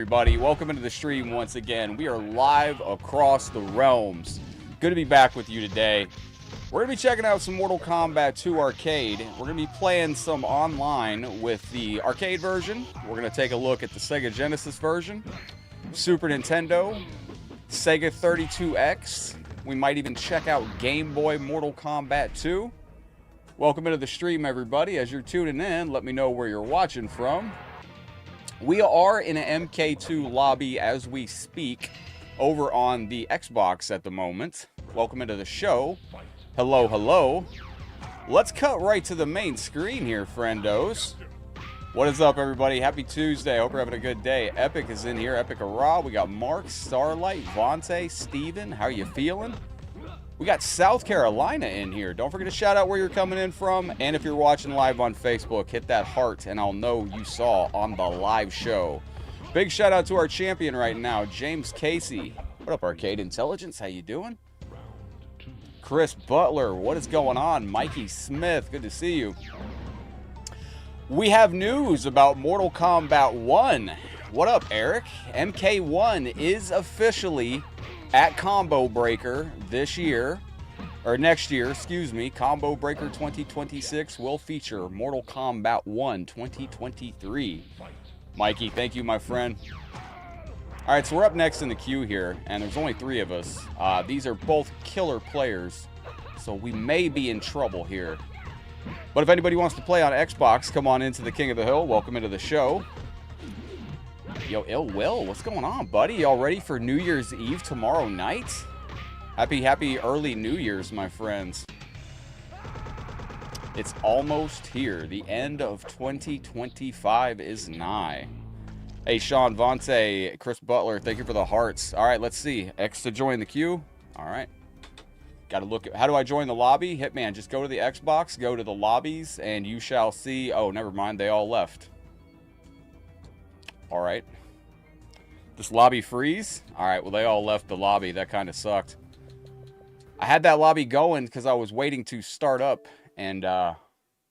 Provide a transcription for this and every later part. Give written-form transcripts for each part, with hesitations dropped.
Everybody, welcome into the stream once again. We are live across the realms. Good to be back with you today. We're going to be checking out some Mortal Kombat 2 Arcade. We're going to be playing some online with the arcade version. We're going to take a look at the Sega Genesis version, Super Nintendo, Sega 32X. We might even check out Game Boy Mortal Kombat 2. Welcome into the stream, everybody. As you're tuning in, let me know where you're watching from. We are in an MK2 lobby as we speak over on the Xbox at the moment. Welcome into the show. Hello, hello. Let's cut right to the main screen here, friendos. What is up, everybody? Happy Tuesday. Hope you're having a good day. Epic is in here. Epic Hurrah. We got Mark, Starlight, Vontae, Steven. How are you feeling? We got South Carolina in here. Don't forget to shout out where you're coming in from. And if you're watching live on Facebook, hit that heart and I'll know you saw on the live show. Big shout out to our champion right now, James Casey. What up, Arcade Intelligence? How you doing? Chris Butler, what is going on? Mikey Smith, good to see you. We have news about Mortal Kombat 1. What up, Eric? MK1 is officially at Combo Breaker this year, or next year, excuse me. Combo Breaker 2026 will feature Mortal Kombat 1 2023. Mikey, thank you, my friend. All right, so we're up next in the queue here, and there's only 3 of us. These are both killer players, so we may be in trouble here. But if anybody wants to play on Xbox, come on into the King of the Hill. Welcome into the show. Yo, Ill Will, what's going on, buddy? Y'all ready for New Year's Eve tomorrow night? Happy early New Year's, my friends. It's almost here. The end of 2025 is nigh. Hey, Sean, Vontae, Chris Butler, thank you for the hearts. All right, let's see. X to join the queue. All right. Got to look at, how do I join the lobby? Hitman, just go to the Xbox, go to the lobbies, and you shall see. Oh, never mind. They all left. All right. This lobby freeze? All right, well, they all left the lobby. That kind of sucked. I had that lobby going because I was waiting to start up, and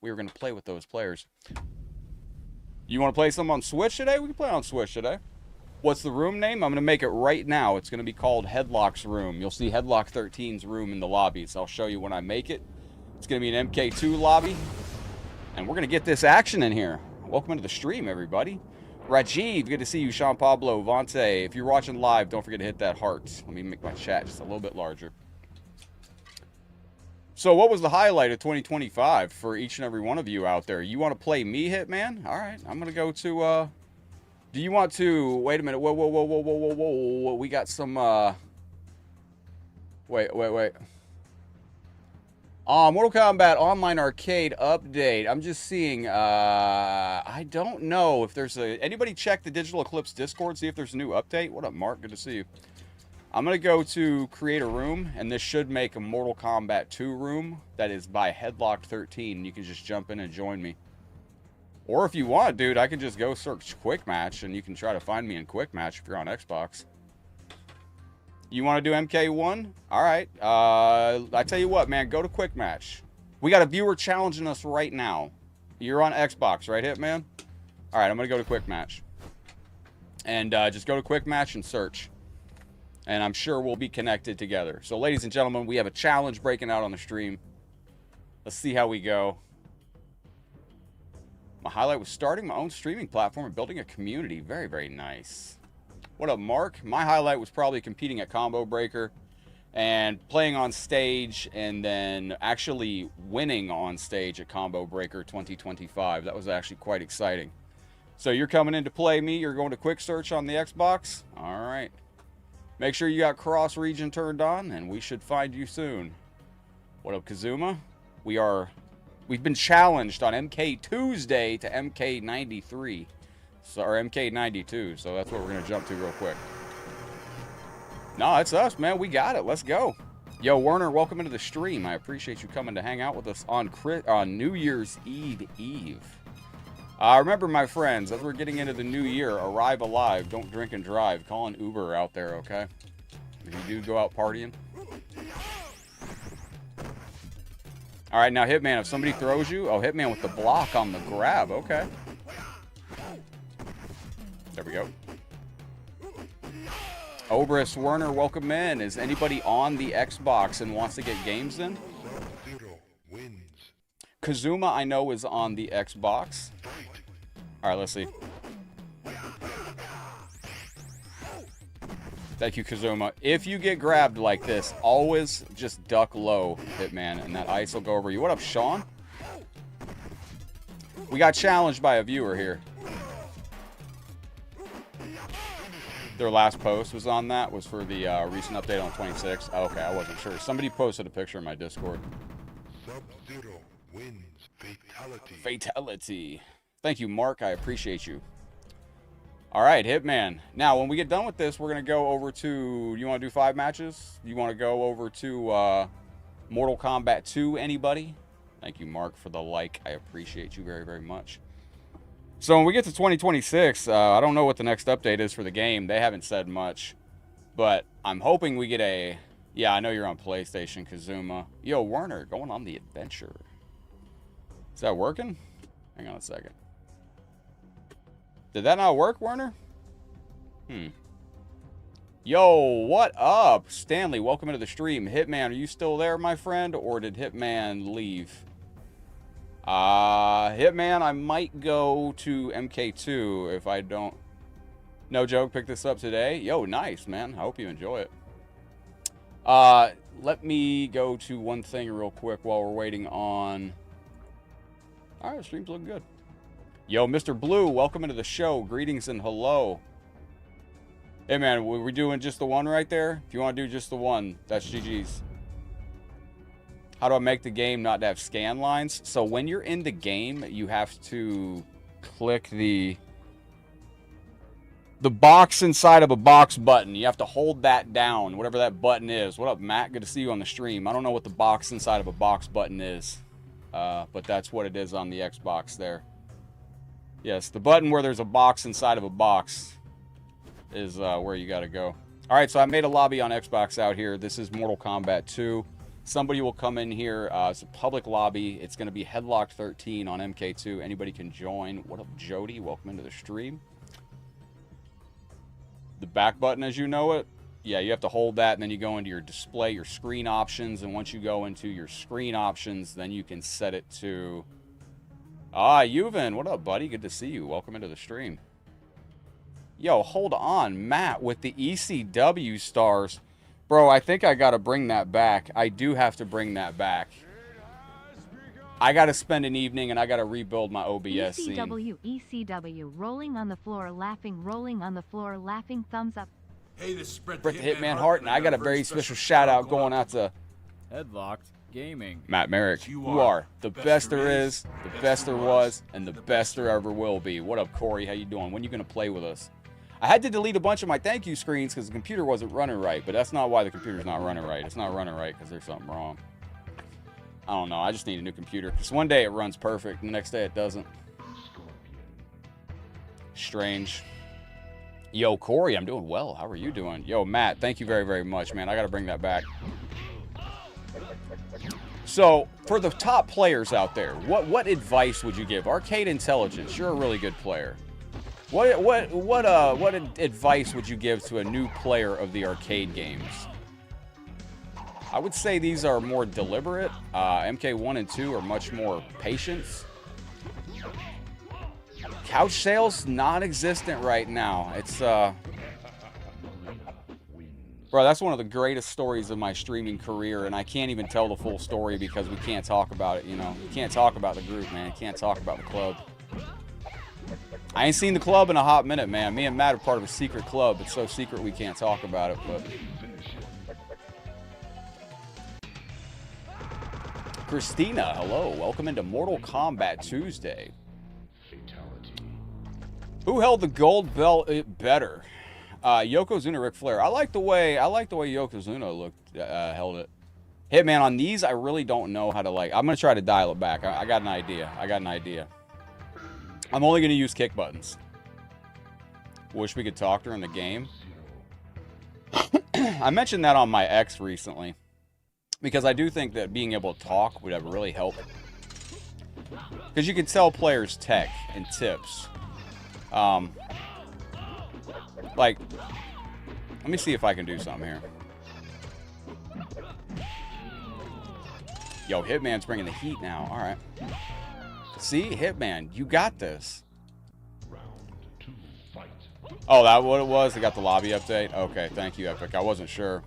we were going to play with those players. You want to play some on Switch today? We can play on Switch today. What's the room name? I'm going to make it right now. It's going to be called Headlock's Room. You'll see Headlock 13's room in the lobby, so I'll show you when I make it. It's going to be an MK2 lobby, and we're going to get this action in here. Welcome into the stream, everybody. Rajiv, good to see you. Sean Pablo, Vontae, if you're watching live, don't forget to hit that heart. Let me make my chat just a little bit larger. So what was the highlight of 2025 for each and every one of you out there? You want to play me, Hitman? All right, I'm going to go to, do you want to, wait a minute, whoa, we got some, wait. Mortal Kombat Online Arcade update. I'm just seeing, I don't know if there's a... Anybody check the Digital Eclipse Discord, see if there's a new update? What up, Mark? Good to see you. I'm going to go to create a room, and this should make a Mortal Kombat 2 room that is by Headlock 13. You can just jump in and join me. Or if you want, dude, I can just go search Quick Match, and you can try to find me in Quick Match if you're on Xbox. You want to do MK1? All right. I tell you what, man, go to Quick Match. We got a viewer challenging us right now. You're on Xbox, right, Hitman? All right, I'm going to go to Quick Match. And just go to Quick Match and search. And I'm sure we'll be connected together. So, ladies and gentlemen, we have a challenge breaking out on the stream. Let's see how we go. My highlight was starting my own streaming platform and building a community. Very, very nice. What up, Mark? My highlight was probably competing at Combo Breaker and playing on stage and then actually winning on stage at Combo Breaker 2025. That was actually quite exciting. So you're coming in to play me. You're going to quick search on the Xbox. All right. Make sure you got cross region turned on and we should find you soon. What up, Kazuma? We've been challenged on MK Tuesday to MK93. So, or MK92, so that's what we're going to jump to real quick. No, it's us, man. We got it. Let's go. Yo, Werner, welcome into the stream. I appreciate you coming to hang out with us on New Year's Eve. Remember, my friends, as we're getting into the new year, arrive alive. Don't drink and drive. Call an Uber out there, okay? If you do go out partying. All right, now, Hitman, if somebody throws you... Oh, Hitman with the block on the grab. Okay. There we go. Obris Werner, welcome in. Is anybody on the Xbox and wants to get games in? Kazuma, I know, is on the Xbox. All right, let's see. Thank you, Kazuma. If you get grabbed like this, always just duck low, Hitman, and that ice will go over you. What up, Sean? We got challenged by a viewer here. Their last post was on that, was for the recent update on 26. Oh, okay, I wasn't sure. Somebody posted a picture in my Discord. Sub-Zero wins. Fatality. Fatality. Thank you, Mark. I appreciate you. All right, Hitman. Now, when we get done with this, we're going to go over to... You want to do 5 matches? You want to go over to Mortal Kombat 2, anybody? Thank you, Mark, for the like. I appreciate you very, very much. So when we get to 2026, I don't know what the next update is for the game. They haven't said much. But I'm hoping we get a... Yeah, I know you're on PlayStation, Kazuma. Yo, Werner, going on the adventure. Is that working? Hang on a second. Did that not work, Werner? Yo, what up? Stanley, welcome into the stream. Hitman, are you still there, my friend? Or did Hitman leave? Hitman, I might go to MKII if I don't... No joke, pick this up today. Yo, nice, man. I hope you enjoy it. Let me go to one thing real quick while we're waiting on... All right, the stream's looking good. Yo, Mr. Blue, welcome into the show. Greetings and hello. Hey, man, were we doing just the one right there? If you want to do just the one, that's GG's. How do I make the game not to have scan lines? So when you're in the game, you have to click the box inside of a box button. You have to hold that down, whatever that button is. What up, Matt? Good to see you on the stream. I don't know what the box inside of a box button is, but that's what it is on the Xbox there. Yes, the button where there's a box inside of a box is where you got to go. All right, so I made a lobby on Xbox out here. This is Mortal Kombat 2. Somebody will come in here. It's a public lobby. It's going to be Headlocked 13 on MK2. Anybody can join. What up, Jody? Welcome into the stream. The back button, as you know it, yeah, you have to hold that, and then you go into your display, your screen options, and once you go into your screen options, then you can set it to... Yuvin, what up, buddy? Good to see you. Welcome into the stream. Yo, hold on. Matt with the ECW stars. Bro, I think I got to bring that back. I do have to bring that back. I got to spend an evening, and I got to rebuild my OBS scene. ECW, rolling on the floor, laughing, thumbs up. Hey, this spread the Hitman Heart, and I got a very special shout-out going out to... Headlockedgaming. Matt Merrick, you are the best there is, the best there was, and the best there ever will be. What up, Corey? How you doing? When you going to play with us? I had to delete a bunch of my thank you screens because the computer wasn't running right, but that's not why the computer's not running right. It's not running right because there's something wrong. I don't know. I just need a new computer because one day it runs perfect, and the next day it doesn't. Strange. Yo, Corey, I'm doing well. How are you doing? Yo, Matt, thank you very, very much, man. I got to bring that back. So, for the top players out there, what advice would you give? Arcade Intelligence, you're a really good player. What advice would you give to a new player of the arcade games? I would say these are more deliberate. MK1 and 2 are much more patient. Couch sales, non-existent right now. It's, bro, that's one of the greatest stories of my streaming career, and I can't even tell the full story because we can't talk about it, you know? You can't talk about the group, man. You can't talk about the club. I ain't seen the club in a hot minute, man. Me and Matt are part of a secret club. It's so secret we can't talk about it, but... Christina, hello. Welcome into Mortal Kombat Tuesday. Who held the gold belt better? Yokozuna, Ric Flair. I like the way Yokozuna held it. Hitman, on these, I really don't know how to, like... I'm going to try to dial it back. I got an idea. I'm only going to use kick buttons. Wish we could talk during the game. I mentioned that on my X recently. Because I do think that being able to talk would really help. Because you can tell players tech and tips. Like, Let me see if I can do something here. Yo, Hitman's bringing the heat now. All right. See, Hitman, you got this. Oh, that what it was? They got the lobby update? Okay, thank you, Epic. I wasn't sure.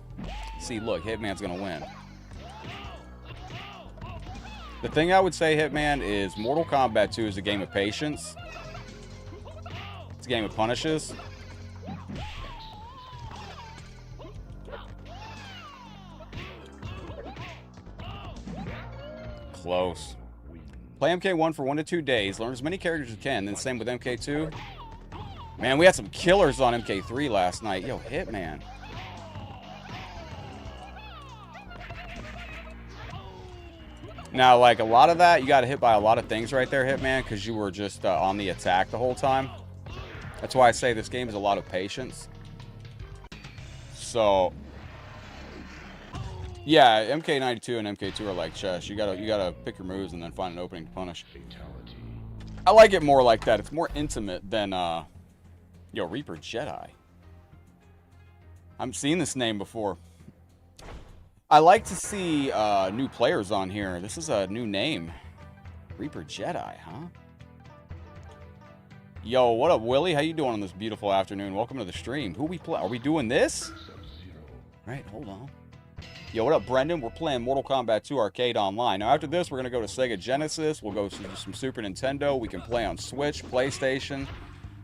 See, look, Hitman's going to win. The thing I would say, Hitman, is Mortal Kombat 2 is a game of patience. It's a game of punishes. Close. Play MK1 for 1 to 2 days. Learn as many characters as you can. Then same with MK2. Man, we had some killers on MK3 last night. Yo, Hitman. Now, like, a lot of that, you got hit by a lot of things right there, Hitman, because you were just on the attack the whole time. That's why I say this game is a lot of patience. So, yeah, MK92 and MK2 are like chess. You gotta pick your moves and then find an opening to punish. I like it more like that. It's more intimate than, yo, Reaper Jedi. I'm seeing this name before. I like to see new players on here. This is a new name. Reaper Jedi, huh? Yo, what up, Willie? How you doing on this beautiful afternoon? Welcome to the stream. Who we play? Are we doing this? Right, hold on. Yo, what up, Brendan? We're playing Mortal Kombat 2 Arcade Online. Now, after this, we're going to go to Sega Genesis. We'll go to some Super Nintendo. We can play on Switch, PlayStation.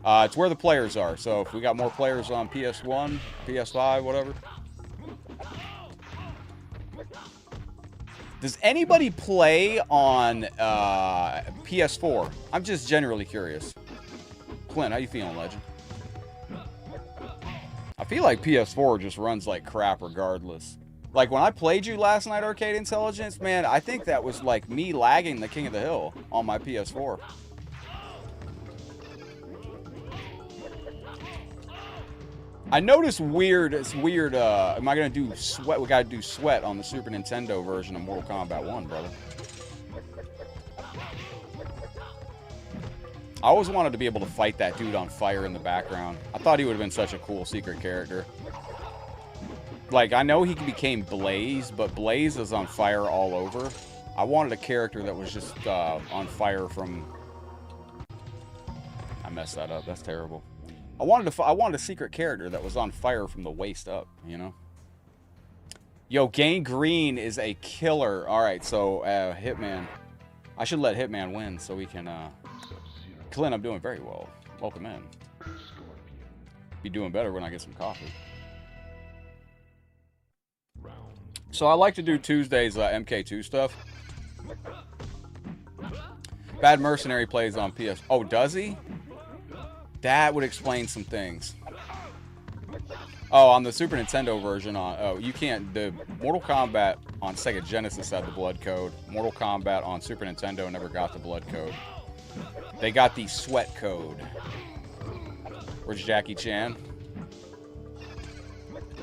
It's where the players are. So if we got more players on PS1, PS5, whatever. Does anybody play on PS4? I'm just generally curious. Clint, how you feeling, legend? I feel like PS4 just runs like crap regardless. Like, when I played you last night, Arcade Intelligence, man, I think that was like me lagging the King of the Hill on my PS4. I noticed it's weird, am I going to do sweat? We got to do sweat on the Super Nintendo version of Mortal Kombat 1, brother. I always wanted to be able to fight that dude on fire in the background. I thought he would have been such a cool secret character. Like, I know he became Blaze, but Blaze is on fire all over. I wanted a character that was just on fire from... I messed that up. That's terrible. I wanted a secret character that was on fire from the waist up, you know? Yo, Gangrene is a killer. All right, so Hitman. I should let Hitman win so we can... Clint, I'm doing very well. Welcome in. Be doing better when I get some coffee. So I like to do Tuesdays MK2 stuff. Bad Mercenary plays on PS. Oh, does he? That would explain some things. Oh, on the Super Nintendo version, you can't. The Mortal Kombat on Sega Genesis had the blood code. Mortal Kombat on Super Nintendo never got the blood code. They got the sweat code. Where's Jackie Chan?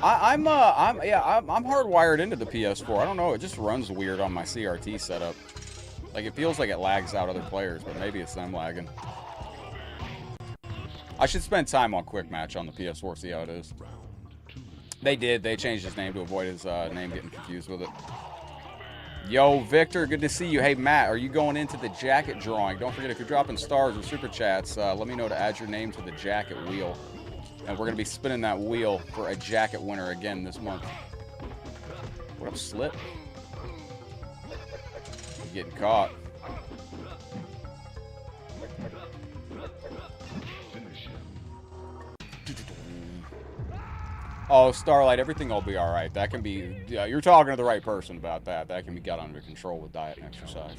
I'm hardwired into the PS4. I don't know. It just runs weird on my CRT setup. Like, it feels like it lags out other players, but maybe it's them lagging. I should spend time on Quick Match on the PS4, see how it is. They did. They changed his name to avoid his name getting confused with it. Yo, Victor, good to see you. Hey, Matt, are you going into the jacket drawing? Don't forget, if you're dropping stars or super chats, let me know to add your name to the jacket wheel. And we're going to be spinning that wheel for a jacket winner again this month. What up, Slip? You're getting caught. Oh, Starlight, everything will be all right. That can be... Yeah, you're talking to the right person about that. That can be got under control with diet and exercise.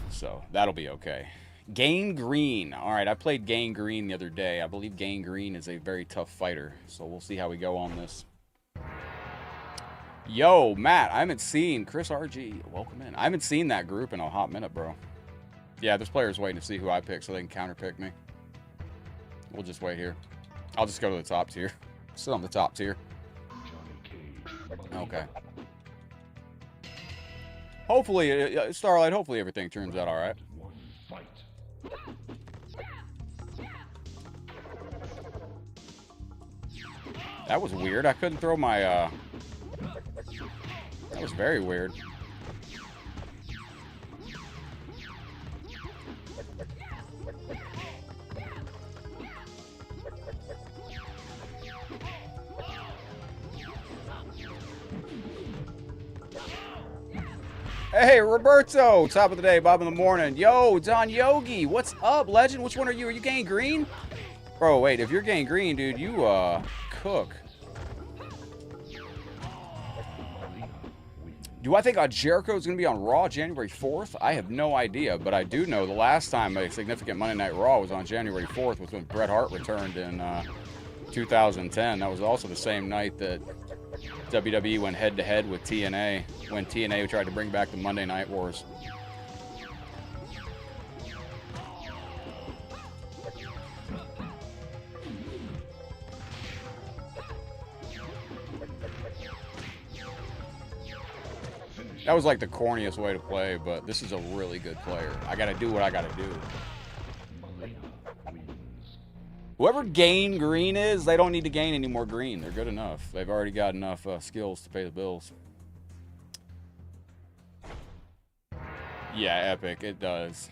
So, that'll be okay. Gangrene. All right, I played Gangrene the other day. I believe Gangrene is a very tough fighter. So, we'll see how we go on this. Yo, Matt, I haven't seen... Chris RG, welcome in. I haven't seen that group in a hot minute, bro. Yeah, this player's waiting to see who I pick so they can counterpick me. We'll just wait here. I'll just go to the top tier. Sit on the top tier. Okay. Hopefully, Starlight, hopefully everything turns out all right. That was weird. I couldn't throw my, That was very weird. Hey, Roberto! Top of the day, Bob in the morning. Yo, Don Yogi, what's up, legend? Which one are you? Are you getting green? Bro, wait, if you're getting green, dude, you, cook. Do I think Jericho's going to be on Raw January 4th? I have no idea, but I do know the last time a significant Monday Night Raw was on January 4th was when Bret Hart returned in 2010. That was also the same night that WWE went head-to-head with TNA when TNA tried to bring back the Monday Night Wars. That was like the corniest way to play, but this is a really good player. I gotta do what I gotta do. Whoever gain green is, they don't need to gain any more green. They're good enough. They've already got enough skills to pay the bills. Yeah, epic. It does.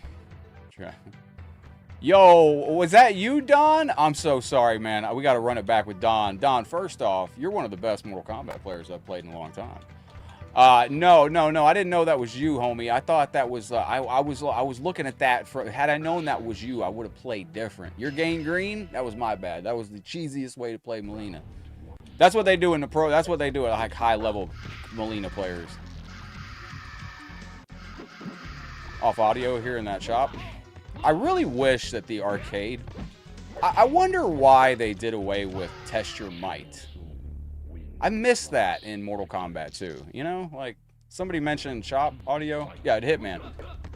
Yo, was that you, Don? I'm so sorry, man. We got to run it back with Don. Don, first off, you're one of the best Mortal Kombat players I've played in a long time. No. I didn't know that was you, homie. I thought that was, I was looking at that for, had I known that was you, I would have played different. You're gain green? That was my bad. That was the cheesiest way to play Melina. That's what they do in the pro, that's what they do at like high level Melina players. Off audio here in that shop. I really wish that the arcade, I wonder why they did away with Test Your Might. I miss that in Mortal Kombat 2, you know? Like, somebody mentioned shop audio. Yeah, Hitman.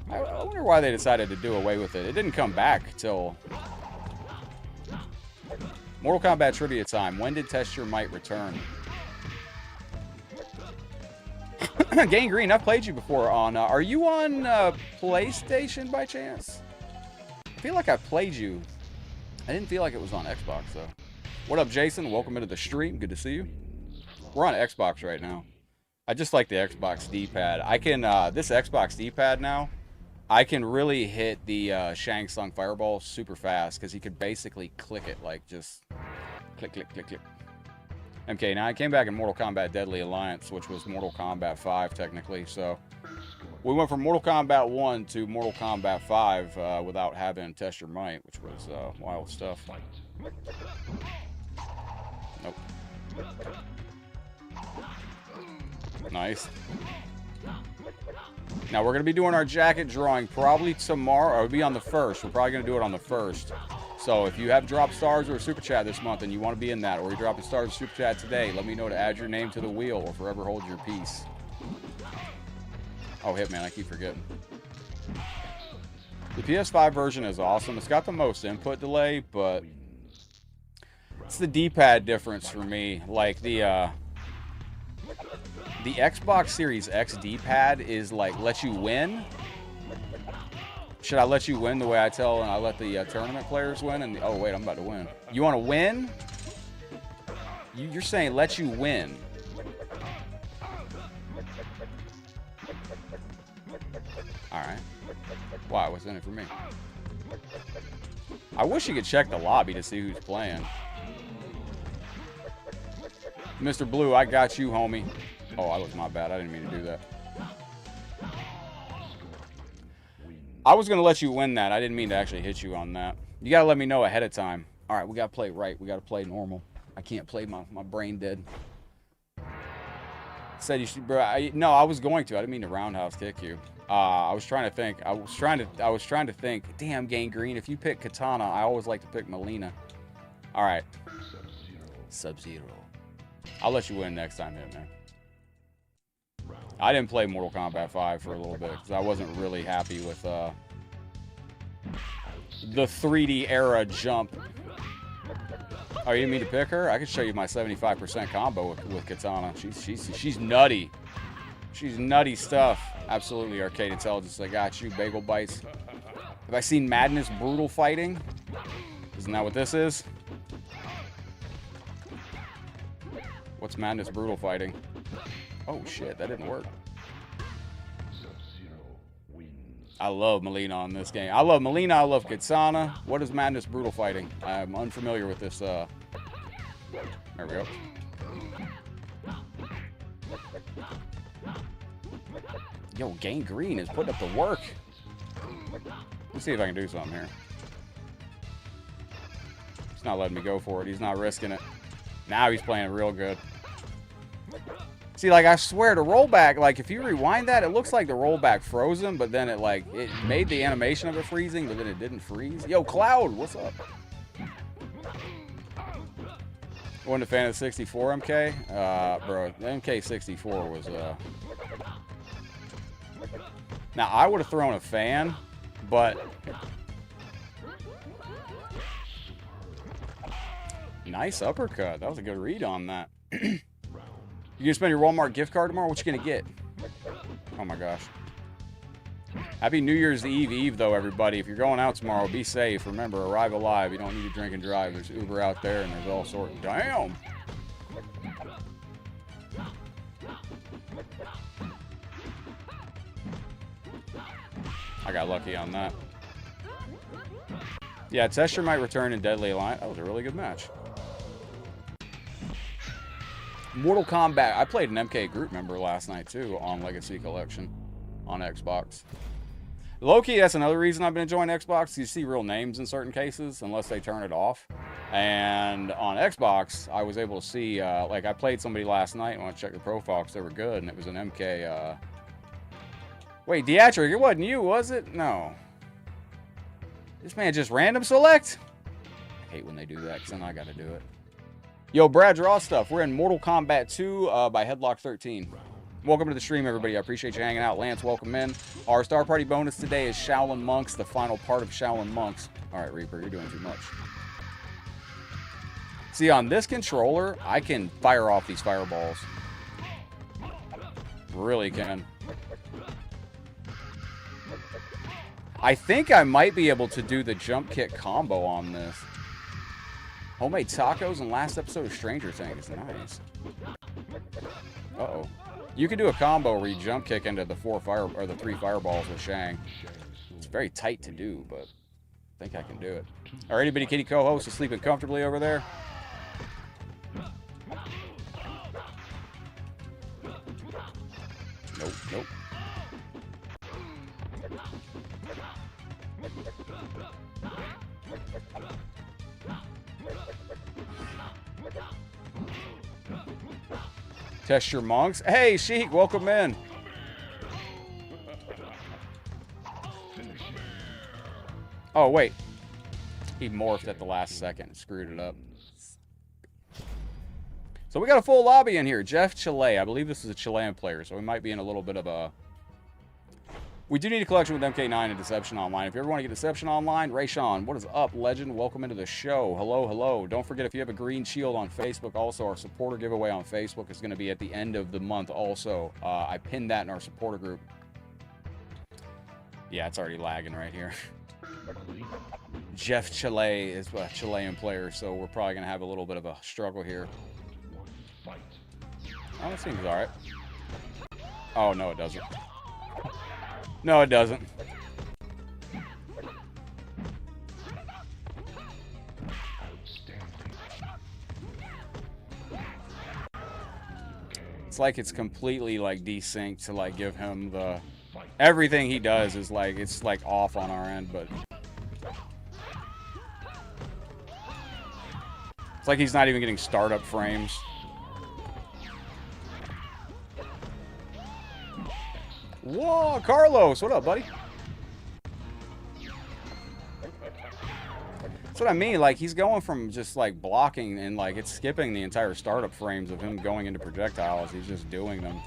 I wonder why they decided to do away with it. It didn't come back till Mortal Kombat trivia time. When did Test Your Might return? Gain Green, I've played you before on, are you on PlayStation by chance? I feel like I played you. I didn't feel like it was on Xbox, though. What up, Jason? Welcome into the stream. Good to see you. We're on Xbox right now. I just like the Xbox D-pad. I can, this Xbox D-pad now, I can really hit the Shang Tsung Fireball super fast because you could basically click it, like just click, click, click, click. MKII, I came back in Mortal Kombat Deadly Alliance, which was Mortal Kombat 5 technically, so we went from Mortal Kombat 1 to Mortal Kombat 5 without having Test Your Might, which was wild stuff. Nope. Nice. Now we're going to be doing our jacket drawing probably tomorrow, or it'll be on the 1st. We're probably going to do it on the 1st. So if you have dropped stars or a super chat this month and you want to be in that, or you're dropping stars or super chat today, let me know to add your name to the wheel or forever hold your peace. Oh, Hitman, I keep forgetting. The PS5 version is awesome. It's got the most input delay, but it's the D-pad difference for me. Like the Xbox Series X D-pad is like, let you win. Should I let you win the way I tell and I let the tournament players win? And oh wait, I'm about to win. You want to win? You're saying let you win. All right. Why? What's in it for me? I wish you could check the lobby to see who's playing. Mr. Blue, I got you, homie. Oh, that was my bad. I didn't mean to do that. I was going to let you win that. I didn't mean to actually hit you on that. You got to let me know ahead of time. All right, we got to play right. We got to play normal. I can't play my brain dead. Said you should, bro. No, I was going to. I didn't mean to roundhouse kick you. I was trying to think. I was trying to think. Damn, Gain Green. If you pick Katana, I always like to pick Melina. All right. Sub-Zero. I'll let you win next time, Hitman. I didn't play Mortal Kombat 5 for a little bit because I wasn't really happy with the 3D era jump. Oh, you didn't mean to pick her? I can show you my 75% combo with Katana. She's nutty. She's nutty stuff. Absolutely, Arcade Intelligence. I got you. Bagel Bites. Have I seen Madness Brutal Fighting? Isn't that what this is? What's Madness Brutal fighting? Oh shit, that didn't work. I love Melina on this game. I love Melina, I love Kitsana. What is Madness Brutal fighting? I'm unfamiliar with this. There we go. Yo, Gang Green is putting up the work. Let's see if I can do something here. He's not letting me go for it. He's not risking it. Now he's playing it real good. See, like, I swear, the rollback, like, if you rewind that, it looks like the rollback froze him, but then it, like, it made the animation of it freezing, but then it didn't freeze. Yo, Cloud, what's up? Wasn't a fan of 64 MK? Bro, MK64 was, Now, I would have thrown a fan, but... Nice uppercut. That was a good read on that. You gonna spend your Walmart gift card tomorrow? What you gonna get? Oh my gosh. Happy New Year's Eve, though, everybody. If you're going out tomorrow, be safe. Remember, arrive alive. You don't need to drink and drive. There's Uber out there, and there's all sorts. Damn! I got lucky on that. Yeah, Tesher might return in Deadly Alliance. That was a really good match. Mortal Kombat. I played an MK group member last night, too, on Legacy Collection on Xbox. Low-key, that's another reason I've been enjoying Xbox. You see real names in certain cases, unless they turn it off. And on Xbox, I was able to see, like, I played somebody last night, and when I checked the profile, because they were good, and it was an MK, Wait, Deatric, it wasn't you, was it? No. This man just random select? I hate when they do that, because then I got to do it. Yo, Brad Draw stuff. We're in Mortal Kombat 2 by Headlock 13. Welcome to the stream, everybody. I appreciate you hanging out. Lance, welcome in. Our Star Party bonus today is Shaolin Monks, the final part of Shaolin Monks. All right, Reaper, you're doing too much. See, on this controller, I can fire off these fireballs. Really can. I think I might be able to do the jump kick combo on this. Homemade tacos in last episode of Stranger Things. Nice. Uh-oh. You can do a combo where you jump kick into the the 3 fireballs with Shang. It's very tight to do, but I think I can do it. All right, anybody kitty co-host is sleeping comfortably over there? Nope, nope. Test your monks. Hey, Sheik, welcome in. Oh, wait. He morphed at the last second. Screwed it up. So we got a full lobby in here. Jeff Chile. I believe this is a Chilean player, so we might be in a little bit of a... We do need a collection with MK9 and Deception Online. If you ever want to get Deception Online, Rayshawn, what is up, legend? Welcome into the show. Hello, hello. Don't forget, if you have a green shield on Facebook, also our supporter giveaway on Facebook is going to be at the end of the month also. I pinned that in our supporter group. Yeah, it's already lagging right here. Jeff Chile is a Chilean player, so we're probably going to have a little bit of a struggle here. Oh, it seems all right. Oh, no, it doesn't. No, it doesn't. It's like it's completely like desynced to like give him the... Everything he does is like, it's like off on our end, but... It's like he's not even getting startup frames. Whoa, Carlos, what up, buddy? That's what I mean, like, he's going from just, like, blocking and, like, it's skipping the entire startup frames of him going into projectiles. He's just doing them.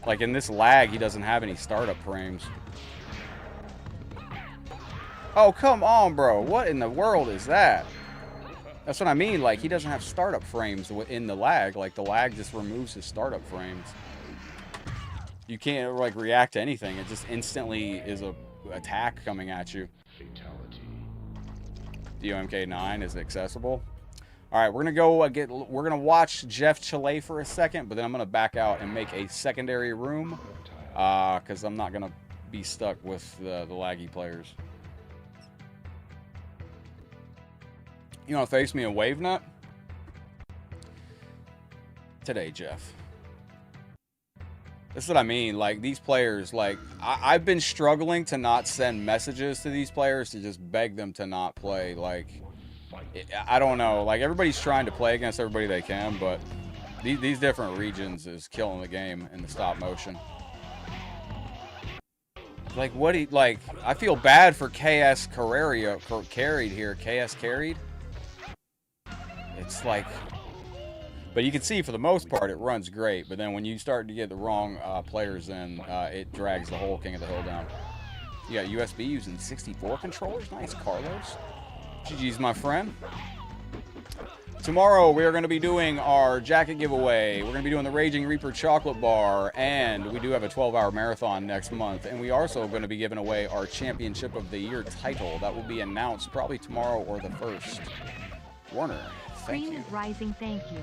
Like, in this lag, he doesn't have any startup frames. Oh, come on, bro. What in the world is that? That's what I mean, like, he doesn't have startup frames in the lag. Like, the lag just removes his startup frames. You can't, like, react to anything. It just instantly is a attack coming at you. DOMK9 is accessible. All right, we're gonna go we're gonna watch Jeff Chile for a second, but then I'm gonna back out and make a secondary room, because I'm not gonna be stuck with the laggy players. You wanna face me in Wave Nut? Today, Jeff. This is what I mean. Like, these players, like, I've been struggling to not send messages to these players to just beg them to not play. Like, I don't know. Like, everybody's trying to play against everybody they can, but these different regions is killing the game in the stop motion. Like, what he, like, I feel bad for KS carried here. KS carried. It's like, but you can see for the most part it runs great. But then when you start to get the wrong players in, it drags the whole King of the Hill down. You got USB using 64 controllers. Nice, Carlos. GG's, my friend. Tomorrow we are going to be doing our jacket giveaway. We're going to be doing the Raging Reaper chocolate bar, and we do have a 12-hour marathon next month. And we are also going to be giving away our Championship of the Year title. That will be announced probably tomorrow or the 1st. Warner, thank you. Rising, thank you.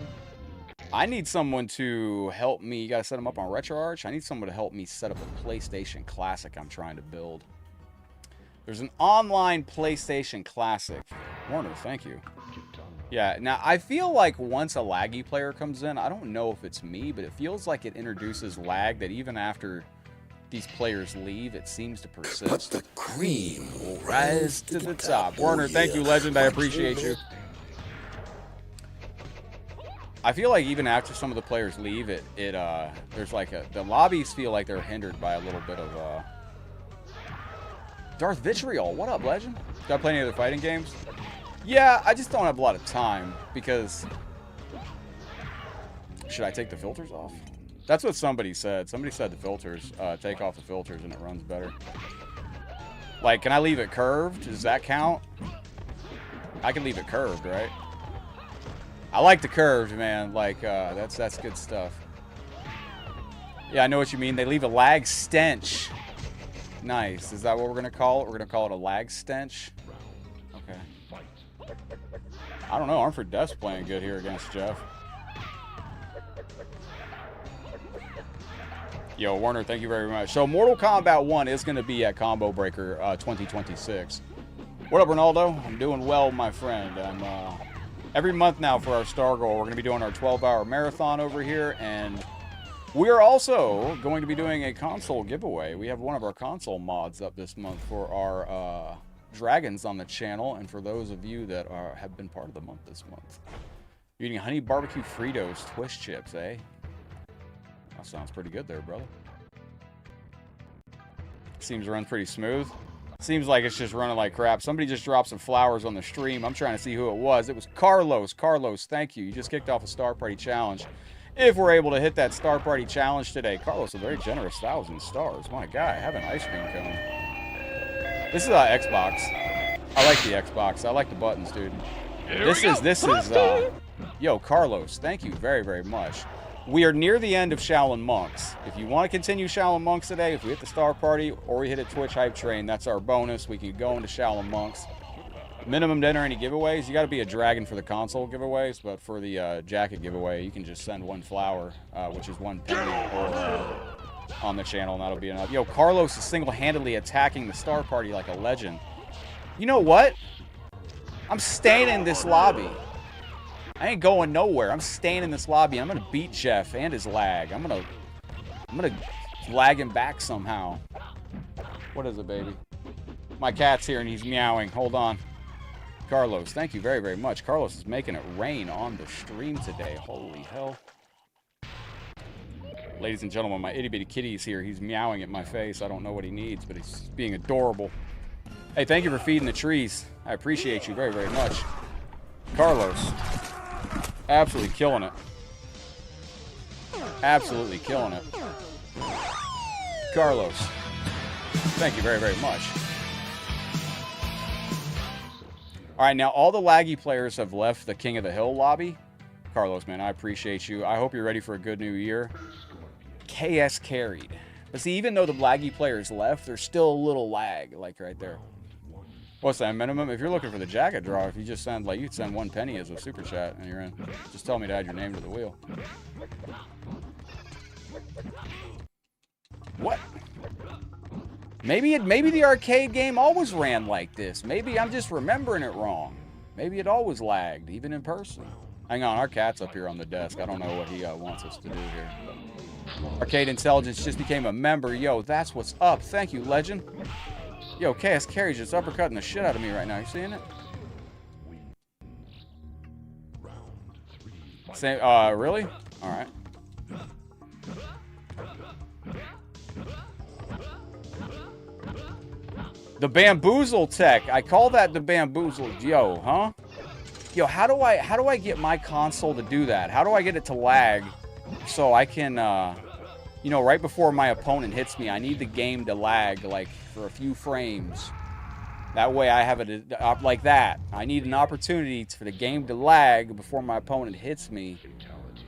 I need someone to help me. You got to set them up on RetroArch. I need someone to help me set up a PlayStation Classic I'm trying to build. There's an online PlayStation Classic. Warner, thank you. Yeah, now I feel like once a laggy player comes in, I don't know if it's me, but it feels like it introduces lag that even after these players leave, it seems to persist. But the cream will rise to the top. Warner, thank you, legend. I appreciate you. I feel like even after some of the players leave, there's like the lobbies feel like they're hindered by a little bit of Darth Vitriol. What up, legend? Do I play any other fighting games? Yeah, I just don't have a lot of time because... Should I take the filters off? That's what somebody said. Somebody said the filters, take off the filters and it runs better. Like, can I leave it curved? Does that count? I can leave it curved, right? I like the curved, man. Like, that's good stuff. Yeah, I know what you mean. They leave a lag stench. Nice. Is that what we're going to call it? We're going to call it a lag stench? Okay. I don't know. Armford Death's playing good here against Jeff. Yo, Warner, thank you very much. So, Mortal Kombat 1 is going to be at Combo Breaker 2026. What up, Ronaldo? I'm doing well, my friend. I'm, every month now for our Star Goal, we're going to be doing our 12-hour marathon over here, and we're also going to be doing a console giveaway. We have one of our console mods up this month for our dragons on the channel, and for those of you that have been part of the month this month. You're eating honey barbecue Fritos twist chips, eh? That sounds pretty good there, brother. Seems to run pretty smooth. Seems like it's just running like crap. Somebody just dropped some flowers on the stream. I'm trying to see who it was. It was Carlos. Carlos, thank you. You just kicked off a Star Party Challenge. If we're able to hit that Star Party Challenge today. Carlos, a very generous 1,000 stars. My guy, have an ice cream cone. This is Xbox. I like the Xbox. I like the buttons, dude. This is yo, Carlos, thank you very, very much. We are near the end of Shaolin Monks. If you want to continue Shaolin Monks today, if we hit the Star Party or we hit a Twitch Hype Train, that's our bonus. We can go into Shaolin Monks. Minimum to enter any giveaways. You got to be a dragon for the console giveaways, but for the jacket giveaway, you can just send one flower, which is 1 penny, or on the channel, and that'll be enough. Yo, Carlos is single-handedly attacking the Star Party like a legend. You know what? I'm staying in this lobby. I ain't going nowhere. I'm staying in this lobby. I'm gonna beat Jeff and his lag. I'm gonna lag him back somehow. What is it, baby? My cat's here and he's meowing. Hold on. Carlos, thank you very, very much. Carlos is making it rain on the stream today. Holy hell. Ladies and gentlemen, my itty bitty kitty is here. He's meowing at my face. I don't know what he needs, but he's being adorable. Hey, thank you for feeding the trees. I appreciate you very, very much. Carlos. Absolutely killing it. Absolutely killing it. Carlos. Thank you very, very much. All right, now all the laggy players have left the King of the Hill lobby. Carlos, man, I appreciate you. I hope you're ready for a good new year. KS carried. But see, even though the laggy players left, there's still a little lag, like right there. What's that minimum? If you're looking for the jacket draw, if you just send, like, you'd send 1 penny as a super chat and you're in. Just tell me to add your name to the wheel. What? Maybe the arcade game always ran like this. Maybe I'm just remembering it wrong. Maybe it always lagged, even in person. Hang on, our cat's up here on the desk. I don't know what he wants us to do here. Arcade Intelligence just became a member. Yo, that's what's up. Thank you, legend. Yo, KS Carriage is uppercutting the shit out of me right now. You seeing it? Say, really? All right. The bamboozle tech. I call that the bamboozle. Yo, huh? Yo, how do I get my console to do that? How do I get it to lag so I can, you know, right before my opponent hits me, I need the game to lag, like, for a few frames. That way I have it like that. I need an opportunity for the game to lag before my opponent hits me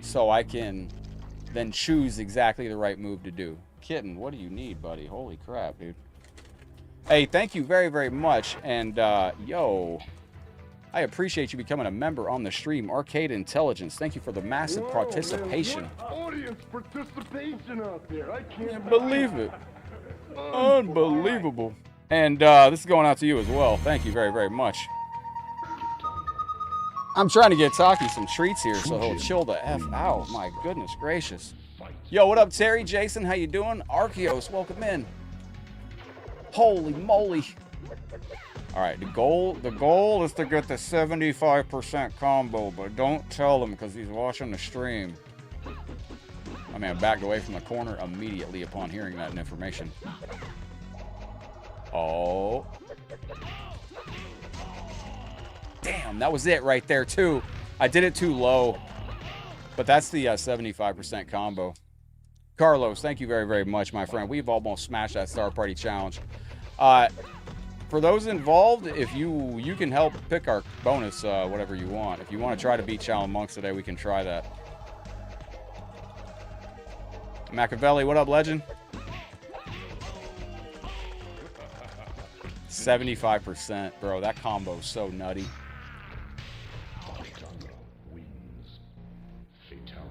so I can then choose exactly the right move to do. Kitten, what do you need, buddy? Holy crap, dude. Hey, thank you very, very much. And, yo, I appreciate you becoming a member on the stream. Arcade Intelligence, thank you for the massive participation. Man, what audience participation out there. I can't believe it. Unbelievable. And this is going out to you as well. Thank you very, very much. I'm trying to get Taki some treats here so he'll chill the F out. My goodness gracious. Yo, what up, Terry? Jason, how you doing? Arceos, welcome in. Holy moly. All right, the goal is to get the 75% combo, but don't tell him because he's watching the stream. My man backed away from the corner immediately upon hearing that information. Oh. Damn, that was it right there, too. I did it too low. But that's the 75% combo. Carlos, thank you very, very much, my friend. We've almost smashed that Star Party Challenge. For those involved, if you can help pick our bonus, whatever you want. If you want to try to beat Challenge Monks today, we can try that. Machiavelli, what up, legend? 75%, bro. That combo's so nutty.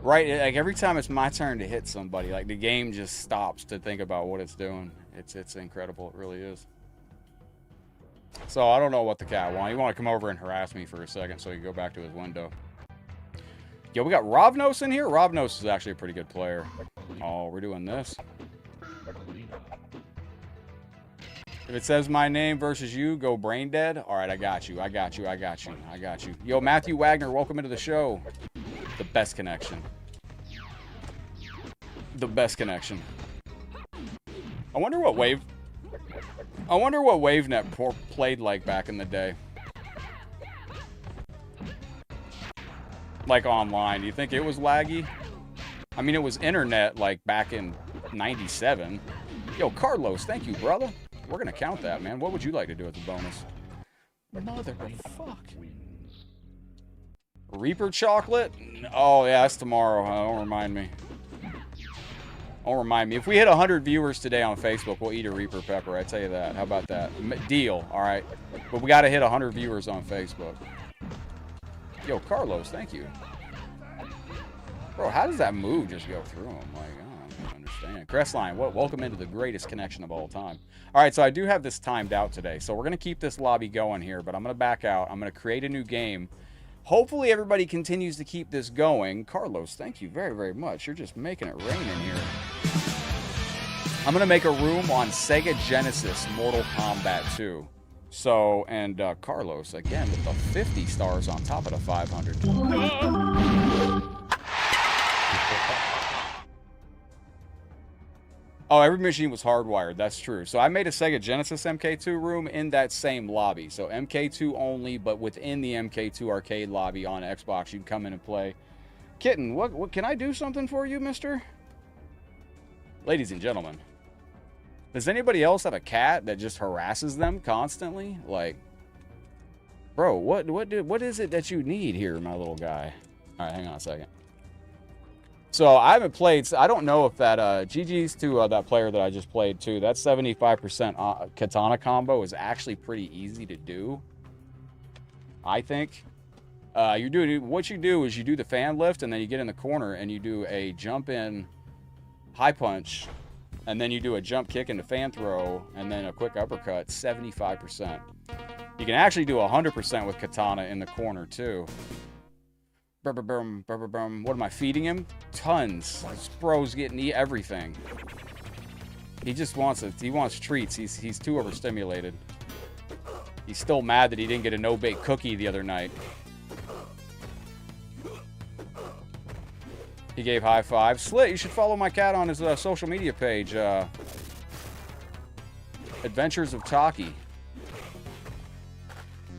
Right, like every time it's my turn to hit somebody, like the game just stops to think about what it's doing. It's incredible. It really is. So I don't know what the cat wants. You want to come over and harass me for a second so he can go back to his window. Yo, we got Rovnos in here. Rovnos is actually a pretty good player. Oh, we're doing this. If it says my name versus you, go brain dead. All right, I got you. I got you. I got you. I got you. Yo, Matthew Wagner, welcome into the show. The best connection. The best connection. I wonder what WaveNet played like back in the day. Like online. Do you think it was laggy? I mean, it was internet like back in 97. Yo, Carlos, thank you, brother. We're going to count that, man. What would you like to do as a bonus? Mother of fuck. Reaper chocolate? Oh, yeah, that's tomorrow, huh? Don't remind me. Don't remind me. If we hit 100 viewers today on Facebook, we'll eat a Reaper pepper. I tell you that. How about that? Deal, all right? But we got to hit 100 viewers on Facebook. Yo, Carlos, thank you. Bro, how does that move just go through him? Like, I don't understand. Crestline, welcome into the greatest connection of all time. All right, so I do have this timed out today. So we're going to keep this lobby going here, but I'm going to back out. I'm going to create a new game. Hopefully everybody continues to keep this going. Carlos, thank you very, very much. You're just making it rain in here. I'm going to make a room on Sega Genesis Mortal Kombat 2. So, and Carlos, again, with the 50 stars on top of the 500. Oh, every machine was hardwired. That's true. So I made a Sega Genesis MK2 room in that same lobby. So MK2 only, but within the MK2 arcade lobby on Xbox, you'd come in and play. Kitten, what can I do something for you, mister? Ladies and gentlemen, does anybody else have a cat that just harasses them constantly? Like, bro, what is it that you need here, my little guy? All right, hang on a second. So I haven't played. So I don't know if that GG's to that player that I just played too. That 75% katana combo is actually pretty easy to do. I think. What you do is you do the fan lift and then you get in the corner and you do a jump in high punch and then you do a jump kick into fan throw and then a quick uppercut. 75%. You can actually do 100% with katana in the corner too. What am I feeding him? Tons. This bro's getting everything. He just wants it. He wants treats. He's too overstimulated. He's still mad that he didn't get a no-bake cookie the other night. He gave high five. Slit, you should follow my cat on his social media page. Adventures of Taki.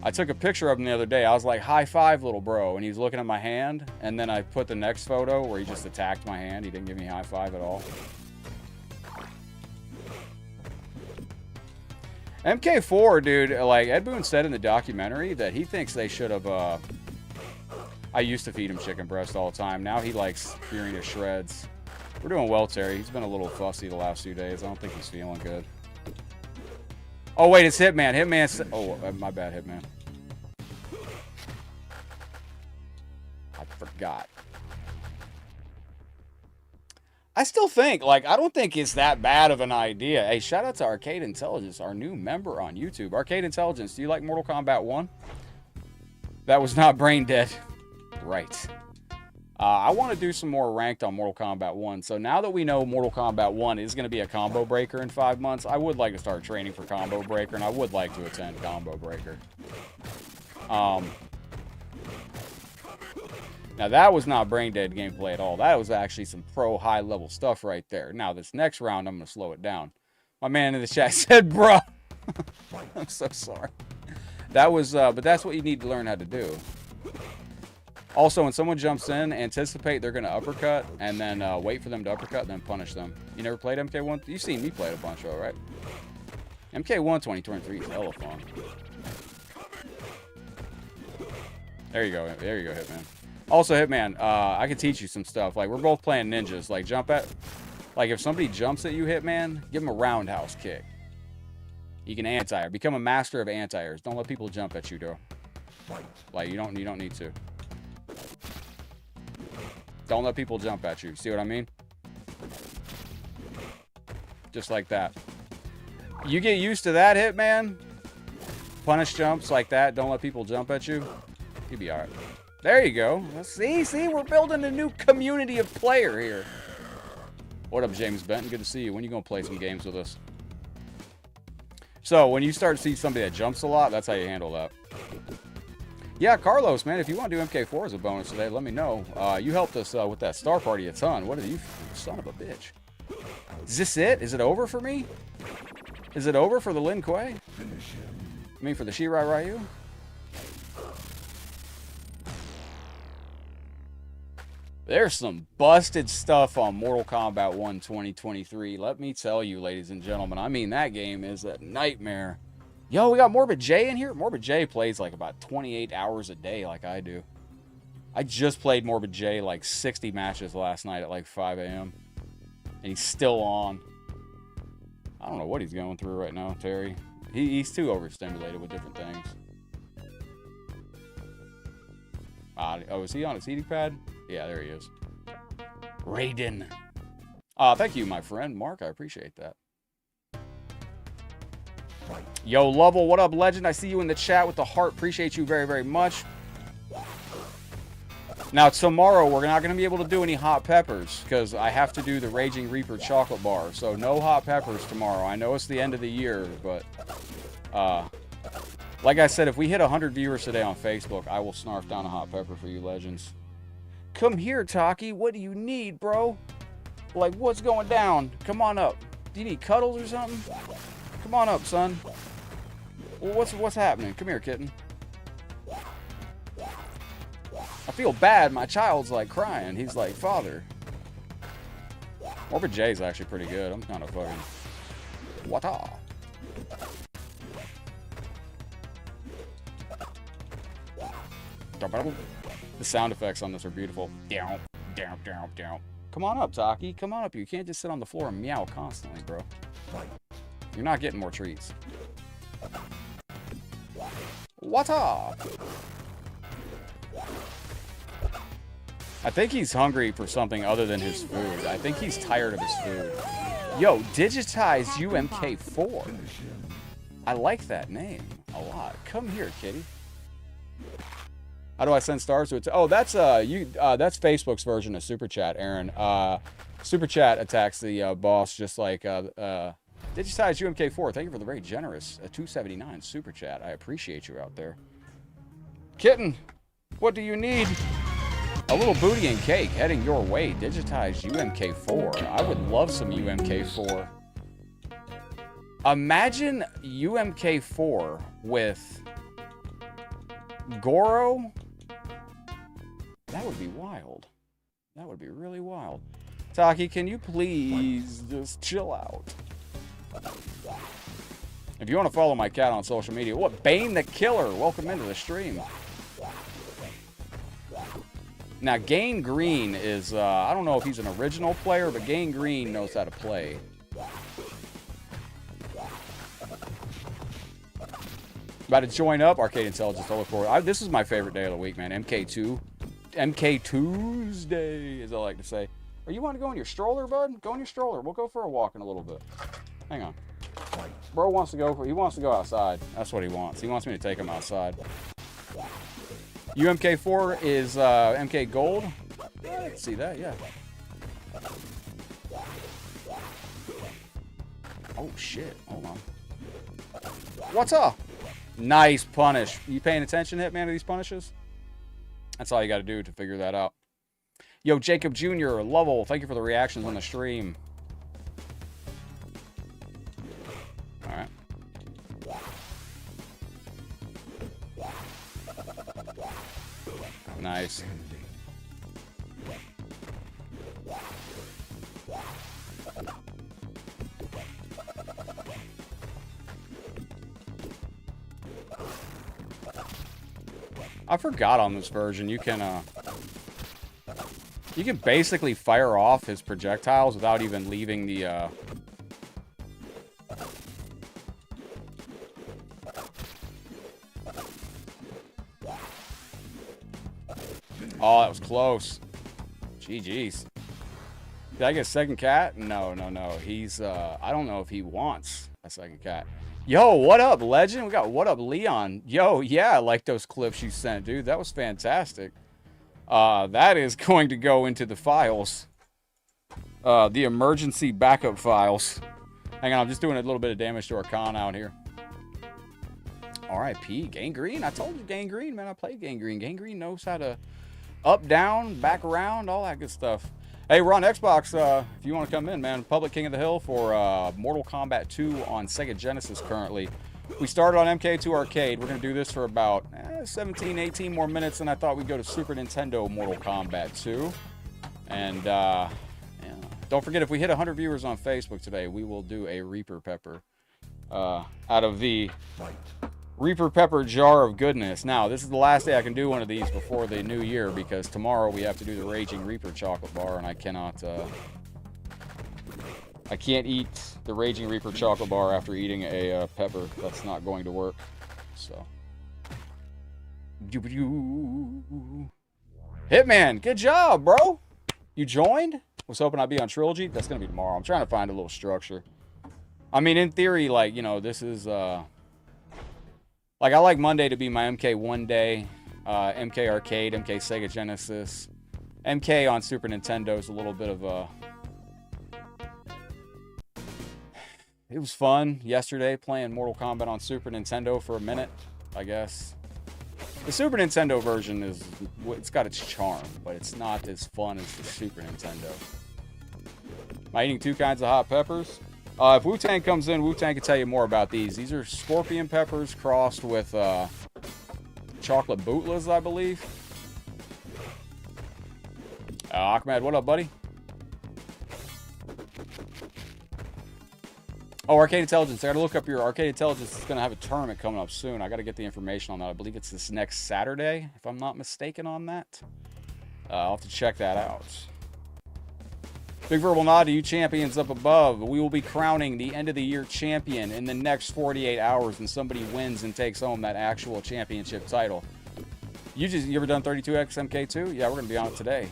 I took a picture of him the other day. I was like, high five, little bro. And he's looking at my hand. And then I put the next photo where he just attacked my hand. He didn't give me a high five at all. MK4, dude, like Ed Boon said in the documentary that he thinks they should have, I used to feed him chicken breast all the time. Now he likes Fury to shreds. We're doing well, Terry. He's been a little fussy the last few days. I don't think he's feeling good. Oh, wait, it's Hitman. Hitman. Oh, my bad, Hitman. I forgot. I still think, like, I don't think it's that bad of an idea. Hey, shout out to Arcade Intelligence, our new member on YouTube. Arcade Intelligence, do you like Mortal Kombat 1? That was not brain dead. Right. I want to do some more ranked on Mortal Kombat 1. So now that we know Mortal Kombat 1 is going to be a combo breaker in 5 months, I would like to start training for combo breaker, and I would like to attend combo breaker. Now that was not brain dead gameplay at all. That was actually some pro high level stuff right there. Now this next round, I'm going to slow it down. My man in the chat said, bruh. I'm so sorry. That was, but that's what you need to learn how to do. Also, when someone jumps in, anticipate they're going to uppercut, and then wait for them to uppercut, then punish them. You never played MK1? You've seen me play it a bunch, though, right? MK1 2023 is hella fun. There you go. There you go, Hitman. Also, Hitman, I can teach you some stuff. Like, we're both playing ninjas. Like, jump at... Like, if somebody jumps at you, Hitman, give them a roundhouse kick. You can anti-air. Become a master of anti-airs. Don't let people jump at you, though. Like, you don't need to. Don't let people jump at you. See what I mean? Just like that. You get used to that, Hitman. Punish jumps like that. Don't let people jump at you. You'll be alright. There you go. See, we're building a new community of player here. What up, James Benton? Good to see you. When you gonna play some games with us? So, when you start to see somebody that jumps a lot, that's how you handle that. Yeah, Carlos, man, if you want to do MK4 as a bonus today, let me know. You helped us with that Star Party a ton. What are you, son of a bitch? Is this it? Is it over for me? Is it over for the Lin Kuei? I mean, for the Shirai Ryu? There's some busted stuff on Mortal Kombat 1 2023. Let me tell you, ladies and gentlemen. I mean, that game is a nightmare. Yo, we got Morbid J in here. Morbid J plays like about 28 hours a day like I do. I just played Morbid J like 60 matches last night at like 5 a.m. And he's still on. I don't know what he's going through right now, Terry. He's too overstimulated with different things. Oh, is he on his heating pad? Yeah, there he is. Raiden. Thank you, my friend. Mark, I appreciate that. Yo, Lovell, what up, legend? I see you in the chat with the heart. Appreciate you very, very much. Now, tomorrow, we're not going to be able to do any hot peppers because I have to do the Raging Reaper chocolate bar. So, no hot peppers tomorrow. I know it's the end of the year, but like I said, if we hit 100 viewers today on Facebook, I will snarf down a hot pepper for you legends. Come here, Taki. What do you need, bro? Like, what's going down? Come on up. Do you need cuddles or something? Come on up, son. Well, what's happening? Come here, kitten. I feel bad. My child's like crying. He's like, father. Morbid J's actually pretty good. I'm kind of fucking... What-a? The sound effects on this are beautiful. Down, down, down, down. Come on up, Taki. Come on up. You can't just sit on the floor and meow constantly, bro. You're not getting more treats. What's up? I think he's hungry for something other than his food. I think he's tired of his food. Yo, digitized UMK4. I like that name a lot. Come here, kitty. How do I send stars to it? Oh, that's that's Facebook's version of Super Chat, Aaron. Super Chat attacks the boss just like digitized UMK4. Thank you for the very generous 279 Super Chat. I appreciate you out there. Kitten, what do you need? A little booty and cake heading your way. Digitized UMK4. I would love some UMK4. Imagine UMK4 with Goro. That would be wild. That would be really wild. Taki, can you please just chill out? If you want to follow my cat on social media, what? Bane the Killer. Welcome into the stream. Now, Gain Green is, I don't know if he's an original player, but Gain Green knows how to play. About to join up, Arcade Intelligence. I look forward. This is my favorite day of the week, man. MK Tuesday, as I like to say. Or you want to go in your stroller, bud? Go in your stroller. We'll go for a walk in a little bit. Hang on. Bro wants to go outside. That's what he wants. He wants me to take him outside. UMK4 is MK Gold. I can see that, yeah. Oh, shit. Hold on. What's up? Nice punish. You paying attention, Hitman, to these punishes? That's all you got to do to figure that out. Yo, Jacob Jr., Lovell, thank you for the reactions on the stream. All right. Nice. I forgot on this version you can basically fire off his projectiles without even leaving the Oh, that was close. GG's. Did I get a second cat? No. He's, I don't know if he wants a second cat. Yo, what up, legend? We got what up, Leon. Yo, yeah, I like those clips you sent, dude. That was fantastic. That is going to go into the files. The emergency backup files. Hang on, I'm just doing a little bit of damage to our con out here. R.I.P. Gangrene. I told you Gangrene, man. I played Gangrene. Gangrene knows how to up, down, back around, all that good stuff. Hey, we're on Xbox. If you want to come in, man. Public King of the Hill for Mortal Kombat 2 on Sega Genesis currently. We started on MKII Arcade. We're going to do this for about 17, 18 more minutes, and I thought we'd go to Super Nintendo Mortal Kombat 2. And yeah. Don't forget, if we hit 100 viewers on Facebook today, we will do a Reaper Pepper out of the Reaper Pepper jar of goodness. Now, this is the last day I can do one of these before the new year, because tomorrow we have to do the Raging Reaper chocolate bar, and I cannot, I can't eat the Raging Reaper chocolate bar after eating a pepper. That's not going to work. So. Hitman, good job, bro. You joined? Was hoping I'd be on Trilogy. That's going to be tomorrow. I'm trying to find a little structure. I mean, in theory, like, you know, this is, like, I like Monday to be my MK1 day, MK Arcade, MK Sega Genesis. MK on Super Nintendo is a little bit of a... It was fun yesterday playing Mortal Kombat on Super Nintendo for a minute, I guess. The Super Nintendo version is... It's got its charm, but it's not as fun as the Super Nintendo. Am I eating two kinds of hot peppers? If Wu-Tang comes in, Wu-Tang can tell you more about these. These are scorpion peppers crossed with chocolate bootlas, I believe. Ahmed, what up, buddy? Oh, Arcade Intelligence. I gotta look up your Arcade Intelligence. Is gonna have a tournament coming up soon. I gotta get the information on that. I believe it's this next Saturday, if I'm not mistaken on that. I'll have to check that out. Big verbal nod to you champions up above. We will be crowning the end of the year champion in the next 48 hours, and somebody wins and takes home that actual championship title. You ever done 32X MK2? Yeah, we're gonna be on it today.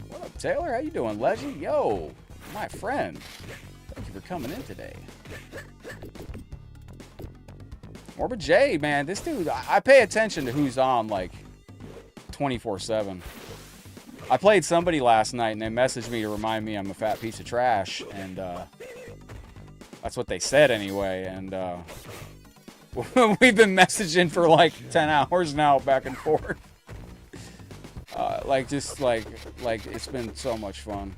What up, Taylor? How you doing, legend? Yo, my friend. Thank you for coming in today. Morbid J, man, this dude, I pay attention to who's on like 24/7. I played somebody last night, and they messaged me to remind me I'm a fat piece of trash, and that's what they said anyway, and we've been messaging for like 10 hours now, back and forth. Like, it's been so much fun.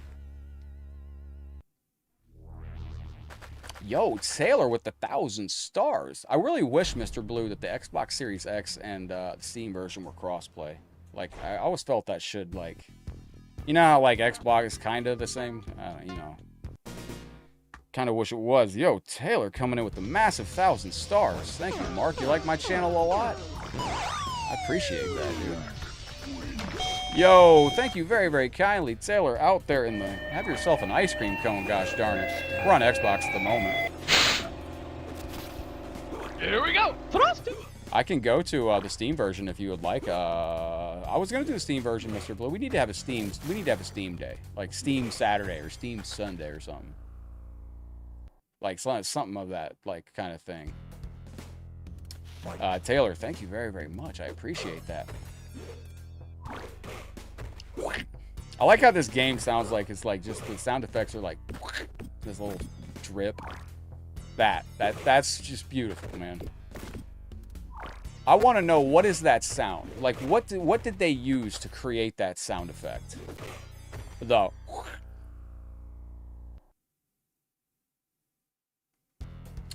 Yo, Taylor with the 1,000 stars. I really wish, Mr. Blue, that the Xbox Series X and the Steam version were crossplay. Like, I always felt that should, like... You know how, like, Xbox is kind of the same? You know. Kind of wish it was. Yo, Taylor coming in with the massive 1,000 stars. Thank you, Mark. You like my channel a lot? I appreciate that, dude. Yo, thank you very, very kindly. Taylor, out there in the... Have yourself an ice cream cone, gosh darn it. We're on Xbox at the moment. Here we go. Thrust. I can go to the Steam version if you would like. I was gonna do the Steam version, Mr. Blue. We need to have a Steam day, like Steam Saturday or Steam Sunday or something, like something of that like kind of thing. Taylor, thank you very, very much. I appreciate that. I like how this game sounds like it's like just the sound effects are like this little drip. That's just beautiful, man. I want to know, what is that sound? Like, what did they use to create that sound effect? The...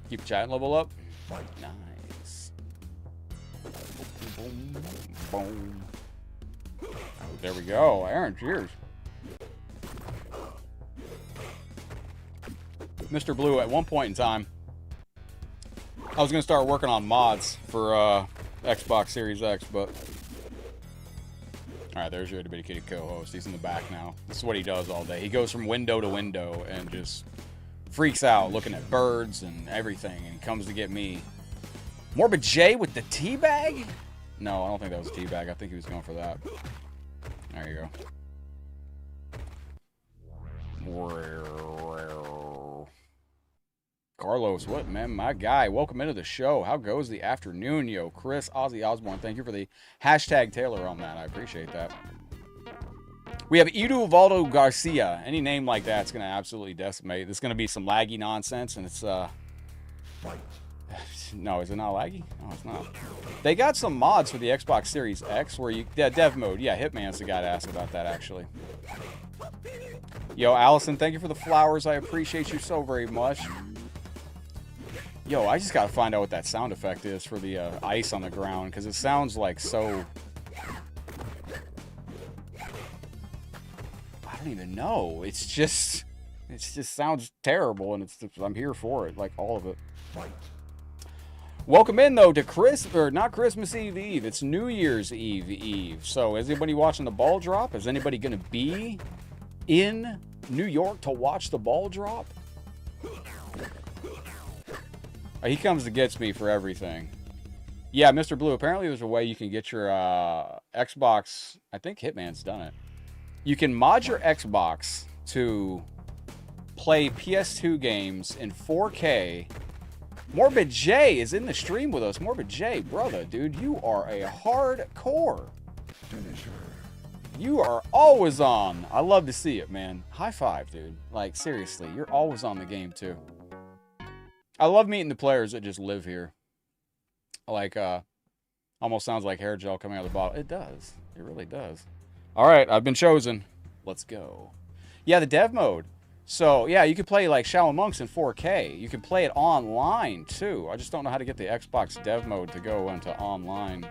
Keep chatting, level up. Nice. Boom, boom. There we go. Aaron, cheers. Mr. Blue, at one point in time, I was going to start working on mods for Xbox Series X, but... Alright, there's your itty-bitty kitty co-host. He's in the back now. This is what he does all day. He goes from window to window and just freaks out looking at birds and everything, and he comes to get me. Morbid J with the tea bag? No, I don't think that was a tea bag. I think he was going for that. There you go. Carlos, what, man? My guy, welcome into the show. How goes the afternoon, yo? Chris, Ozzy Osbourne, thank you for the hashtag Taylor on that. I appreciate that. We have Eduvaldo Garcia. Any name like that's going to absolutely decimate. There's going to be some laggy nonsense, and it's, no, is it not laggy? No, it's not. They got some mods for the Xbox Series X where you... Yeah, dev mode. Yeah, Hitman's the guy to ask about that, actually. Yo, Allison, thank you for the flowers. I appreciate you so very much. Yo, I just gotta find out what that sound effect is for the ice on the ground, because it sounds like so... I don't even know. It just sounds terrible, and I'm here for it, like all of it. Welcome in, though, to not Christmas Eve. It's New Year's Eve. So, is anybody watching the ball drop? Is anybody gonna be in New York to watch the ball drop? He comes and gets me for everything. Yeah, Mr. Blue, apparently there's a way you can get your Xbox... I think Hitman's done it. You can mod your Xbox to play PS2 games in 4K. Morbid J is in the stream with us. Morbid J, brother, dude, you are a hardcore finisher. You are always on. I love to see it, man. High five, dude. Like, seriously, you're always on the game, too. I love meeting the players that just live here. Like, almost sounds like hair gel coming out of the bottle. It does. It really does. All right, I've been chosen. Let's go. Yeah, the dev mode. So, yeah, you can play, like, Shadow Monks in 4K. You can play it online, too. I just don't know how to get the Xbox dev mode to go into online.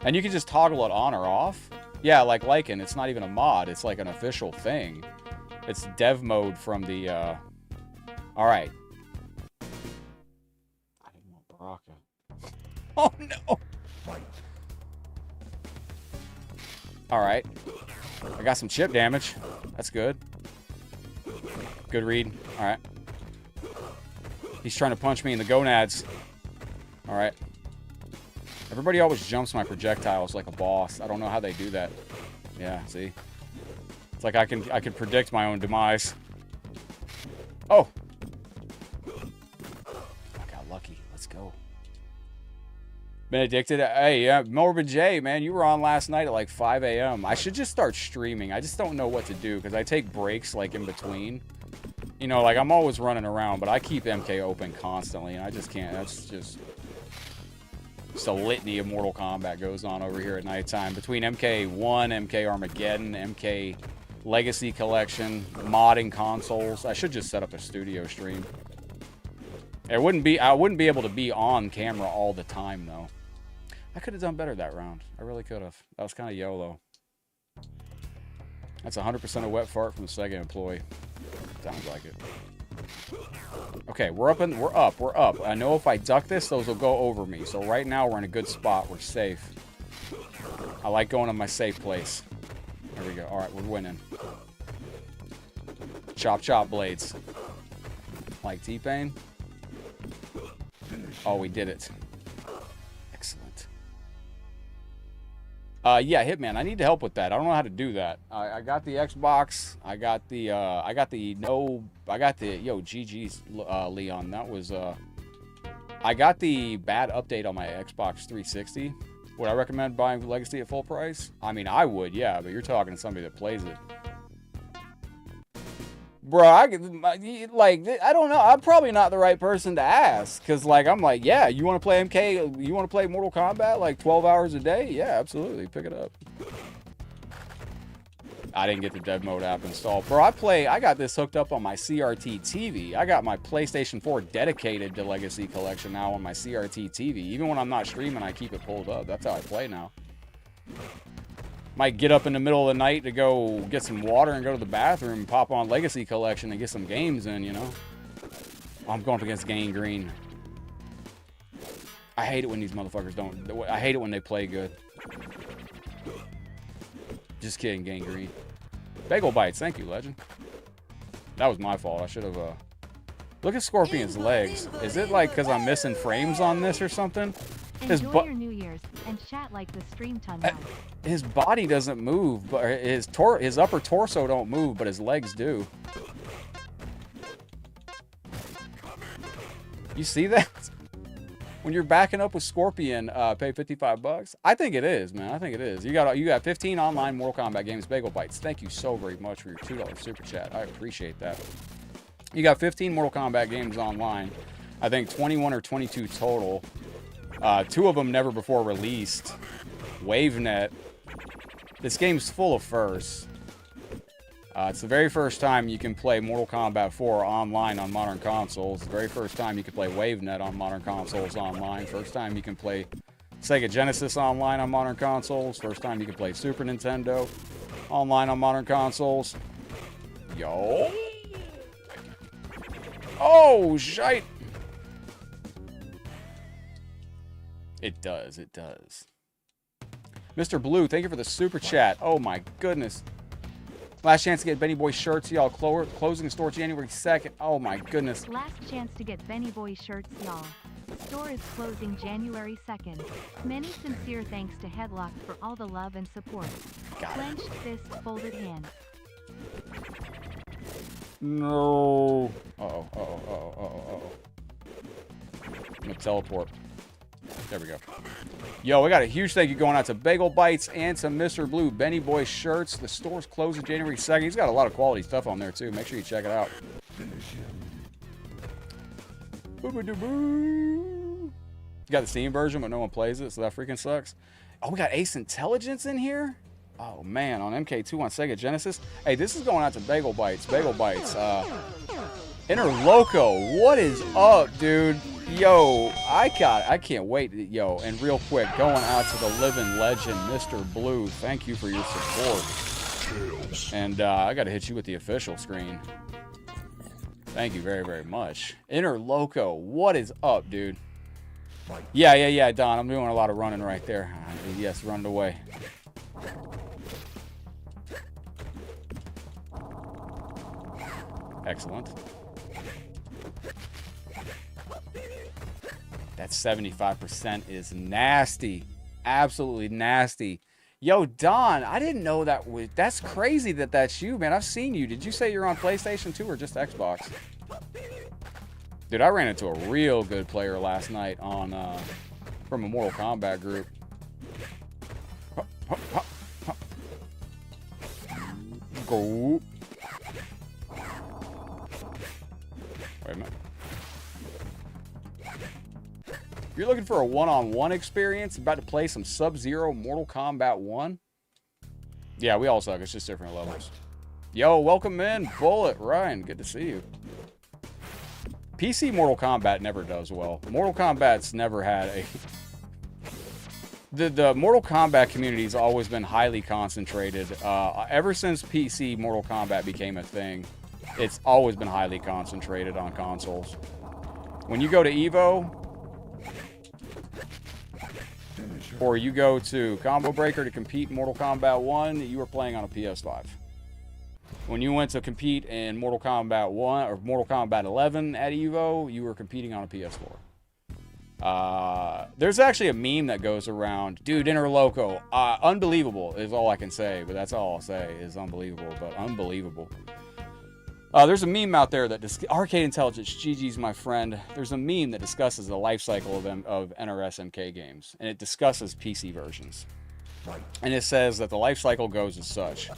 And you can just toggle it on or off. Yeah, like Lycan, it's not even a mod. It's like an official thing. It's dev mode from the... All right. Baraka. Oh no! Alright. I got some chip damage. That's good. Good read. All right. He's trying to punch me in the gonads. All right. Everybody always jumps my projectiles like a boss. I don't know how they do that. Yeah, see? It's like I can predict my own demise. Oh! I got lucky. Let's go. Been addicted. Hey, Morbid J, man, you were on last night at like 5 a.m. I should just start streaming. I just don't know what to do because I take breaks like in between. You know, like I'm always running around, but I keep MK open constantly, and I just can't. That's just a litany of Mortal Kombat goes on over here at nighttime between MK1, MK Armageddon, MK Legacy Collection, modding consoles. I should just set up a studio stream. I wouldn't be able to be on camera all the time though. I could have done better that round. I really could have. That was kind of YOLO. That's 100% a wet fart from the Sega employee. Sounds like it. Okay, we're up. I know if I duck this, those will go over me. So right now we're in a good spot. We're safe. I like going to my safe place. There we go. All right, we're winning. Chop, chop blades. Like T-Pain. Oh, we did it. Excellent. Yeah, Hitman, I need help with that. I don't know how to do that. I got the Xbox. I got the GG's, Leon. That was, I got the bad update on my Xbox 360. Would I recommend buying Legacy at full price? I mean, I would, yeah, but you're talking to somebody that plays it. Bro, I don't know. I'm probably not the right person to ask. Because, like, I'm like, yeah, you want to play MK? You want to play Mortal Kombat, like, 12 hours a day? Yeah, absolutely. Pick it up. I didn't get the dev mode app installed. Bro, I got this hooked up on my CRT TV. I got my PlayStation 4 dedicated to Legacy Collection now on my CRT TV. Even when I'm not streaming, I keep it pulled up. That's how I play now. Might get up in the middle of the night to go get some water and go to the bathroom and pop on Legacy Collection and get some games in, you know? I'm going up against Gangrene. I hate it when these motherfuckers don't... I hate it when they play good. Just kidding, Gangrene. Bagel Bites, thank you, legend. That was my fault. I should have... Look at Scorpion's legs. Is it like because I'm missing frames on this or something? Enjoy your New Year's and chat like the stream ton does. His body doesn't move, but his upper torso don't move, but his legs do. You see that? When you're backing up with Scorpion, pay $55. I think it is, man. I think it is. You got 15 online Mortal Kombat games. Bagel Bites. Thank you so very much for your $2 super chat. I appreciate that. You got 15 Mortal Kombat games online. I think 21 or 22 total. 2 of them never before released. WaveNet. This game's full of firsts. It's the very first time you can play Mortal Kombat 4 online on modern consoles. The very first time you can play WaveNet on modern consoles online. First time you can play Sega Genesis online on modern consoles. First time you can play Super Nintendo online on modern consoles. Yo. Oh, shite. It does. It does. Mr. Blue, thank you for the super chat. Oh, my goodness. Last chance to get Benny Boy shirts, y'all. Closing the store January 2nd. Oh, my goodness. Last chance to get Benny Boy shirts, y'all. Store is closing January 2nd. Many sincere thanks to Headlock for all the love and support. Clenched fist, folded hand. No. Uh-oh, uh-oh, uh-oh, uh-oh, uh-oh. I'm gonna teleport. There we go. Yo, we got a huge thank you going out to Bagel Bites and to Mr. Blue Benny Boy shirts. The store's closing January 2nd. He's got a lot of quality stuff on there, too. Make sure you check it out. You got the Steam version, but no one plays it, so that freaking sucks. Oh, we got Ace Intelligence in here? Oh, man, on MK2 on Sega Genesis. Hey, this is going out to Bagel Bites. Bagel Bites. Inner Loco, what is up, dude? Yo, I can't wait. Yo, and real quick, going out to the living legend, Mr. Blue. Thank you for your support. And I got to hit you with the official screen. Thank you very, very much. Inner Loco, what is up, dude? Yeah, Don. I'm doing a lot of running right there. Yes, running away. Excellent. That 75% is nasty. Absolutely nasty. Yo, Don, I didn't know that was... That's crazy that that's you, man. I've seen you. Did you say you're on PlayStation 2 or just Xbox? Dude, I ran into a real good player last night on, from a Mortal Kombat group. Go. Wait a minute. You're looking for a one-on-one experience? About to play some Sub-Zero Mortal Kombat 1? Yeah, we all suck. It's just different levels. Yo, welcome in, Bullet. Ryan, good to see you. PC Mortal Kombat never does well. Mortal Kombat's never had a... The Mortal Kombat community's always been highly concentrated. Ever since PC Mortal Kombat became a thing, it's always been highly concentrated on consoles. When you go to EVO, or you go to Combo Breaker to compete in Mortal Kombat 1, you were playing on a PS5. When you went to compete in Mortal Kombat 1 or Mortal Kombat 11 at EVO, you were competing on a PS4. There's actually a meme that goes around, dude, Interloco, unbelievable is all I can say, but that's all I'll say is unbelievable, but unbelievable. There's a meme out there that Arcade Intelligence, GG's my friend. There's a meme that discusses the life cycle of NRS MK games, and it discusses PC versions. And it says that the life cycle goes as such.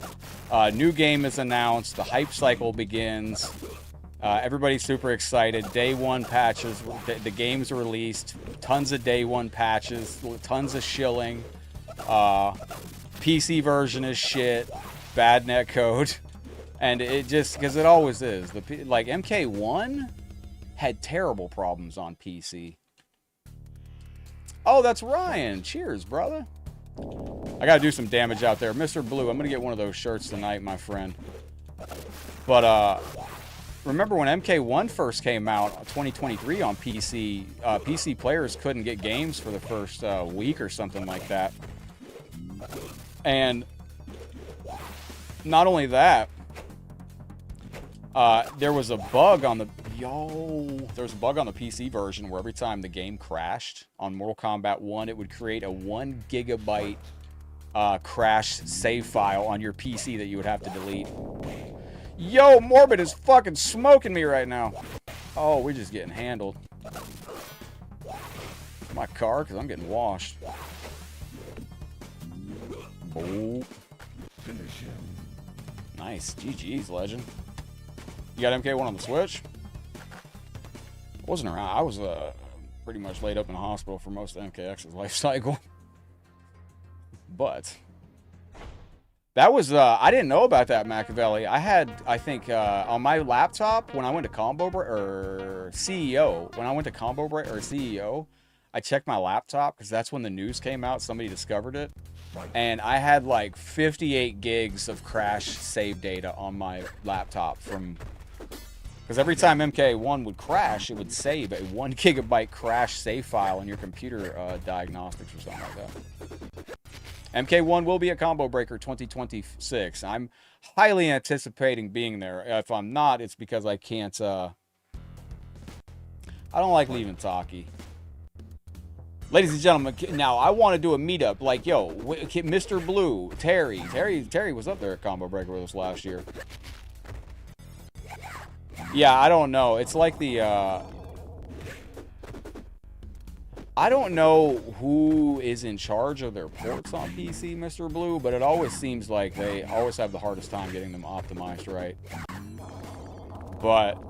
New game is announced, the hype cycle begins, everybody's super excited, day one patches, the game's released, tons of day one patches, tons of shilling, PC version is shit, bad netcode. And it just, because it always is. Like, MK1 had terrible problems on PC. Oh, that's Ryan. Cheers, brother. I gotta do some damage out there. Mr. Blue, I'm gonna get one of those shirts tonight, my friend. But, remember when MK1 first came out, 2023 on PC, PC players couldn't get games for the first week or something like that. And not only that, there was a bug on the PC version where every time the game crashed on Mortal Kombat 1, it would create a 1 gigabyte crash save file on your PC that you would have to delete. Yo, Morbid is fucking smoking me right now. Oh, we're just getting handled. My car, because I'm getting washed. Boop. Nice. GG's, legend. You got MK1 on the Switch? I wasn't around. I was pretty much laid up in a hospital for most of MKX's life cycle. But that was, I didn't know about that, Machiavelli. I had, I think, on my laptop, when I went to Combo Break, or CEO, when I went to Combo Break, or CEO, I checked my laptop, because that's when the news came out, somebody discovered it. And I had like 58 gigs of crash save data on my laptop from... Because every time MK1 would crash, it would save a 1 gigabyte crash save file in your computer diagnostics or something like that. MK1 will be a Combo Breaker 2026. I'm highly anticipating being there. If I'm not, it's because I can't... I don't like leaving Taki. Ladies and gentlemen, now I want to do a meetup. Like, yo, Mr. Blue, Terry was up there at Combo Breaker with us last year. Yeah, I don't know. It's like the, I don't know who is in charge of their ports on PC, Mr. Blue, but it always seems like they always have the hardest time getting them optimized right. But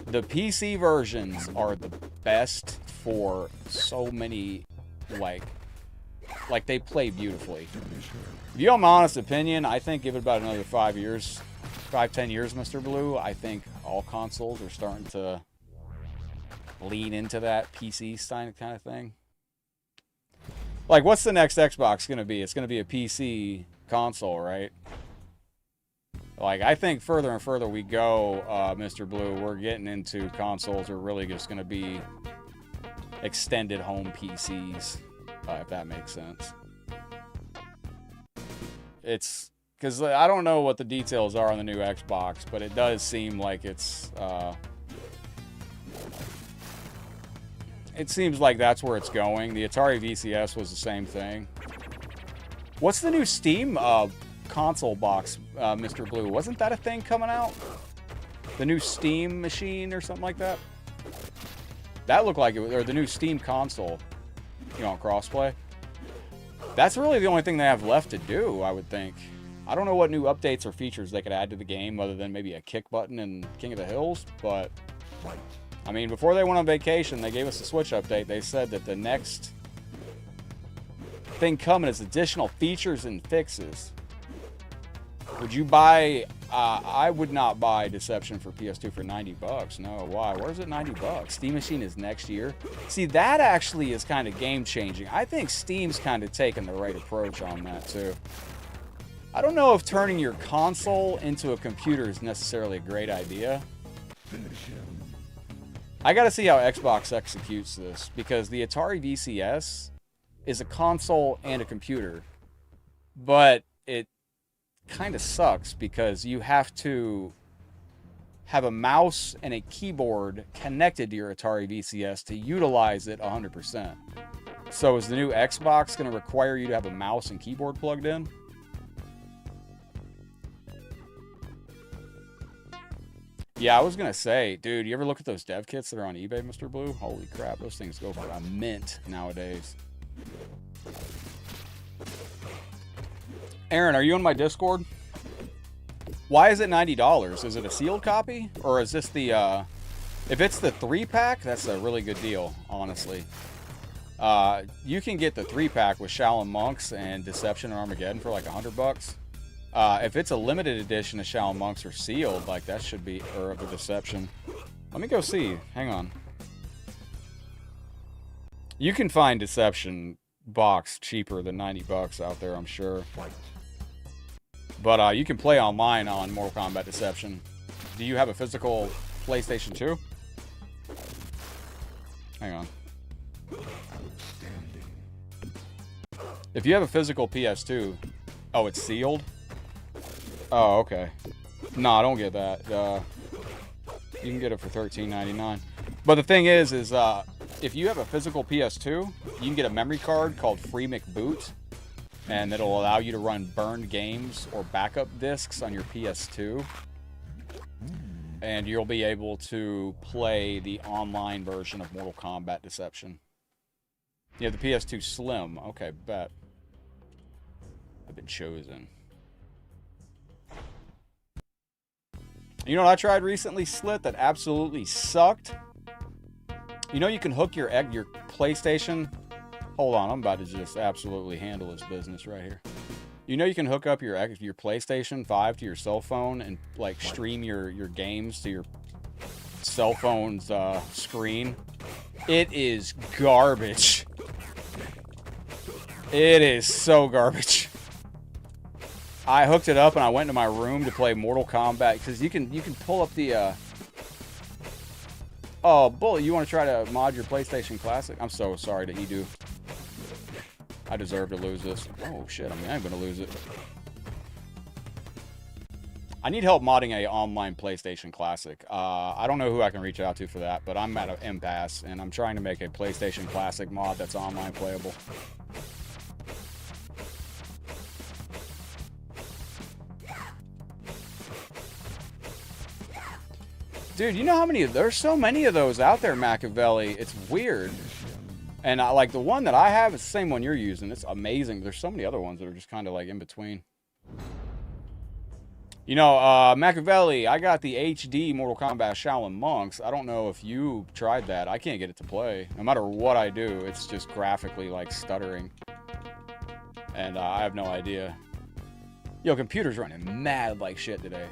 the PC versions are the best for so many, like they play beautifully. If you have my honest opinion, I think give it about another 5 years, 5-10 years, Mr. Blue, I think all consoles are starting to lean into that PC kind of thing. Like, what's the next Xbox going to be? It's going to be a PC console, right? Like, I think further and further we go, Mr. Blue, we're getting into consoles are really just going to be extended home PCs, if that makes sense. Because I don't know what the details are on the new Xbox, but it does seem like it's... it seems like that's where it's going. The Atari VCS was the same thing. What's the new Steam console box, Mr. Blue? Wasn't that a thing coming out? The new Steam machine or something like that? That looked like it was... Or the new Steam console. You know, crossplay. That's really the only thing they have left to do, I would think. I don't know what new updates or features they could add to the game other than maybe a kick button in King of the Hills, but... I mean, before they went on vacation, they gave us a Switch update. They said that the next thing coming is additional features and fixes. Would you buy... I would not buy Deception for PS2 for 90 bucks. No, why? Where's it 90 bucks? Steam Machine is next year. See, that actually is kind of game-changing. I think Steam's kind of taking the right approach on that, too. I don't know if turning your console into a computer is necessarily a great idea. I gotta see how Xbox executes this, because the Atari VCS is a console and a computer. But it kind of sucks because you have to have a mouse and a keyboard connected to your Atari VCS to utilize it 100%. So is the new Xbox going to require you to have a mouse and keyboard plugged in? Yeah, I was going to say, dude, you ever look at those dev kits that are on eBay, Mr. Blue? Holy crap, those things go for a mint nowadays. Aaron, are you on my Discord? Why is it $90? Is it a sealed copy? Or is this the, if it's the 3-pack, that's a really good deal, honestly. You can get the 3-pack with Shaolin Monks and Deception and Armageddon for like 100 bucks. If it's a limited edition of Shaolin Monks or sealed, like that should be, or of the Deception. Let me go see. Hang on. You can find Deception box cheaper than 90 bucks out there, I'm sure. But you can play online on Mortal Kombat Deception. Do you have a physical PlayStation 2? Hang on. If you have a physical PS2... Oh, it's sealed? Oh, okay. No, I don't get that. You can get it for $13.99. But the thing is if you have a physical PS2, you can get a memory card called Free McBoot. And it'll allow you to run burned games or backup discs on your PS2. And you'll be able to play the online version of Mortal Kombat Deception. You have the PS2 Slim. Okay, bet. I've been chosen. You know what I tried recently, Slit, that absolutely sucked? You know you can hook your PlayStation... Hold on, I'm about to just absolutely handle this business right here. You know you can hook up your PlayStation 5 to your cell phone and like stream your games to your cell phone's screen? It is garbage. It is so garbage. I hooked it up and I went into my room to play Mortal Kombat because you can pull up the Oh, Bullet, you want to try to mod your PlayStation Classic? I'm so sorry that you do. I deserve to lose this. Oh, shit. I mean, I ain't going to lose it. I need help modding a online PlayStation Classic. I don't know who I can reach out to for that, but I'm at an impasse, and I'm trying to make a PlayStation Classic mod that's online playable. Dude, you know how many... There's so many of those out there, Machiavelli. It's weird. And like the one that I have is the same one you're using. It's amazing. There's so many other ones that are just kind of like in between. You know, Machiavelli, I got the HD Mortal Kombat Shaolin Monks. I don't know if you tried that. I can't get it to play. No matter what I do, it's just graphically like stuttering. And I have no idea. Yo, computer's running mad like shit today.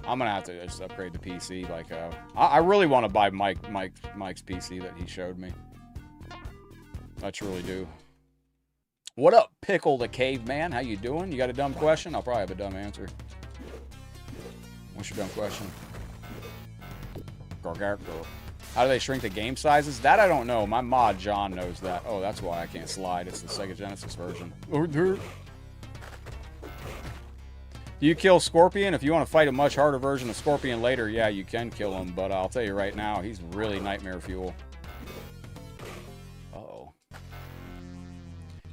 I'm gonna have to just upgrade the PC. Like, I really want to buy Mike's PC that he showed me. I truly do. What up, Pickle the Caveman? How you doing? You got a dumb question? I'll probably have a dumb answer. What's your dumb question? How do they shrink the game sizes? That I don't know. My mod John knows that. Oh, that's why I can't slide. It's the Sega Genesis version. Do you kill Scorpion? If you want to fight a much harder version of Scorpion later, yeah, you can kill him. But I'll tell you right now, he's really nightmare fuel. Uh-oh.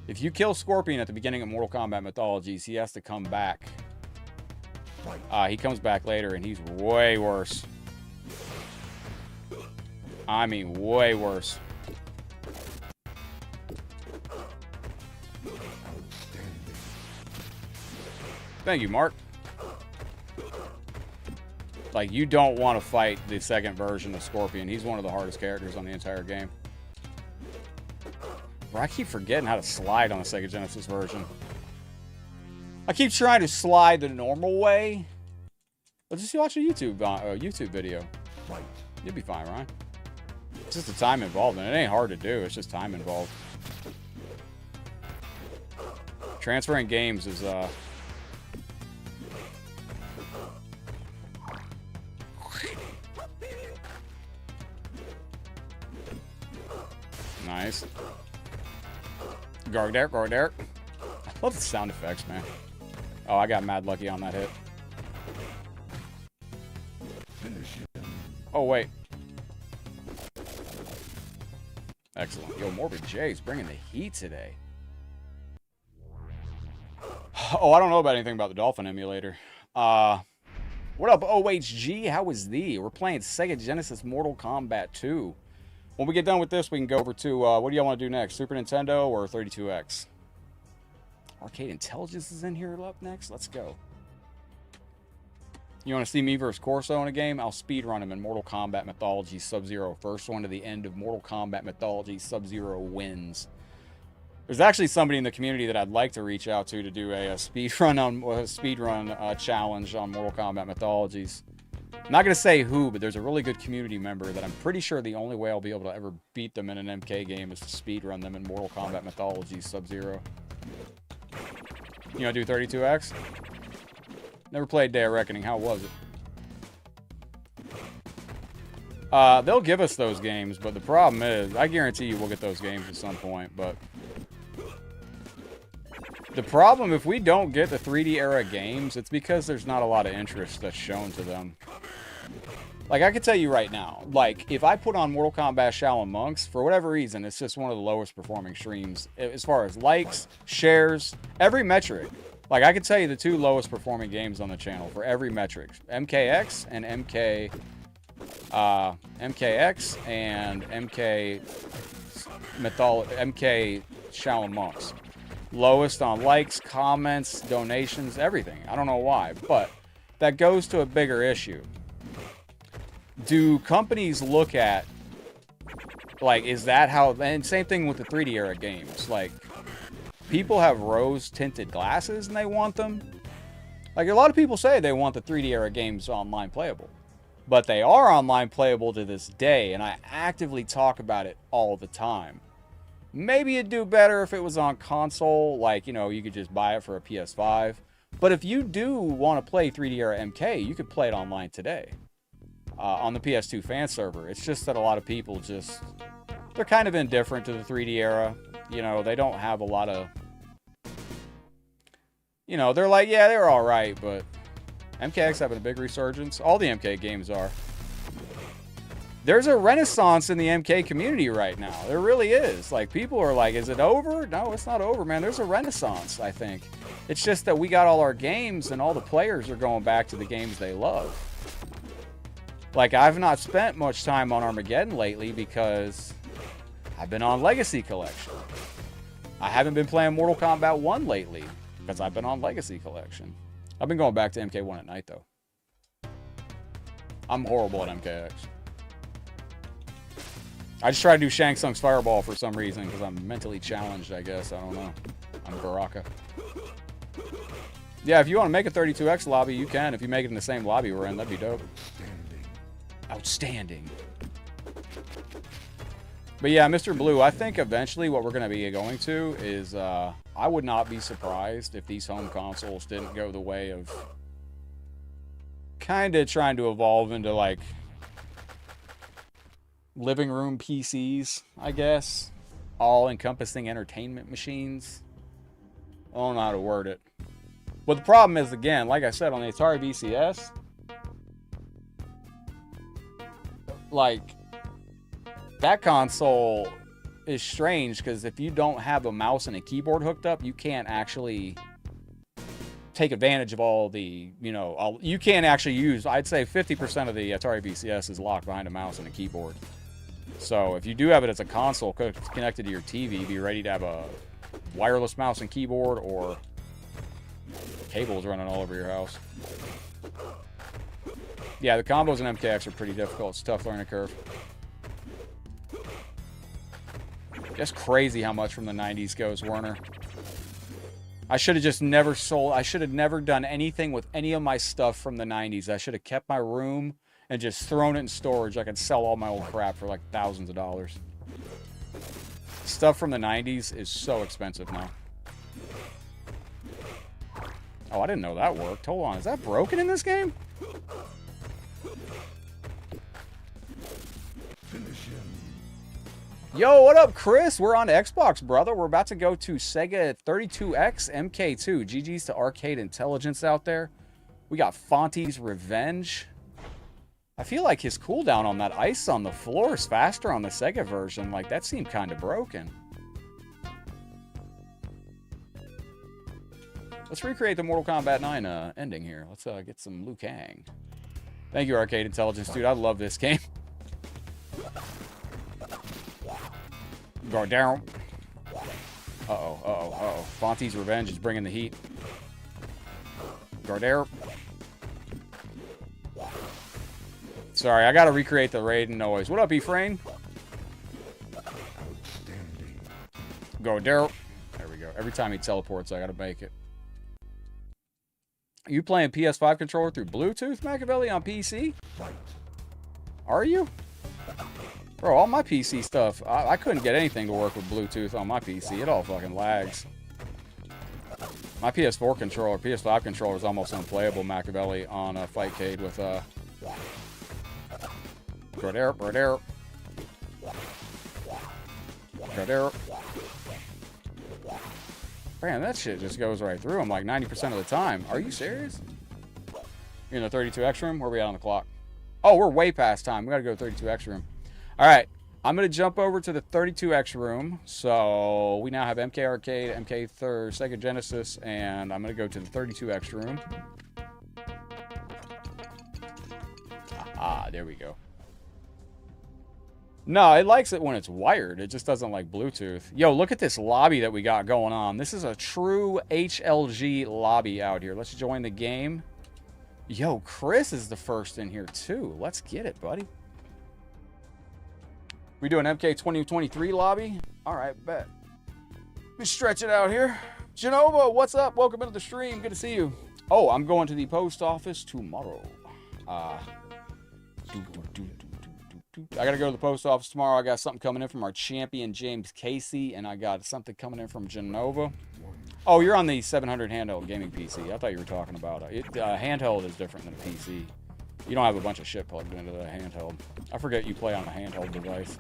If you kill Scorpion at the beginning of Mortal Kombat Mythologies, he has to come back. He comes back later, and he's way worse. I mean, way worse. Thank you, Mark. Like, you don't want to fight the second version of Scorpion. He's one of the hardest characters on the entire game. Bro, I keep forgetting how to slide on the Sega Genesis version. I keep trying to slide the normal way. But just watch a YouTube video. You'll be fine, Ryan. It's just the time involved, and it ain't hard to do. It's just time involved. Transferring games is, nice. Guard there, guard there. I love the sound effects, man. Oh, I got mad lucky on that hit. Oh, wait. Excellent. Yo, Morbid J's bringing the heat today. Oh, I don't know about anything about the Dolphin emulator. What up, OHG? How is thee? We're playing Sega Genesis Mortal Kombat 2. When we get done with this, we can go over to, what do y'all want to do next? Super Nintendo or 32X? Arcade Intelligence is in here up next. Let's go. You want to see me versus Corso in a game? I'll speedrun him in Mortal Kombat Mythology Sub-Zero. First one to the end of Mortal Kombat Mythology Sub-Zero wins. There's actually somebody in the community that I'd like to reach out to do a speedrun challenge on Mortal Kombat Mythologies. I'm not going to say who, but there's a really good community member that I'm pretty sure the only way I'll be able to ever beat them in an MK game is to speedrun them in Mortal Kombat Mythology Sub-Zero. You want to do 32X? Never played Day of Reckoning. How was it? They'll give us those games, but the problem is, I guarantee you we'll get those games at some point, but the problem, if we don't get the 3D era games, it's because there's not a lot of interest that's shown to them. Like, I can tell you right now, like, if I put on Mortal Kombat Shaolin Monks, for whatever reason, it's just one of the lowest performing streams as far as likes, shares, every metric. Like, I can tell you the two lowest performing games on the channel for every metric. MKX and MKX and MK Shaolin Monks. Lowest on likes, comments, donations, everything. I don't know why, but that goes to a bigger issue. Do companies look at, like, is that how, and same thing with the 3D era games, like, people have rose-tinted glasses and they want them. Like, a lot of people say they want the 3D era games online playable. But they are online playable to this day, and I actively talk about it all the time. Maybe it'd do better if it was on console, like, you know, you could just buy it for a PS5. But if you do want to play 3D era MK, you could play it online today. On the PS2 fan server. It's just that a lot of people just, they're kind of indifferent to the 3D era. You know, they don't have a lot of, you know, they're like, yeah, they're all right, but MKX having a big resurgence. All the MK games are. There's a renaissance in the MK community right now. There really is. Like, people are like, is it over? No, it's not over, man. There's a renaissance, I think. It's just that we got all our games and all the players are going back to the games they love. Like, I've not spent much time on Armageddon lately because I've been on Legacy Collection. I haven't been playing Mortal Kombat 1 lately because I've been on Legacy Collection. I've been going back to MK1 at night, though. I'm horrible at MKX. I just try to do Shang Tsung's Fireball for some reason because I'm mentally challenged, I guess. I don't know. I'm Baraka. Yeah, if you want to make a 32X lobby, you can. If you make it in the same lobby we're in, that'd be dope. Outstanding. But yeah, Mr. Blue, I think eventually what we're going to be going to is, I would not be surprised if these home consoles didn't go the way of kind of trying to evolve into, like, living room PCs, I guess. All-encompassing entertainment machines. I don't know how to word it. But the problem is, again, like I said, on the Atari VCS, like, that console is strange because if you don't have a mouse and a keyboard hooked up, you can't actually take advantage of all the, you know, you can't actually use, I'd say 50% of the Atari VCS is locked behind a mouse and a keyboard. So if you do have it as a console connected to your TV, be ready to have a wireless mouse and keyboard or cables running all over your house. Yeah, the combos in MKX are pretty difficult. It's a tough learning curve. Just crazy how much from the 90s goes, Werner. I should have just never sold. I should have never done anything with any of my stuff from the 90s. I should have kept my room and just thrown it in storage. I could sell all my old crap for like thousands of dollars. Stuff from the 90s is so expensive now. Oh, I didn't know that worked. Hold on. Is that broken in this game? Yo, what up, Chris? We're on Xbox, brother. We're about to go to Sega 32X MK2. GG's to Arcade Intelligence out there. We got Fonty's Revenge. I feel like his cooldown on that ice on the floor is faster on the Sega version. Like, that seemed kind of broken. Let's recreate the Mortal Kombat 9 ending here. Let's get some Liu Kang. Thank you, Arcade Intelligence, dude. I love this game. Go down. Uh-oh, uh-oh, uh-oh. Fonty's Revenge is bringing the heat. Gardere. Sorry, I gotta recreate the Raiden noise. What up, Ephraim? Gardere. There we go. Every time he teleports, I gotta make it. Are you playing PS5 controller through Bluetooth, Machiavelli, on PC? Are you? Bro, all my PC stuff, I couldn't get anything to work with Bluetooth on my PC. It all fucking lags. My PS4 controller, PS5 controller is almost unplayable, Machiavelli, on Fightcade with, Gardere, Gardere. Gardere. Man, that shit just goes right through them like 90% of the time. Are you serious? You're in the 32X room? Where are we at on the clock? Oh, we're way past time. We gotta go to the 32X room. All right, I'm gonna jump over to the 32X room. So we now have MK Arcade, MK3, Sega Genesis, and I'm gonna go to the 32X room. Ah, there we go. No, it likes it when it's wired. It just doesn't like Bluetooth. Yo, look at this lobby that we got going on. This is a true HLG lobby out here. Let's join the game. Yo, Chris is the first in here too. Let's get it, buddy. We do an MK 2023 lobby? All right, bet. Let me stretch it out here. Genova, what's up? Welcome into the stream. Good to see you. Oh, I'm going to the post office tomorrow. I gotta go to the post office tomorrow. I got something coming in from our champion James Casey, and I got something coming in from Genova. Oh, you're on the 700 handheld gaming PC. I thought you were talking about it. Handheld is different than a PC. You don't have a bunch of shit plugged into the handheld. I forget you play on a handheld device.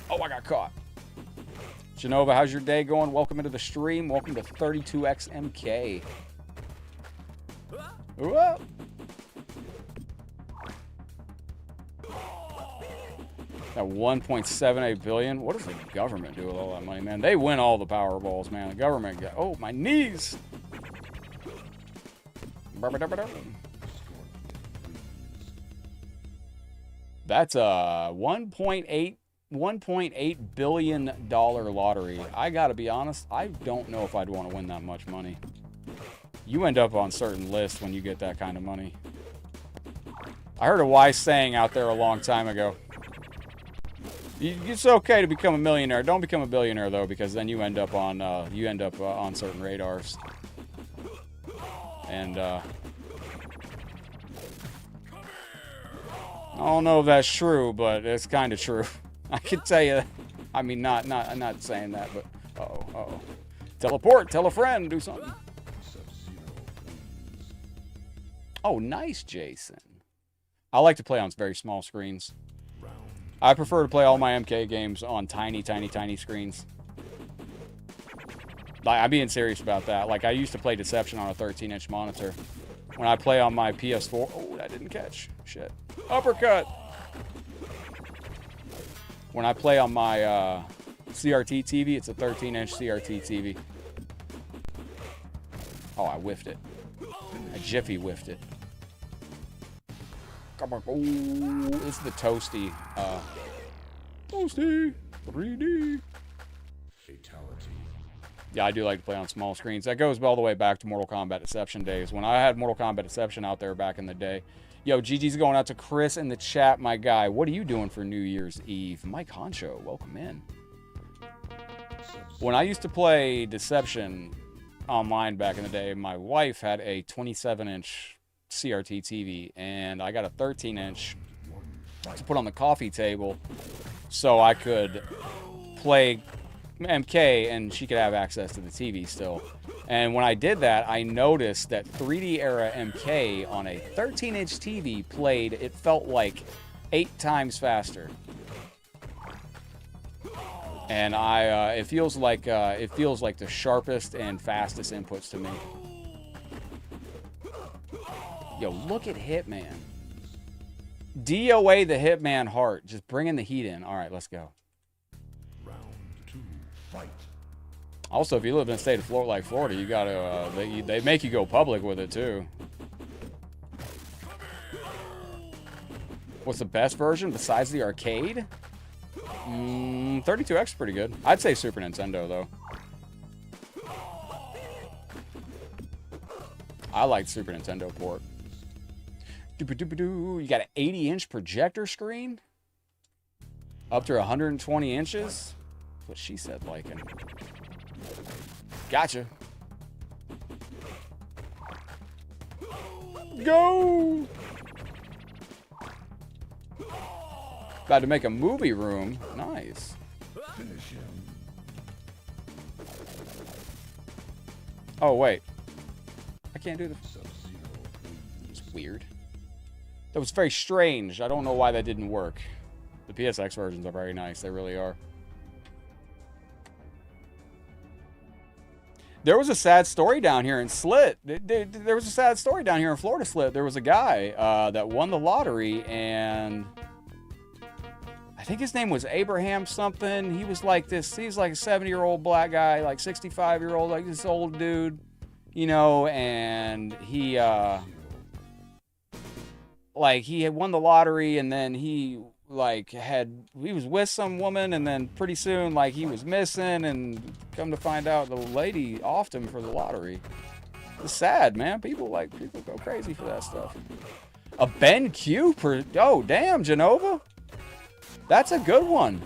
Oh, I got caught. Genova, how's your day going? Welcome into the stream. Welcome to 32X MK. Whoa. At 1.78 billion. What does the government do with all that money, man? They win all the Powerballs, man. The government got, oh, my knees. That's a $1.8 billion lottery. I gotta be honest, I don't know if I'd want to win that much money. You end up on certain lists when you get that kind of money. I heard a wise saying out there a long time ago. It's okay to become a millionaire. Don't become a billionaire though, because then you end up on on certain radars. And I don't know if that's true, but it's kind of true. I can tell you. I mean, I'm not saying that, but uh-oh. Teleport, tell a friend, do something. Oh, nice, Jason. I like to play on very small screens. I prefer to play all my MK games on tiny, tiny, tiny screens. Like, I'm being serious about that. Like, I used to play Deception on a 13-inch monitor. When I play on my PS4... Oh, that didn't catch. Shit. Uppercut! When I play on my CRT TV, it's a 13-inch CRT TV. Oh, I whiffed it. I jiffy whiffed it. Come on. Oh, this is the Toasty. Toasty 3D. Fatality. Yeah, I do like to play on small screens. That goes all the way back to Mortal Kombat Deception days. When I had Mortal Kombat Deception out there back in the day. Yo, GG's going out to Chris in the chat, my guy. What are you doing for New Year's Eve? Mike Honcho, welcome in. When I used to play Deception online back in the day, my wife had a 27-inch CRT TV, and I got a 13-inch to put on the coffee table so I could play MK and she could have access to the TV still. And when I did that, I noticed that 3D era MK on a 13-inch TV played, it felt like 8 times faster. And it feels like the sharpest and fastest inputs to me. Yo, look at Hitman. DOA the Hitman heart, just bringing the heat in. All right, let's go. Round 2. Fight. Also, if you live in a state of Florida like Florida, you gotta they make you go public with it too. What's the best version besides the arcade? 32X is pretty good. I'd say Super Nintendo though. I like Super Nintendo port. You got an 80-inch projector screen? Up to 120 inches? That's what she said, liking. Gotcha. Go! About to make a movie room. Nice. Finish him. Oh, wait. I can't do the... It's weird. That was very strange. I don't know why that didn't work. The PSX versions are very nice. They really are. There was a sad story down here in Slit. There was a sad story down here in Florida Slit. There was a guy that won the lottery, and I think his name was Abraham something. He was like this. He was like a 70-year-old black guy, like 65-year-old, like this old dude, you know, and he had won the lottery, and then he was with some woman, and then pretty soon like he was missing, and come to find out the lady offed him for the lottery. It's sad, man. People go crazy for that stuff. A BenQ per... Oh, damn, Genova. That's a good one.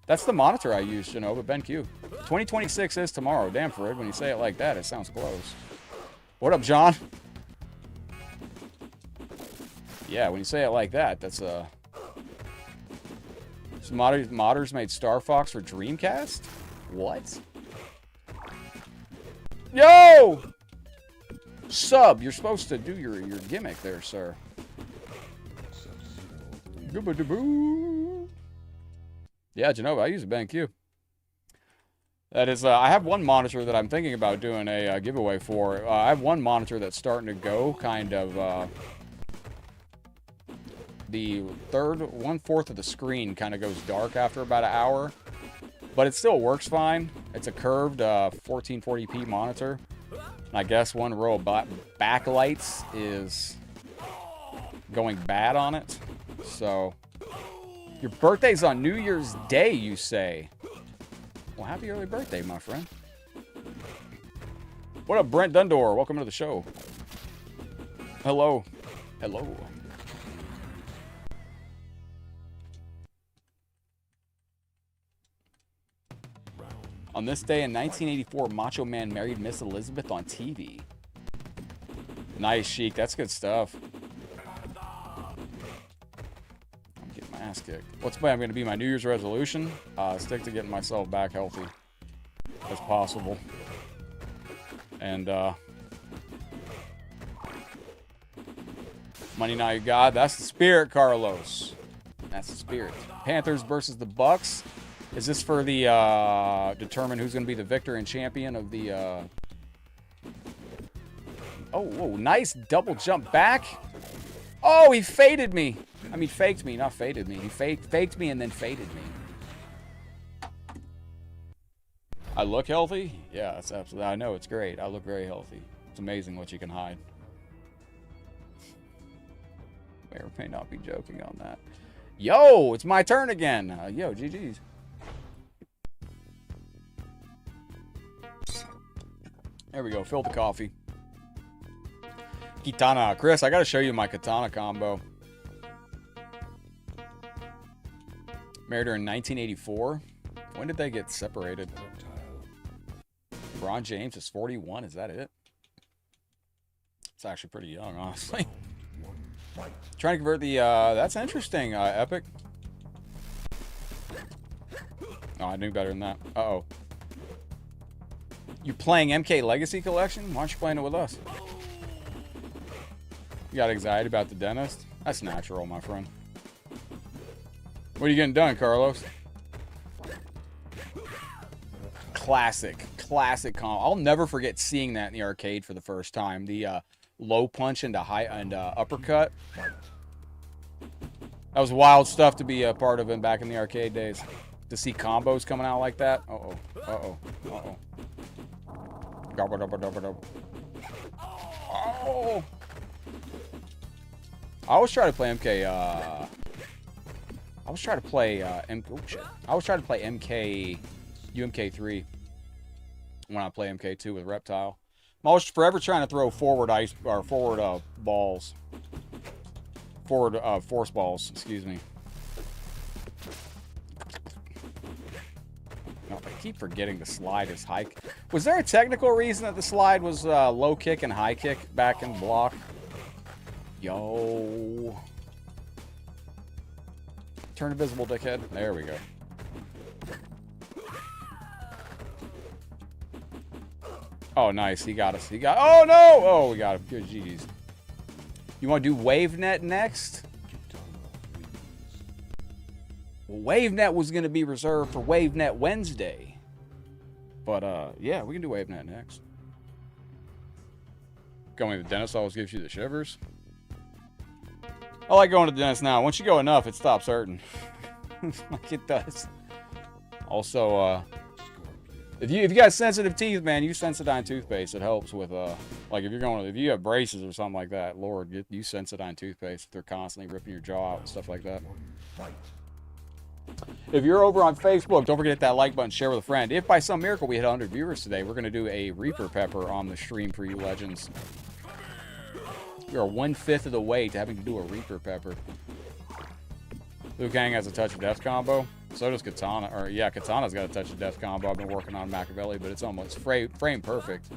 That's the monitor I use, Genova, BenQ. 2026 is tomorrow. Damn, Fred, when you say it like that, it sounds close. What up, John? Yeah, when you say it like that, that's some modders made Star Fox for Dreamcast? What? Yo! Sub, you're supposed to do your gimmick there, sir. Yeah, Genova, I use a BenQ. That is, I have one monitor that I'm thinking about doing a giveaway for. I have one monitor that's starting to go, kind of, the 1/4 of the screen kind of goes dark after about an hour, but it still works fine. It's a curved 1440p monitor. And I guess one row of backlights is going bad on it. So, your birthday's on New Year's Day, you say? Well, happy early birthday, my friend. What up, Brent Dundor? Welcome to the show. Hello. Hello. On this day in 1984, Macho Man married Miss Elizabeth on TV. Nice, Sheik. That's good stuff. I'm getting my ass kicked. What's going to be my New Year's resolution? Stick to getting myself back healthy as possible. And, Money Now You God. That's the spirit, Carlos. That's the spirit. Panthers versus the Bucks. Is this for the, determine who's going to be the victor and champion of the, Oh, whoa, nice double jump back. Oh, he faded me. I mean, faked me, not faded me. He faked me and then faded me. I look healthy? Yeah, that's absolutely, I know, it's great. I look very healthy. It's amazing what you can hide. May or may not be joking on that. Yo, it's my turn again. Yo, GG's. There we go, fill the coffee. Katana. Chris, I gotta show you my katana combo. Married her in 1984. When did they get separated? LeBron James is 41. Is that it? It's actually pretty young, honestly. Trying to convert the, that's interesting, Epic. Oh, I knew better than that. Uh-oh. You playing MK Legacy Collection? Why aren't you playing it with us? You got anxiety about the dentist? That's natural, my friend. What are you getting done, Carlos? Classic combo. I'll never forget seeing that in the arcade for the first time. The low punch into high and uppercut. That was wild stuff to be a part of back in the arcade days. To see combos coming out like that. Uh-oh. Uh-oh. Uh-oh. Oh! I always try to play MK, I was trying to play, MK, UMK3 when I play MK2 with Reptile. I'm always forever trying to throw forward balls. Forward, force balls, excuse me. No, I keep forgetting the slide is high. Was there a technical reason that the slide was low kick and high kick back in block? Yo. Turn invisible, dickhead. There we go. Oh, nice. He got us. He got... Oh, no! Oh, we got him. Good GG's. You want to do WaveNet next? Well, WaveNet was going to be reserved for WaveNet Wednesday. But, yeah, we can do WaveNet next. Going to the dentist always gives you the shivers. I like going to the dentist now. Once you go enough, it stops hurting. Like it does. Also, if you got sensitive teeth, man, use Sensodyne toothpaste. It helps with like if you have braces or something like that. Lord, use Sensodyne toothpaste. If they're constantly ripping your jaw out and stuff like that. If you're over on Facebook, don't forget to hit that like button, share with a friend. If by some miracle we hit 100 viewers today, we're gonna do a Reaper Pepper on the stream for you legends. We are 1/5 of the way to having to do a Reaper Pepper. Liu Kang has a touch of death combo. So does Katana. Or yeah, Katana's got a touch of death combo. I've been working on Machiavelli, but it's almost frame perfect.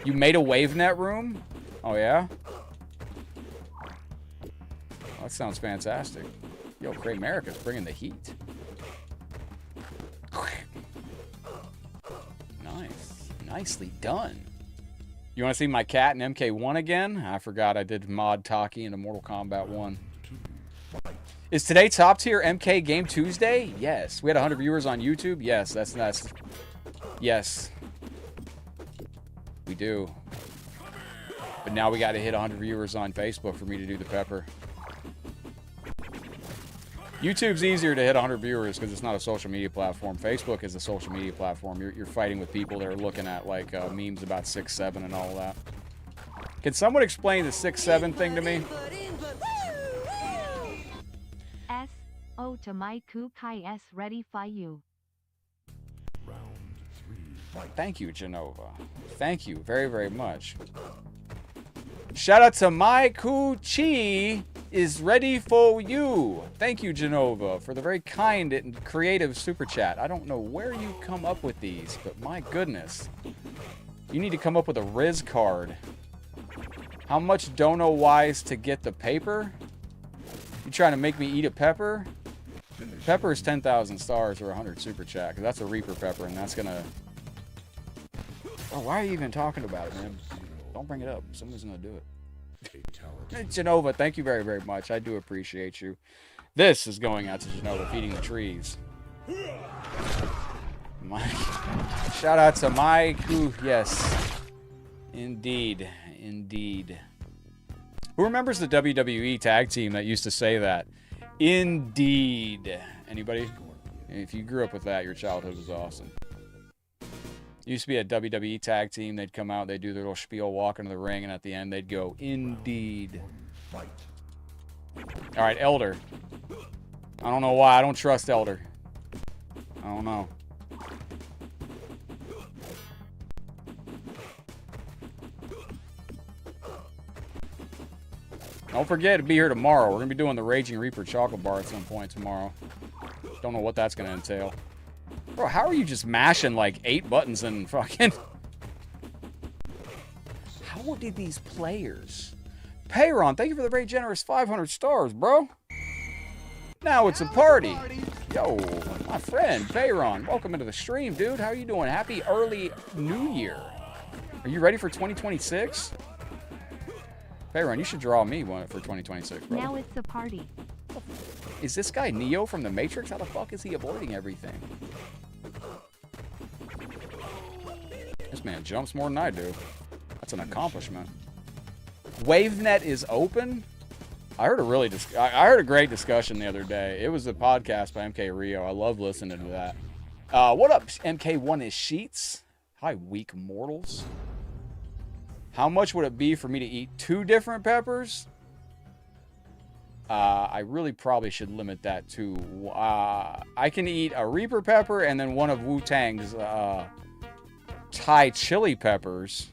You made a WaveNet room? Oh yeah? Oh, that sounds fantastic. Yo, Great America's bringing the heat. Nice. Nicely done. You want to see my cat in MK1 again? I forgot I did mod Taki into Mortal Kombat 1. Is today top tier MK Game Tuesday? Yes. We had 100 viewers on YouTube? Yes, that's nice. Yes. We do. But now we got to hit 100 viewers on Facebook for me to do the pepper. YouTube's easier to hit 100 viewers because it's not a social media platform. Facebook is a social media platform. You're fighting with people that are looking at like memes about 6'7" and all that. Can someone explain the 6'7" thing to me? S.O. to my Ku Kai S ready fi you. Thank you, Genova. Thank you very, very much. Shout out to my Ku Chi is ready for you. Thank you, Genova, for the very kind and creative super chat. I don't know where you come up with these, but my goodness. You need to come up with a Riz card. How much dono wise to get the paper? You trying to make me eat a pepper? Pepper is 10,000 stars or 100 super chat, because that's a Reaper Pepper, and that's gonna... Oh, why are you even talking about it, man? Don't bring it up. Someone's gonna do it. Genova, thank you very, very much. I do appreciate you. This is going out to Genova, feeding the trees. Mike. Shout out to Mike. Ooh, yes. Indeed. Indeed. Who remembers the WWE tag team that used to say that? Indeed. Anybody? If you grew up with that, your childhood was awesome. Used to be a WWE tag team. They'd come out, they'd do their little spiel, walk into the ring, and at the end they'd go, Indeed. Alright, Elder. I don't know why. I don't trust Elder. I don't know. Don't forget to be here tomorrow. We're going to be doing the Raging Reaper chocolate bar at some point tomorrow. Don't know what that's going to entail. Bro, how are you just mashing like 8 buttons and fucking... How did these players... Payron, thank you for the very generous 500 stars, bro. Now it's a party. Yo, my friend, Payron, welcome into the stream, dude. How are you doing? Happy early New Year. Are you ready for 2026? Payron, you should draw me one for 2026, bro. Now it's a party. Is this guy Neo from the Matrix? How the fuck is he avoiding everything? This man jumps more than I do. That's an accomplishment. WaveNet is open? I heard a great discussion the other day. It was a podcast by MKII. I love listening to that. What up, MK1 is Sheets? Hi, weak mortals. How much would it be for me to eat 2 different peppers? I really probably should limit that to... I can eat a Reaper pepper and then one of Wu-Tang's Thai chili peppers,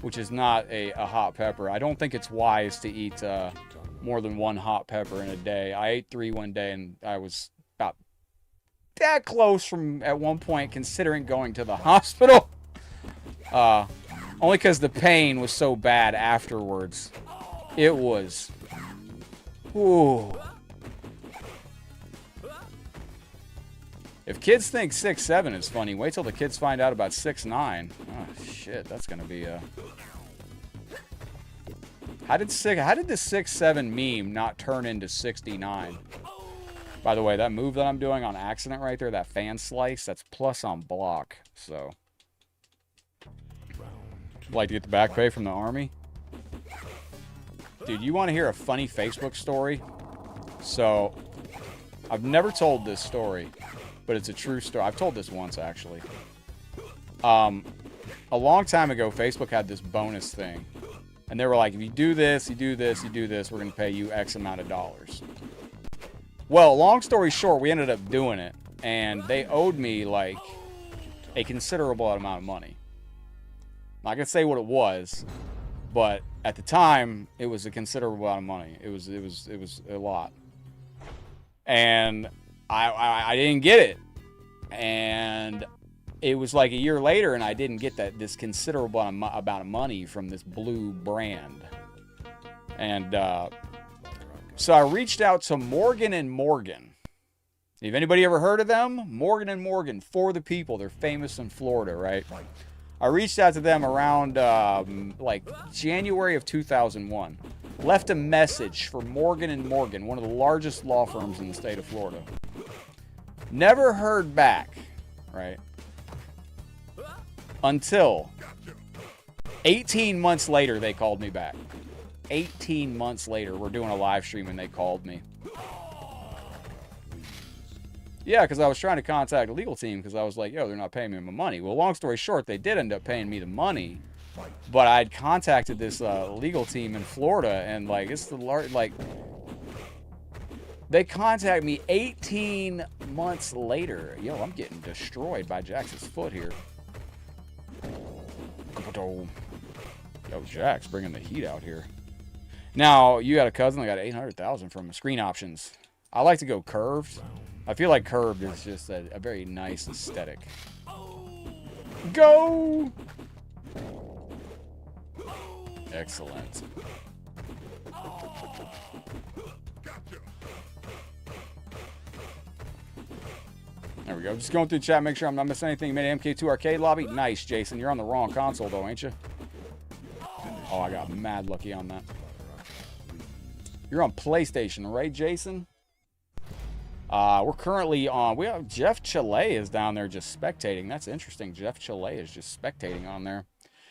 which is not a hot pepper. I don't think it's wise to eat more than 1 hot pepper in a day. I ate 3 one day, and I was about that close from, at one point, considering going to the hospital. Only because the pain was so bad afterwards. It was... Ooh. If kids think 6'7" is funny, wait till the kids find out about 6'9". Oh, shit, that's gonna be a... How did the 6'7" meme not turn into 69? By the way, that move that I'm doing on accident right there, that fan slice, that's plus on block, so... Like to get the back pay from the army? Dude, you want to hear a funny Facebook story? So, I've never told this story, but it's a true story. I've told this once, actually. A long time ago, Facebook had this bonus thing. And they were like, if you do this, you do this, you do this, we're going to pay you X amount of dollars. Well, long story short, we ended up doing it. And they owed me, like, a considerable amount of money. I'm not going to say what it was, but at the time, it was a considerable amount of money. It was a lot. And I didn't get it. And it was like a year later, and I didn't get this considerable amount of money from this blue brand. And so I reached out to Morgan & Morgan. Have anybody ever heard of them? Morgan & Morgan, for the people. They're famous in Florida, right? I reached out to them around like January of 2001. Left a message for Morgan & Morgan, one of the largest law firms in the state of Florida. Never heard back, right? Until 18 months later, they called me back. 18 months later, we're doing a live stream and they called me. Yeah, because I was trying to contact a legal team because I was like, yo, they're not paying me my money. Well, long story short, they did end up paying me the money. But I'd contacted this legal team in Florida, and like, it's the large, like, they contacted me 18 months later. Yo, I'm getting destroyed by Jax's foot here. Yo, Jax bringing the heat out here. Now, you got a cousin that got 800,000 from Screen Options. I like to go curved. I feel like curved is just a very nice aesthetic. Go! Excellent. There we go. Just going through the chat, make sure I'm not missing anything. You made an MK2 arcade lobby? Nice, Jason. You're on the wrong console, though, ain't you? Oh, I got mad lucky on that. You're on PlayStation, right, Jason? We're currently on... We have Jeff Chile is down there just spectating. That's interesting. Jeff Chile is just spectating on there.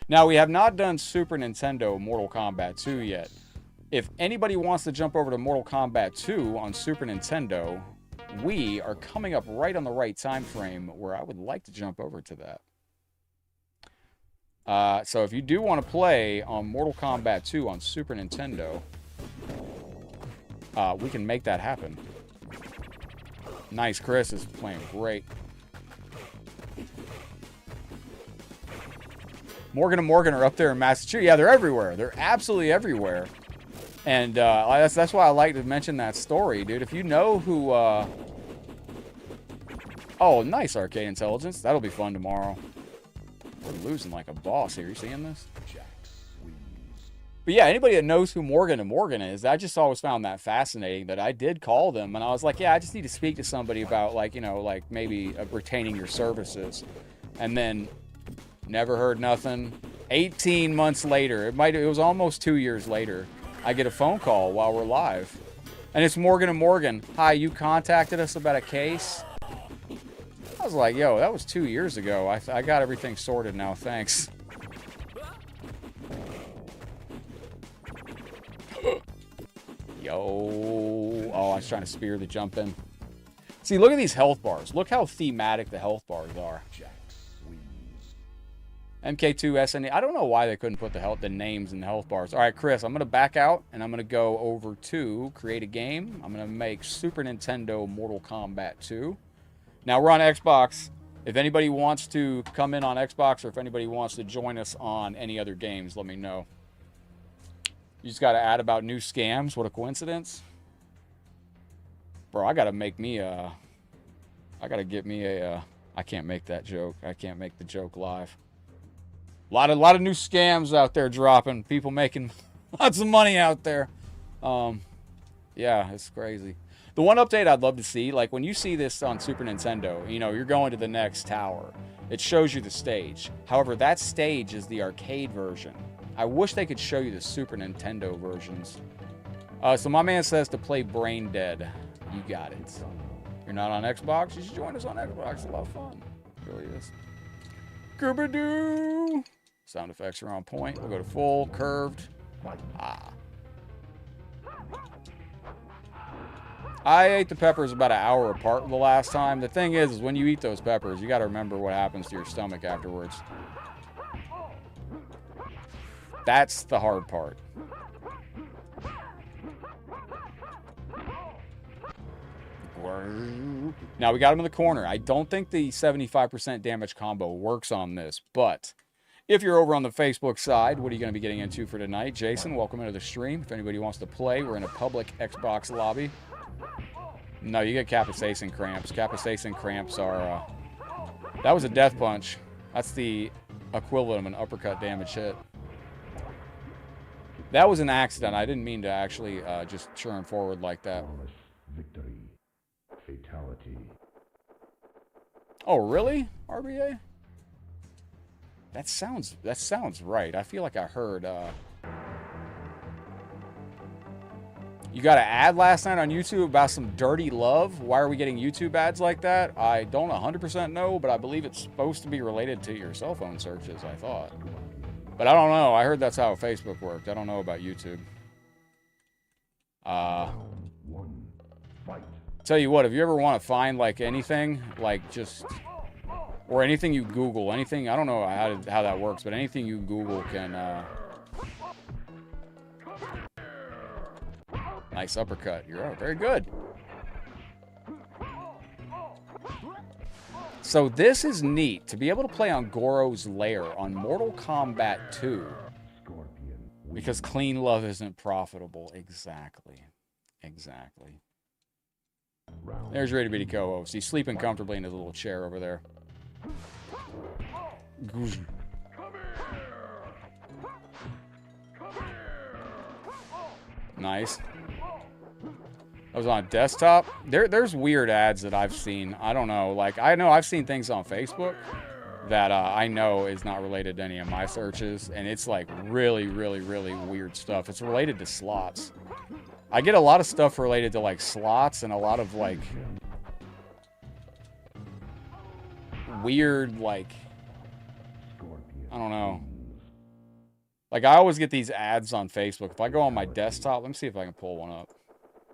Now, we have not done Super Nintendo Mortal Kombat 2 yet. If anybody wants to jump over to Mortal Kombat 2 on Super Nintendo, we are coming up right on the right time frame where I would like to jump over to that. So if you do want to play on Mortal Kombat 2 on Super Nintendo, we can make that happen. Nice, Chris is playing great. Morgan and Morgan are up there in Massachusetts. Yeah, they're everywhere. They're absolutely everywhere. And that's why I like to mention that story, dude. If you know who... Oh, nice, Arcade Intelligence. That'll be fun tomorrow. We're losing like a boss here. You seeing this? But yeah, anybody that knows who Morgan and Morgan is, I just always found that fascinating that I did call them. And I was like, yeah, I just need to speak to somebody about, like, you know, like maybe retaining your services. And then... never heard nothing. 18 months later, it was almost 2 years later, I get a phone call while we're live. And it's Morgan and Morgan. Hi, you contacted us about a case? I was like, yo, that was 2 years ago. I got everything sorted now, thanks. Yo. Oh, I was trying to spear the jump in. See, look at these health bars. Look how thematic the health bars are. MKII SNE. I don't know why they couldn't put the names in the health bars. All right, Chris, I'm going to back out, and I'm going to go over to create a game. I'm going to make Super Nintendo Mortal Kombat 2. Now, we're on Xbox. If anybody wants to come in on Xbox or if anybody wants to join us on any other games, let me know. You just got to add about new scams. What a coincidence. Bro, I got to make me a... I got to get me a... I can't make that joke. I can't make the joke live. A lot of new scams out there dropping. People making lots of money out there. Yeah, it's crazy. The one update I'd love to see, like when you see this on Super Nintendo, you know, you're going to the next tower. It shows you the stage. However, that stage is the arcade version. I wish they could show you the Super Nintendo versions. So my man says to play Brain Dead. You got it. You're not on Xbox? You should join us on Xbox. It's a lot of fun. It really is. Goobadoo! Sound effects are on point. We'll go to full, curved. Ah. I ate the peppers about an hour apart the last time. The thing is when you eat those peppers, you got to remember what happens to your stomach afterwards. That's the hard part. Now we got him in the corner. I don't think the 75% damage combo works on this, but if you're over on the Facebook side, what are you going to be getting into for tonight? Jason, welcome into the stream. If anybody wants to play, we're in a public Xbox lobby. No, you get capsaicin cramps. Capsaicin cramps are... that was a death punch. That's the equivalent of an uppercut damage hit. That was an accident. I didn't mean to actually just churn forward like that. Victory. Fatality. Oh, really? RBA? That sounds right. I feel like I heard you got an ad last night on YouTube about some dirty love. Why are we getting YouTube ads like that? I don't 100% know, but I believe it's supposed to be related to your cell phone searches, I thought. But I don't know. I heard that's how Facebook worked. I don't know about YouTube. Tell you what, if you ever want to find like anything, like just, or anything you Google, anything, I don't know how that works, but anything you Google can, nice uppercut. You're very good. So this is neat, to be able to play on Goro's Lair on Mortal Kombat 2. Because clean love isn't profitable. Exactly. Exactly. There's Ready Bitty co-host. He's sleeping comfortably in his little chair over there. Nice. I was on a desktop. There's weird ads that I've seen. I don't know. Like, I know I've seen things on Facebook that I know is not related to any of my searches. And it's like really, really, really weird stuff. It's related to slots. I get a lot of stuff related to like slots and a lot of like weird, like, I don't know. Like, I always get these ads on Facebook. If I go on my desktop, let me see if I can pull one up.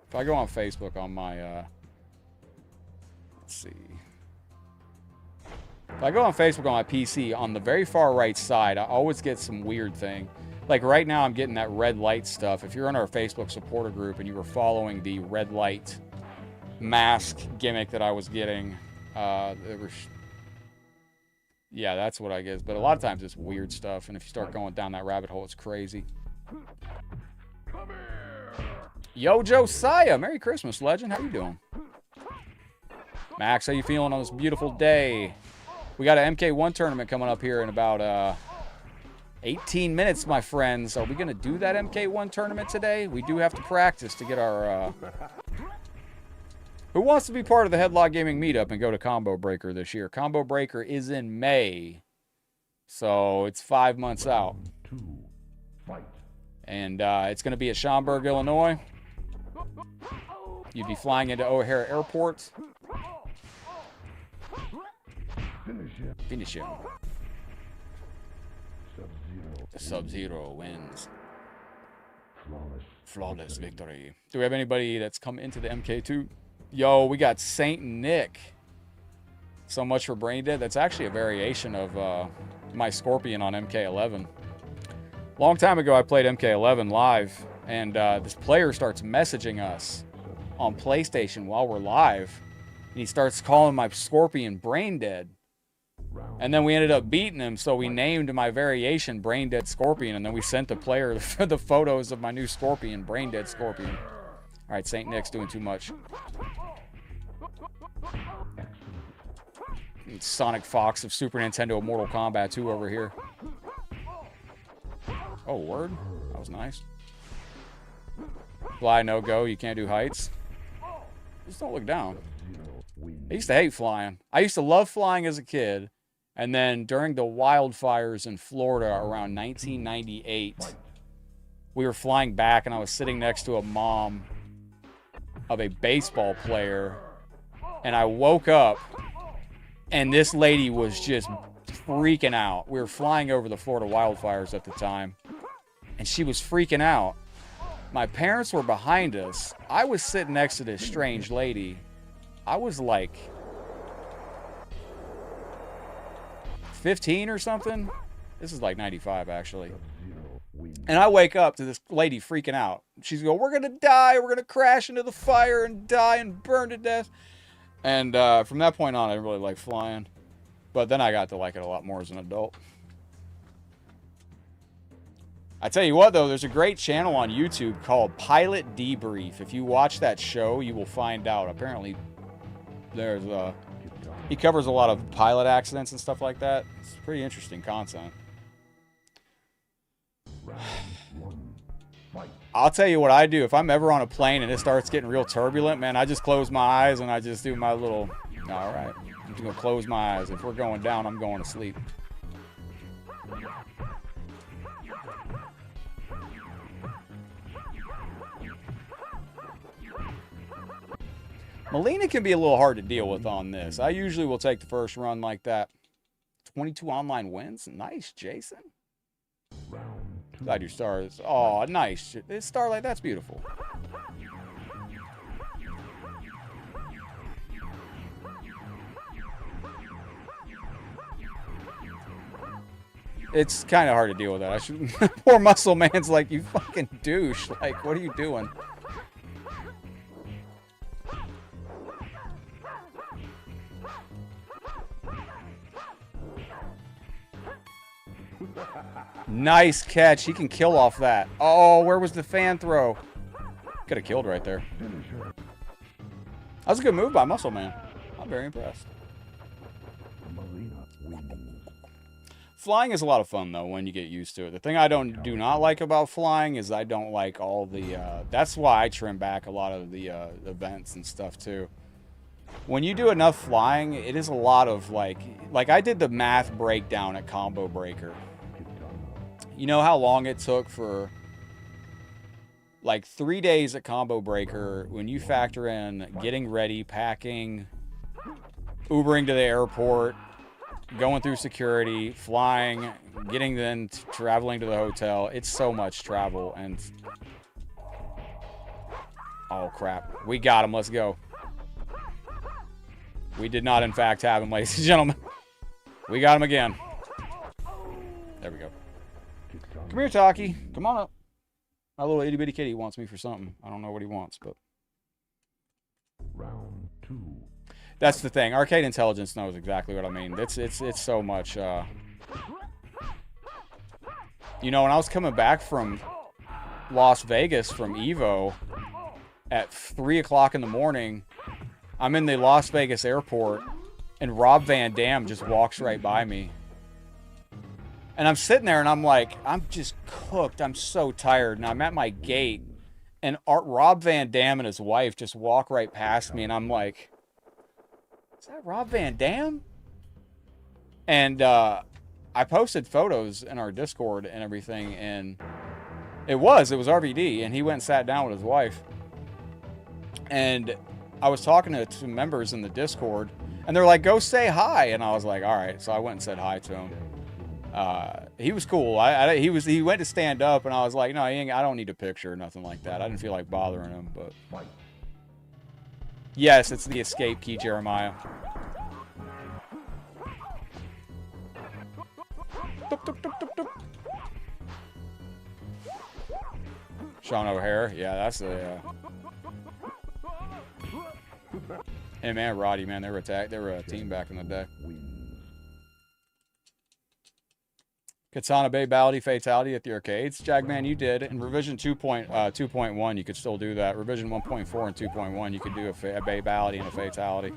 If I go on Facebook on my, let's see. If I go on Facebook on my PC, on the very far right side, I always get some weird thing. Like right now, I'm getting that red light stuff. If you're in our Facebook supporter group and you were following the red light mask gimmick that I was getting, yeah, that's what I guess. But a lot of times it's weird stuff, and if you start going down that rabbit hole, it's crazy. Yo, Josiah, Merry Christmas, legend. How you doing? Max, how you feeling on this beautiful day? We got an MK1 tournament coming up here in about 18 minutes, my friends. Are we going to do that MK1 tournament today? We do have to practice to get our... Who wants to be part of the Headlock Gaming meetup and go to Combo Breaker this year? Combo Breaker is in May. So it's 5 months out. And it's going to be at Schaumburg, Illinois. You'd be flying into O'Hare Airport. Finish him. The Sub-Zero wins. Flawless victory. Do we have anybody that's come into the MK2? Yo, we got Saint Nick. So much for Brain Dead. That's actually a variation of my Scorpion on MK11. Long time ago, I played MK11 live, and this player starts messaging us on PlayStation while we're live, and he starts calling my Scorpion Brain Dead. And then we ended up beating him, so we named my variation Brain Dead Scorpion, and then we sent the player the photos of my new Scorpion, Brain Dead Scorpion. All right, Saint Nick's doing too much. Sonic Fox of Super Nintendo Mortal Kombat 2 over here. Oh, word? That was nice. Fly, no go. You can't do heights. Just don't look down. I used to hate flying. I used to love flying as a kid. And then during the wildfires in Florida around 1998, we were flying back, and I was sitting next to a mom of a baseball player. And I woke up, and this lady was just freaking out. We were flying over the Florida wildfires at the time, and she was freaking out. My parents were behind us. I was sitting next to this strange lady. I was like 15 or something. This is like 95, actually. And I wake up to this lady freaking out. She's going, "We're going to die. We're going to crash into the fire and die and burn to death." And from that point on, I really liked flying. But then I got to like it a lot more as an adult. I tell you what, though, there's a great channel on YouTube called Pilot Debrief. If you watch that show, you will find out. Apparently, there's he covers a lot of pilot accidents and stuff like that. It's pretty interesting content. I'll tell you what I do. If I'm ever on a plane and it starts getting real turbulent, man, I just close my eyes and I just do my little, all right, I'm just going to close my eyes. If we're going down, I'm going to sleep. Melina can be a little hard to deal with on this. I usually will take the first run like that. 22 online wins. Nice, Jason. Glad your stars. Oh, nice. Starlight, that's beautiful. It's kind of hard to deal with that. I should. Poor Muscle Man's like, "You fucking douche. Like, what are you doing?" Nice catch. He can kill off that. Oh, where was the fan throw? Could have killed right there. That was a good move by Muscle Man. I'm very impressed. Flying is a lot of fun, though, when you get used to it. The thing I do not like about flying is I don't like all the... that's why I trim back a lot of the events and stuff, too. When you do enough flying, it is a lot of, like I did the math breakdown at Combo Breaker. You know how long it took for, like, 3 days at Combo Breaker when you factor in getting ready, packing, Ubering to the airport, going through security, flying, getting then traveling to the hotel. It's so much travel and... Oh, crap. We got him. Let's go. We did not, in fact, have him, ladies and gentlemen. We got him again. There we go. Come here, Taki. Come on up. My little itty-bitty kitty wants me for something. I don't know what he wants, but... Round 2. That's the thing. Arcade Intelligence knows exactly what I mean. It's so much, You know, when I was coming back from Las Vegas from Evo at 3 o'clock in the morning, I'm in the Las Vegas airport, and Rob Van Dam just walks right by me. And I'm sitting there, and I'm like, I'm just cooked. I'm so tired. And I'm at my gate, and Rob Van Dam and his wife just walk right past me, and I'm like... Is that Rob Van Dam? And I posted photos in our Discord and everything, and it was RVD, and he went and sat down with his wife. And I was talking to some members in the Discord, and they're like, go say hi. And I was like, all right. So I went and said hi to him. He was cool. He went to stand up, and I was like, no, I don't need a picture or nothing like that. I didn't feel like bothering him, but... Yes, it's the escape key, Jeremiah. Doop, doop, doop, doop, doop. Sean O'Hare. Yeah, that's a... Him and Roddy, man, they were a team back in the day. Katana Bay Bality Fatality at the arcades. Jagman, you did. In revision 2.1, you could still do that. Revision 1.4 and 2.1, you could do a Bay Bality and a Fatality.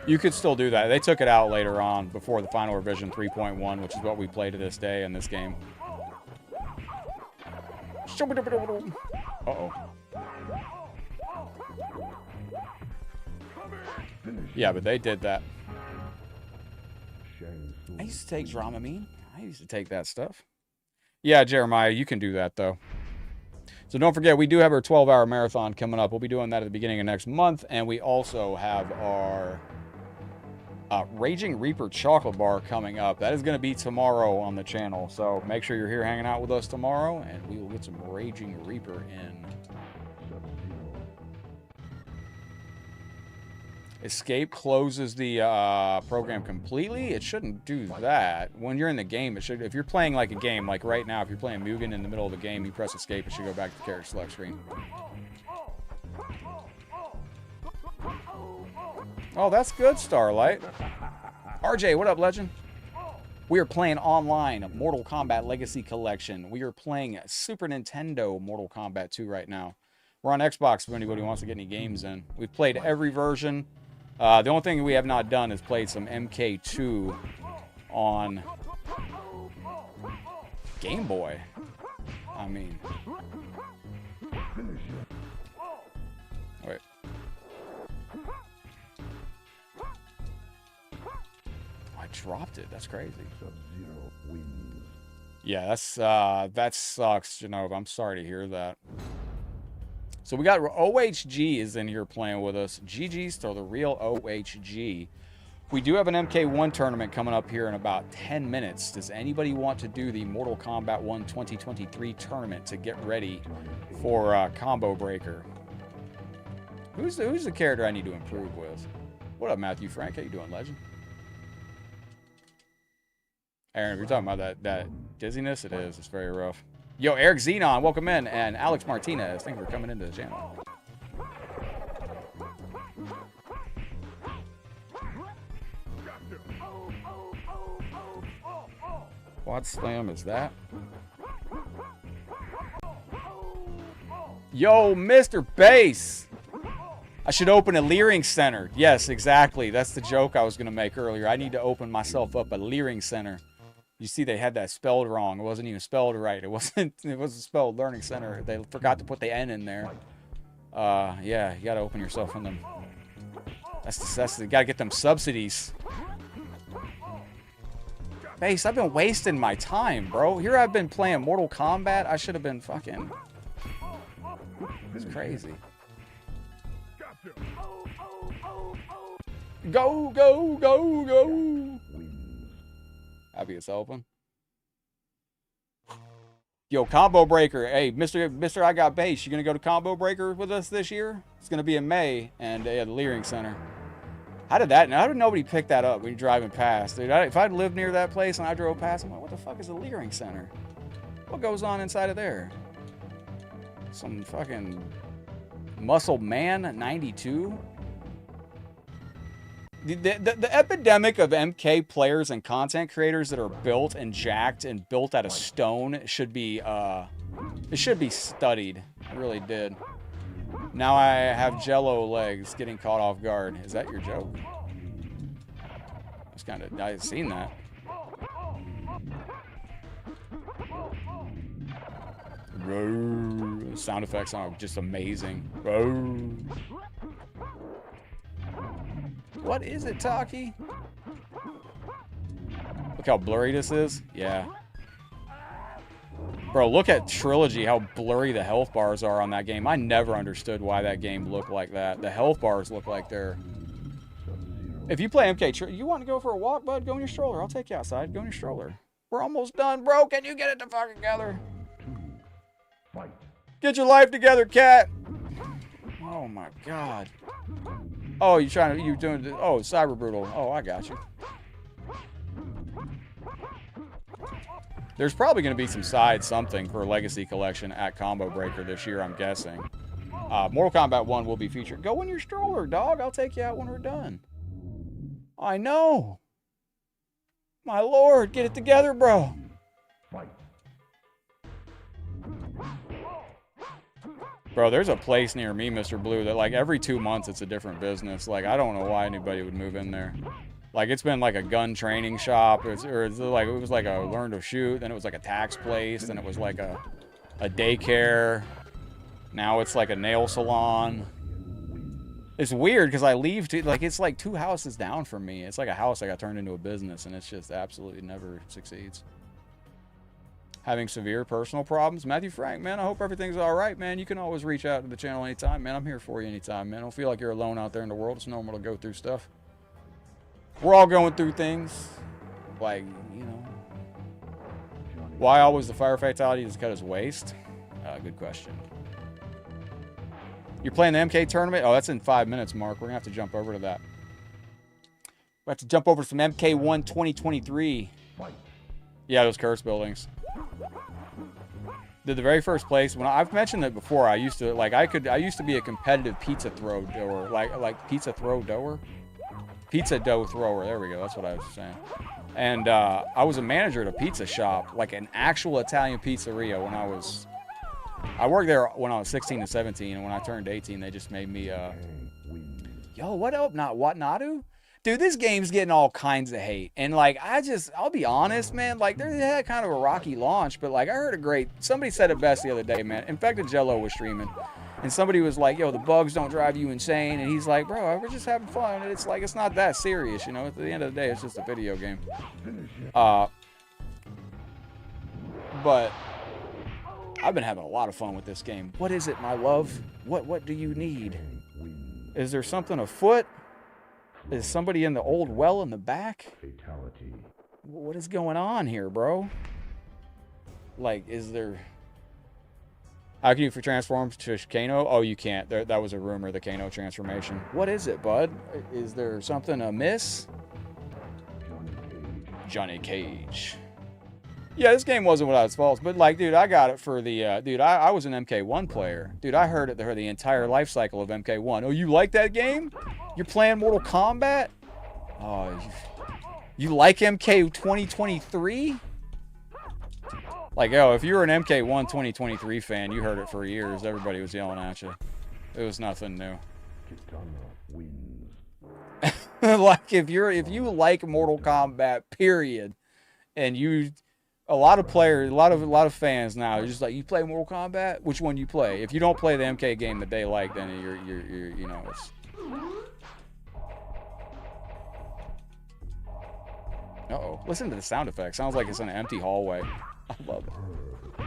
You could still do that. They took it out later on, before the final revision 3.1, which is what we play to this day in this game. Uh-oh. Yeah, but they did that. I used to take Dramamine. I used to take that stuff. Yeah, Jeremiah, you can do that, though. So don't forget, we do have our 12-hour marathon coming up. We'll be doing that at the beginning of next month. And we also have our Raging Reaper chocolate bar coming up. That is going to be tomorrow on the channel. So make sure you're here hanging out with us tomorrow, and we will get some Raging Reaper in. Escape closes the program completely. It shouldn't do that. When you're in the game, it should. If you're playing like a game, like right now, if you're playing Mugen in the middle of the game, you press escape, it should go back to the character select screen. Oh, that's good, Starlight. RJ, what up, legend? We are playing online Mortal Kombat Legacy Collection. We are playing Super Nintendo Mortal Kombat 2 right now. We're on Xbox if anybody wants to get any games in. We've played every version. The only thing we have not done is played some MK2 on Game Boy. I mean... Wait. I dropped it. That's crazy. Yeah, that sucks, Genova. I'm sorry to hear that. So we got OHG is in here playing with us. GG's to the real OHG. We do have an MK1 tournament coming up here in about 10 minutes. Does anybody want to do the Mortal Kombat 1 2023 tournament to get ready for Combo Breaker? Who's the character I need to improve with? What up, Matthew Frank? How you doing, legend? Aaron, if you're talking about that dizziness, it is. It's very rough. Yo, Eric Xenon, welcome in. And Alex Martinez, thank you for coming into the channel. Quad slam is that? Yo, Mr. Bass! I should open a Leering Center. Yes, exactly. That's the joke I was going to make earlier. I need to open myself up a Leering Center. You see, they had that spelled wrong. It wasn't even spelled right. It wasn't spelled Learning Center. They forgot to put the N in there. Yeah, you got to open yourself in them. That's you got to get them subsidies. Base, I've been wasting my time, bro. Here I've been playing Mortal Kombat. I should have been fucking... It's crazy. Go, go, go, go. Happy it's open. Yo, Combo Breaker. Hey, Mr. I Got Base. You gonna go to Combo Breaker with us this year? It's gonna be in May and at the Leering Center. How did nobody pick that up when you're driving past? Dude, if I'd lived near that place and I drove past, I'm like, what the fuck is the Leering Center? What goes on inside of there? Some fucking Muscle Man 92? The epidemic of MK players and content creators that are built and jacked and built out of stone should be it should be studied. I really did. Now I have jello legs, getting caught off guard. Is that your joke? It's kind of, I've seen that. Sound effects are just amazing. What is it, Taki? Look how blurry this is. Yeah. Bro, look at Trilogy, how blurry the health bars are on that game. I never understood why that game looked like that. The health bars look like they're... If you play MK, you want to go for a walk, bud? Go in your stroller. I'll take you outside. Go in your stroller. We're almost done, bro. Can you get it the fuck together? Get your life together, cat. Oh, my God. Oh, you doing this? Oh, Cyber Brutal. Oh, I got you. There's probably going to be some side something for Legacy Collection at Combo Breaker this year, I'm guessing. Mortal Kombat 1 will be featured. Go in your stroller, dog. I'll take you out when we're done. I know. My lord, get it together, bro. Bro, there's a place near me, Mr. Blue, that like every 2 months it's a different business. Like, I don't know why anybody would move in there. Like, it's been like a gun training shop, it was like a learn to shoot, then it was like a tax place, then it was like a daycare. Now it's like a nail salon. It's weird because I leave to, like, it's like 2 houses down from me. It's like a house that got turned into a business, and it's just absolutely never succeeds. Having severe personal problems. Matthew Frank, man, I hope everything's all right, man. You can always reach out to the channel anytime, man. I'm here for you anytime, man. Don't feel like you're alone out there in the world. It's normal to go through stuff. We're all going through things. Like, you know. Why always the fire fatality is cut his waist? Good question. You're playing the MK tournament? Oh, that's in 5 minutes, Mark. We're going to have to jump over to that. We have to jump over to some MK1 2023. Yeah, those curse buildings. The very first place, when I've mentioned it before, I used to, like, I used to be a competitive pizza throw doer. Like pizza throw doer? Pizza dough thrower. There we go. That's what I was saying. And I was a manager at a pizza shop, like an actual Italian pizzeria when I worked there when I was 16 and 17, and when I turned 18, they just made me, yo, what up? What Nadu? Dude, this game's getting all kinds of hate. And, like, I'll be honest, man, like, they had kind of a rocky launch, but, like, I heard somebody said it best the other day, man. Infected Jello was streaming, and somebody was like, yo, the bugs don't drive you insane, and he's like, bro, we're just having fun, and it's like, it's not that serious, you know? At the end of the day, it's just a video game. But I've been having a lot of fun with this game. What is it, my love? What do you need? Is there something afoot? Is somebody in the old well in the back? Fatality. What is going on here, bro? Like, is there... How can you transform to Kano? Oh, you can't. That was a rumor, the Kano transformation. What is it, bud? Is there something amiss? Johnny Cage. Yeah, this game wasn't without its faults, but, like, dude, I got it for the... dude, I was an MK1 player. Dude, I heard the entire life cycle of MK1. Oh, you like that game? You're playing Mortal Kombat? Oh, you like MK 2023? Like, yo, if you were an MK1 2023 fan, you heard it for years. Everybody was yelling at you. It was nothing new. Like, if you like Mortal Kombat, period, and a lot of players, a lot of fans now are just like, you play Mortal Kombat? Which one you play? If you don't play the MK game that they like, then you're you know, it's... Uh-oh. Listen to the sound effect. Sounds like it's in an empty hallway. I love it.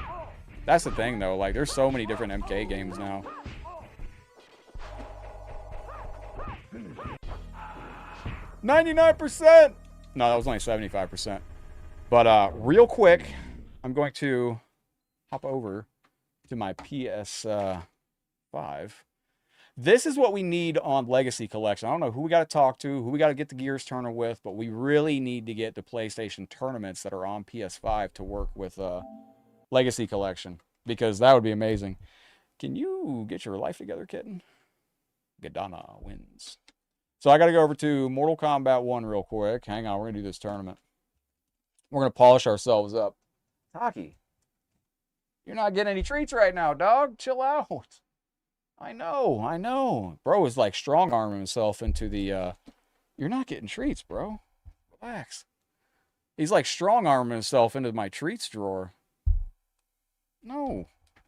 That's the thing, though. Like, there's so many different MK games now. 99%. No, that was only 75%. But real quick, I'm going to hop over to my PS5. This is what we need on Legacy Collection. I don't know who we got to talk to, who we got to get the gears turning with, but we really need to get the PlayStation tournaments that are on PS5 to work with Legacy Collection, because that would be amazing. Can you get your life together, Kitten? Gadana wins. So I got to go over to Mortal Kombat 1 real quick. Hang on, we're going to do this tournament. We're going to polish ourselves up. Taki, you're not getting any treats right now, dog. Chill out. I know. Bro is like strong-arming himself into the, you're not getting treats, bro. Relax. He's like strong-arming himself into my treats drawer. No,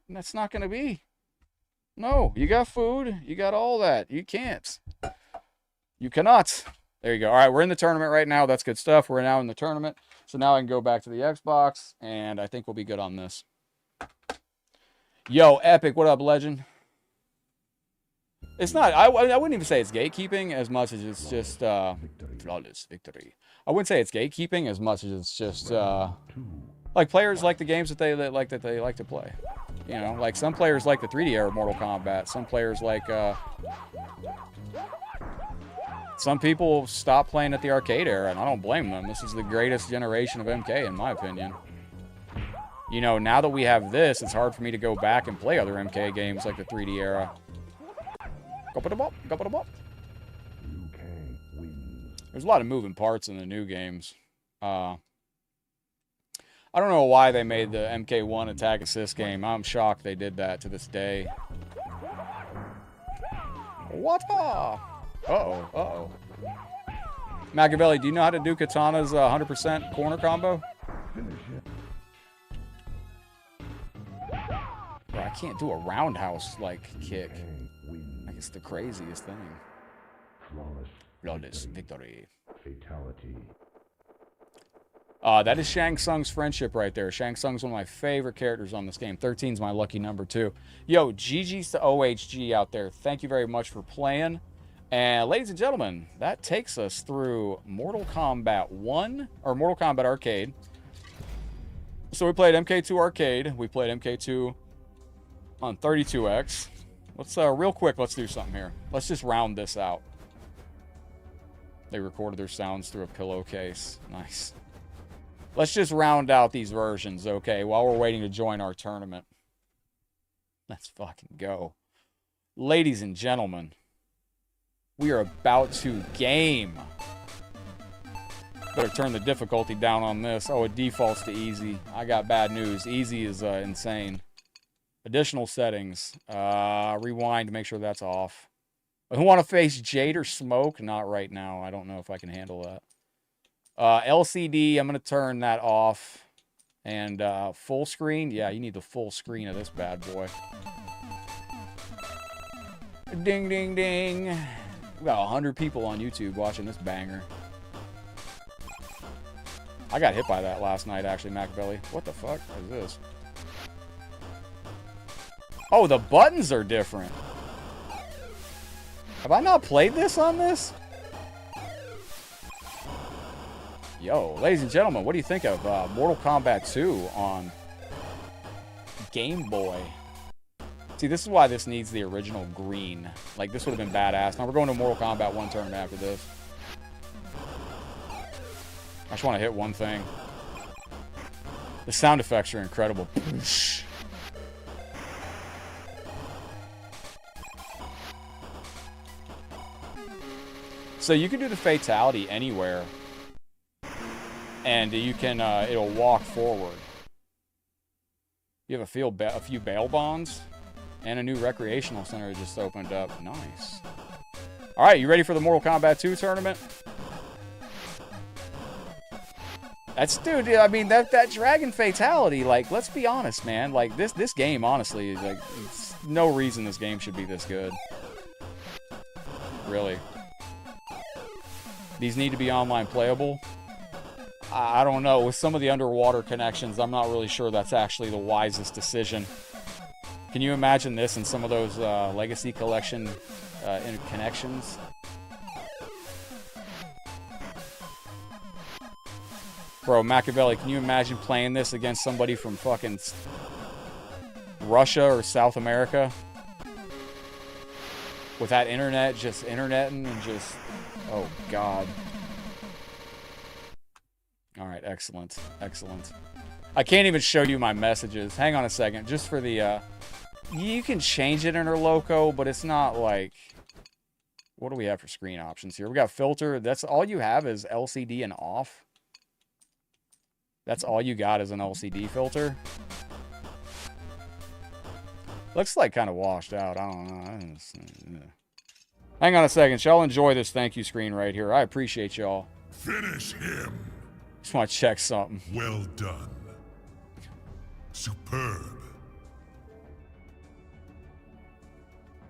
that's not going to be. No, you got food. You got all that. You can't. You cannot. There you go. All right, we're in the tournament right now. That's good stuff. We're now in the tournament. So now I can go back to the Xbox, and I think we'll be good on this. Yo, Epic, what up, legend? It's not, I wouldn't even say it's gatekeeping as much as it's just, flawless victory. I wouldn't say it's gatekeeping as much as it's just, like players like the games that they like to play. You know, like some players like the 3D era Mortal Kombat. Some players like, some people stop playing at the arcade era, and I don't blame them. This is the greatest generation of MK, in my opinion. You know, now that we have this, it's hard for me to go back and play other MK games like the 3D era. There's a lot of moving parts in the new games. I don't know why they made the MK1 attack assist game. I'm shocked they did that to this day. What? Uh-oh. Machiavelli, do you know how to do Katana's 100% corner combo? Bro, I can't do a roundhouse-like kick. Like, it's the craziest thing. Flawless victory. Fatality. That is Shang Tsung's friendship right there. Shang Tsung's one of my favorite characters on this game. 13's my lucky number, too. Yo, GG's to OHG out there. Thank you very much for playing. And ladies and gentlemen, that takes us through Mortal Kombat 1, or Mortal Kombat Arcade. So we played MK2 Arcade. We played MK2 on 32X. Let's, real quick, let's do something here. Let's just round this out. They recorded their sounds through a pillowcase. Nice. Let's just round out these versions, okay, while we're waiting to join our tournament. Let's fucking go. Ladies and gentlemen, we are about to game. Better turn the difficulty down on this. Oh, it defaults to easy. I got bad news. Easy is insane. Additional settings. Rewind to make sure that's off. Who want to face Jade or Smoke? Not right now. I don't know if I can handle that. LCD, I'm going to turn that off. And full screen? Yeah, you need the full screen of this bad boy. Ding, ding, ding. We got 100 people on YouTube watching this banger. I got hit by that last night, actually, Machiavelli. What the fuck is this? Oh, the buttons are different. Have I not played this on this? Yo, ladies and gentlemen, what do you think of Mortal Kombat 2 on Game Boy? See, this is why this needs the original green. Like, this would have been badass. Now, we're going to Mortal Kombat 1 tournament after this. I just want to hit one thing. The sound effects are incredible. So you can do the fatality anywhere. And you can, it'll walk forward. You have a few bail bonds. And a new recreational center just opened up. Nice. Alright, you ready for the Mortal Kombat 2 tournament? That's, dude, I mean, that dragon fatality, like, let's be honest, man. Like, this game, honestly, like, it's no reason this game should be this good. Really. These need to be online playable. I don't know. With some of the underwater connections, I'm not really sure that's actually the wisest decision. Can you imagine this in some of those Legacy Collection connections? Bro, Machiavelli, can you imagine playing this against somebody from fucking Russia or South America? With that internet, just interneting and just... Oh, God. Alright, excellent. Excellent. I can't even show you my messages. Hang on a second. Just for the, You can change it in Interloco, but it's not like... What do we have for screen options here? We got filter. That's all you have is LCD and off. That's all you got is an LCD filter. Looks like kind of washed out. I don't know. Hang on a second. Y'all enjoy this thank you screen right here. I appreciate y'all. Finish him. Just want to check something. Well done. Superb.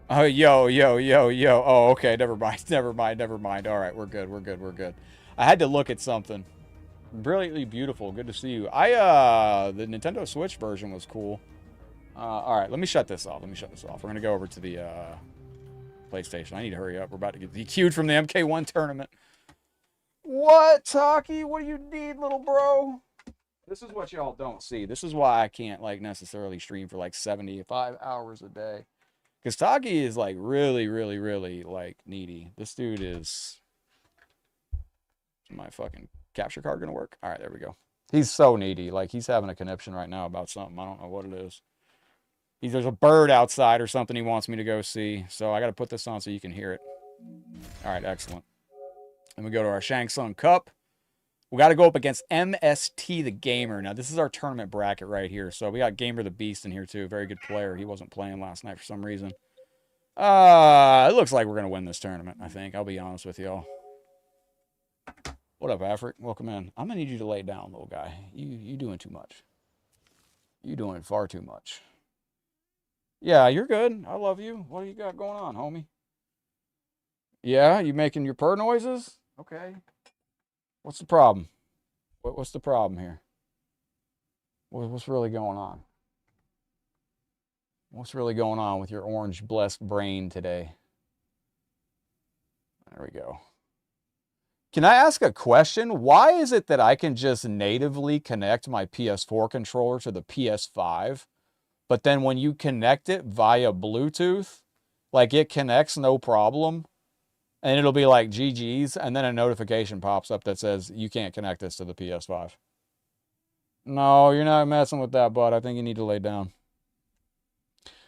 Oh, yo. Oh, okay. Never mind. All right, we're good. I had to look at something. Brilliantly beautiful. Good to see you. The Nintendo Switch version was cool. All right, let me shut this off. We're going to go over to the PlayStation. I need to hurry up. We're about to get DQ'd from the MK1 tournament. What, Taki? What do you need, little bro? This is what y'all don't see. This is why I can't, like, necessarily stream for, like, 75 hours a day. Because Taki is, like, really, like, needy. This dude is... Is my fucking capture card going to work? All right, there we go. He's so needy. Like, he's having a conniption right now about something. I don't know what it is. There's a bird outside or something he wants me to go see. So I got to put this on so you can hear it. All right, excellent. Then we go to our Shang Tsung Cup. We got to go up against MST the Gamer. Now, this is our tournament bracket right here. So we got Gamer the Beast in here, too. Very good player. He wasn't playing last night for some reason. It looks like we're going to win this tournament, I think. I'll be honest with y'all. What up, Afric? Welcome in. I'm going to need you to lay down, little guy. You doing too much. You doing far too much. Yeah, you're good. I love you. What do you got going on, homie? Yeah, you making your purr noises? Okay. What's the problem? What's the problem here? What's really going on? What's really going on with your orange blessed brain today? There we go. Can I ask a question? Why is it that I can just natively connect my PS4 controller to the PS5? But then when you connect it via Bluetooth, like it connects no problem. And it'll be like GG's. And then a notification pops up that says you can't connect this to the PS5. No, you're not messing with that, bud. I think you need to lay down.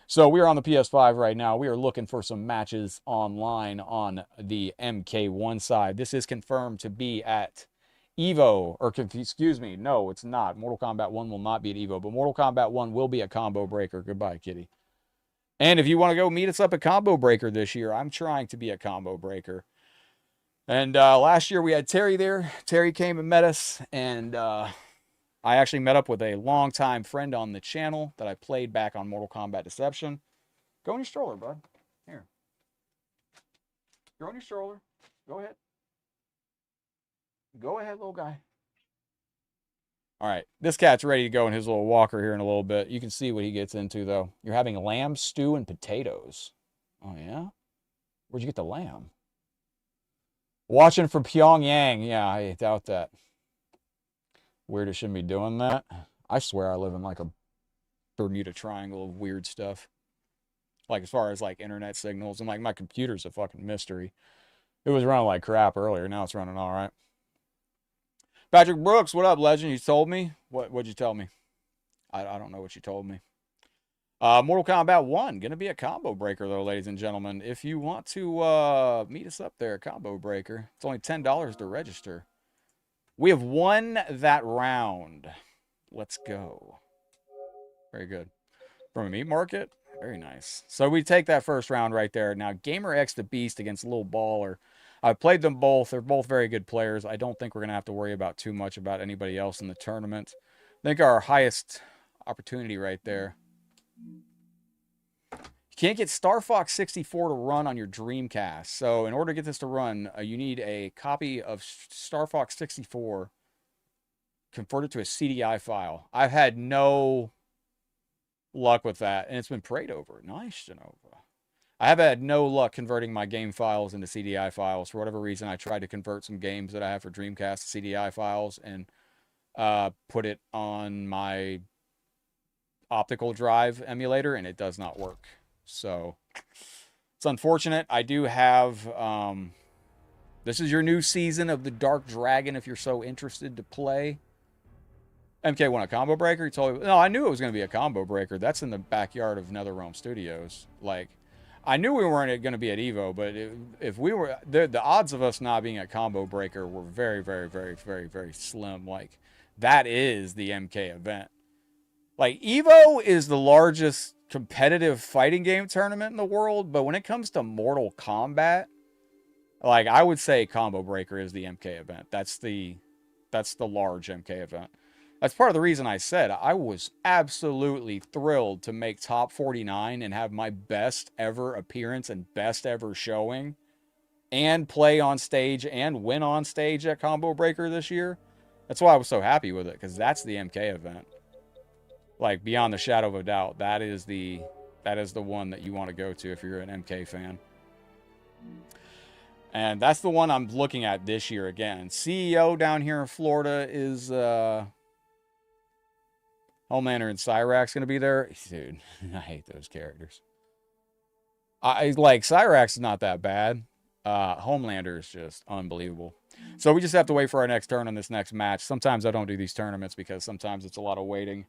So we're on the PS5 right now. We are looking for some matches online on the MK1 side. This is confirmed to be at Evo, or excuse me, no, it's not. Mortal Kombat 1 will not be at Evo, but Mortal Kombat 1 will be a combo breaker. Goodbye, kitty. And if you want to go meet us up at Combo Breaker this year, I'm trying to be a Combo Breaker. And last year we had Terry there. Terry came and met us, and I actually met up with a longtime friend on the channel that I played back on Mortal Kombat Deception. Go in your stroller, bud. Here. Go in your stroller. Go ahead. Go ahead, little guy. All right, this cat's ready to go in his little walker here in a little bit. You can see what he gets into, though. You're having lamb stew and potatoes. Oh, yeah? Where'd you get the lamb? Watching from Pyongyang. Yeah, I doubt that. Weird, it shouldn't be doing that. I swear I live in, like, a Bermuda Triangle of weird stuff. Like, as far as, like, internet signals. And, like, my computer's a fucking mystery. It was running like crap earlier. Now it's running all right. Patrick Brooks, what up, legend? You told me? What'd you tell me? I don't know what you told me. Mortal Kombat 1, going to be a combo breaker, though, ladies and gentlemen. If you want to meet us up there, combo breaker, it's only $10 to register. We have won that round. Let's go. Very good. From a meat market? Very nice. So we take that first round right there. Now, Gamer X the Beast against Lil Baller. I've played them both. They're both very good players. I don't think we're going to have to worry about too much about anybody else in the tournament. I think our highest opportunity right there. You can't get Star Fox 64 to run on your Dreamcast. So in order to get this to run, you need a copy of Star Fox 64 converted to a CDI file. I've had no luck with that, and it's been prayed over. Nice, Genova. I have had no luck converting my game files into CDI files. For whatever reason, I tried to convert some games that I have for Dreamcast to CDI files, and put it on my optical drive emulator, and it does not work. So it's unfortunate. I do have, this is your new season of the Dark Dragon if you're so interested to play. MK won a combo breaker? He told me, no, I knew it was going to be a combo breaker. That's in the backyard of NetherRealm Studios. Like, I knew we weren't going to be at Evo, but if we were, the odds of us not being at combo breaker were very, very, very, very, very slim. Like, that is the MK event. Like, Evo is the largest competitive fighting game tournament in the world, but when it comes to Mortal Kombat, like, I would say Combo Breaker is the MK event. That's the large MK event. That's part of the reason I said I was absolutely thrilled to make top 49 and have my best ever appearance and best ever showing and play on stage and win on stage at Combo Breaker this year. That's why I was so happy with it, because that's the MK event. Like, beyond the shadow of a doubt, that is the one that you want to go to if you're an MK fan. And that's the one I'm looking at this year again. CEO down here in Florida is Homelander and Cyrax going to be there. Dude, I hate those characters. I like, Cyrax is not that bad. Homelander is just unbelievable. So we just have to wait for our next turn on this next match. Sometimes I don't do these tournaments because sometimes it's a lot of waiting.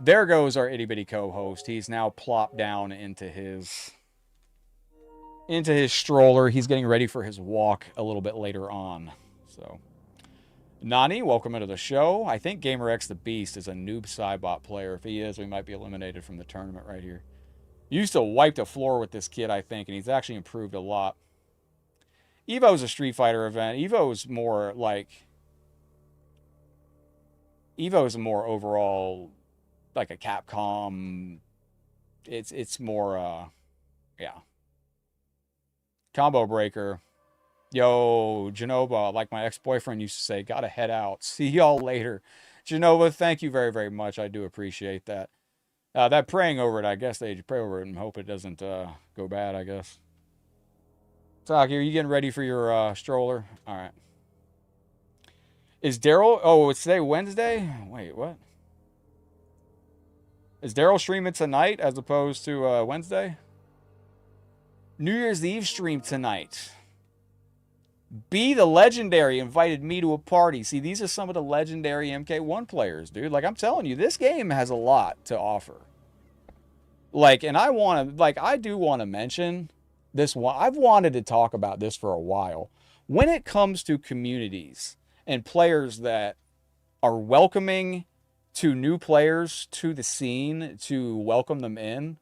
There goes our itty bitty co-host. He's now plopped down into his stroller. He's getting ready for his walk a little bit later on. So, Nani, welcome into the show. I think GamerX the Beast is a noob Cybot player. If he is, we might be eliminated from the tournament right here. Used to wipe the floor with this kid, I think, and he's actually improved a lot. Evo's a Street Fighter event. Evo's more overall like a Capcom. It's more yeah. Combo Breaker. Yo, Genova, like my ex-boyfriend used to say, gotta head out. See y'all later. Genova, thank you very, very much. I do appreciate that. That praying over it, I guess they pray over it and hope it doesn't go bad, I guess. Taki, are you getting ready for your stroller? All right. Is Daryl... Oh, it's today Wednesday? Wait, what? Is Daryl streaming tonight as opposed to Wednesday? New Year's Eve stream tonight. B the Legendary invited me to a party. See, these are some of the legendary MK1 players, dude. Like, I'm telling you, this game has a lot to offer. Like, and I want to, like, I do want to mention this one. I've wanted to talk about this for a while. When it comes to communities and players that are welcoming to new players to the scene, to welcome them in,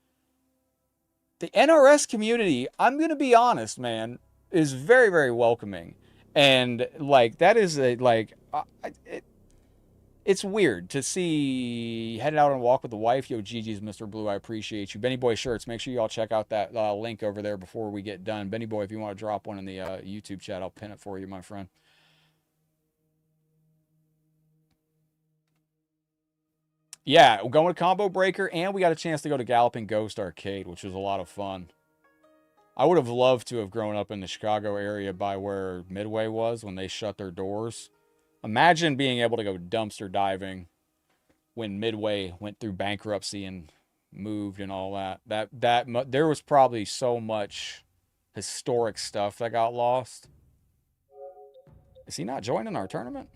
the NRS community, I'm going to be honest, man, is very, very welcoming. And, like, that is a, like, it's weird to see headed out on a walk with the wife. Yo, GG's Mr. Blue, I appreciate you. Benny Boy Shirts, make sure y'all check out that link over there before we get done. Benny Boy, if you want to drop one in the YouTube chat, I'll pin it for you, my friend. Yeah, we're going to Combo Breaker, and we got a chance to go to Galloping Ghost Arcade, which was a lot of fun. I would have loved to have grown up in the Chicago area by where Midway was when they shut their doors. Imagine being able to go dumpster diving when Midway went through bankruptcy and moved and all that. There was probably so much historic stuff that got lost. Is he not joining our tournament?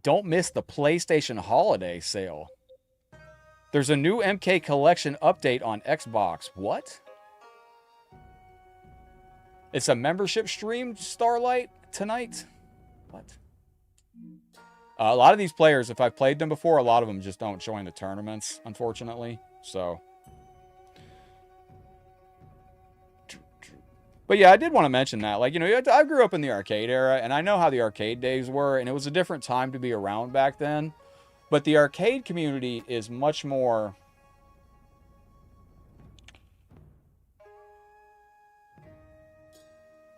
Don't miss the PlayStation Holiday Sale. There's a new MK Collection update on Xbox. What? It's a membership stream, Starlight, tonight? What? A lot of these players, if I've played them before, a lot of them just don't join the tournaments, unfortunately. So. But yeah, I did want to mention that. Like, you know, I grew up in the arcade era, and I know how the arcade days were, and it was a different time to be around back then. But the arcade community is much more...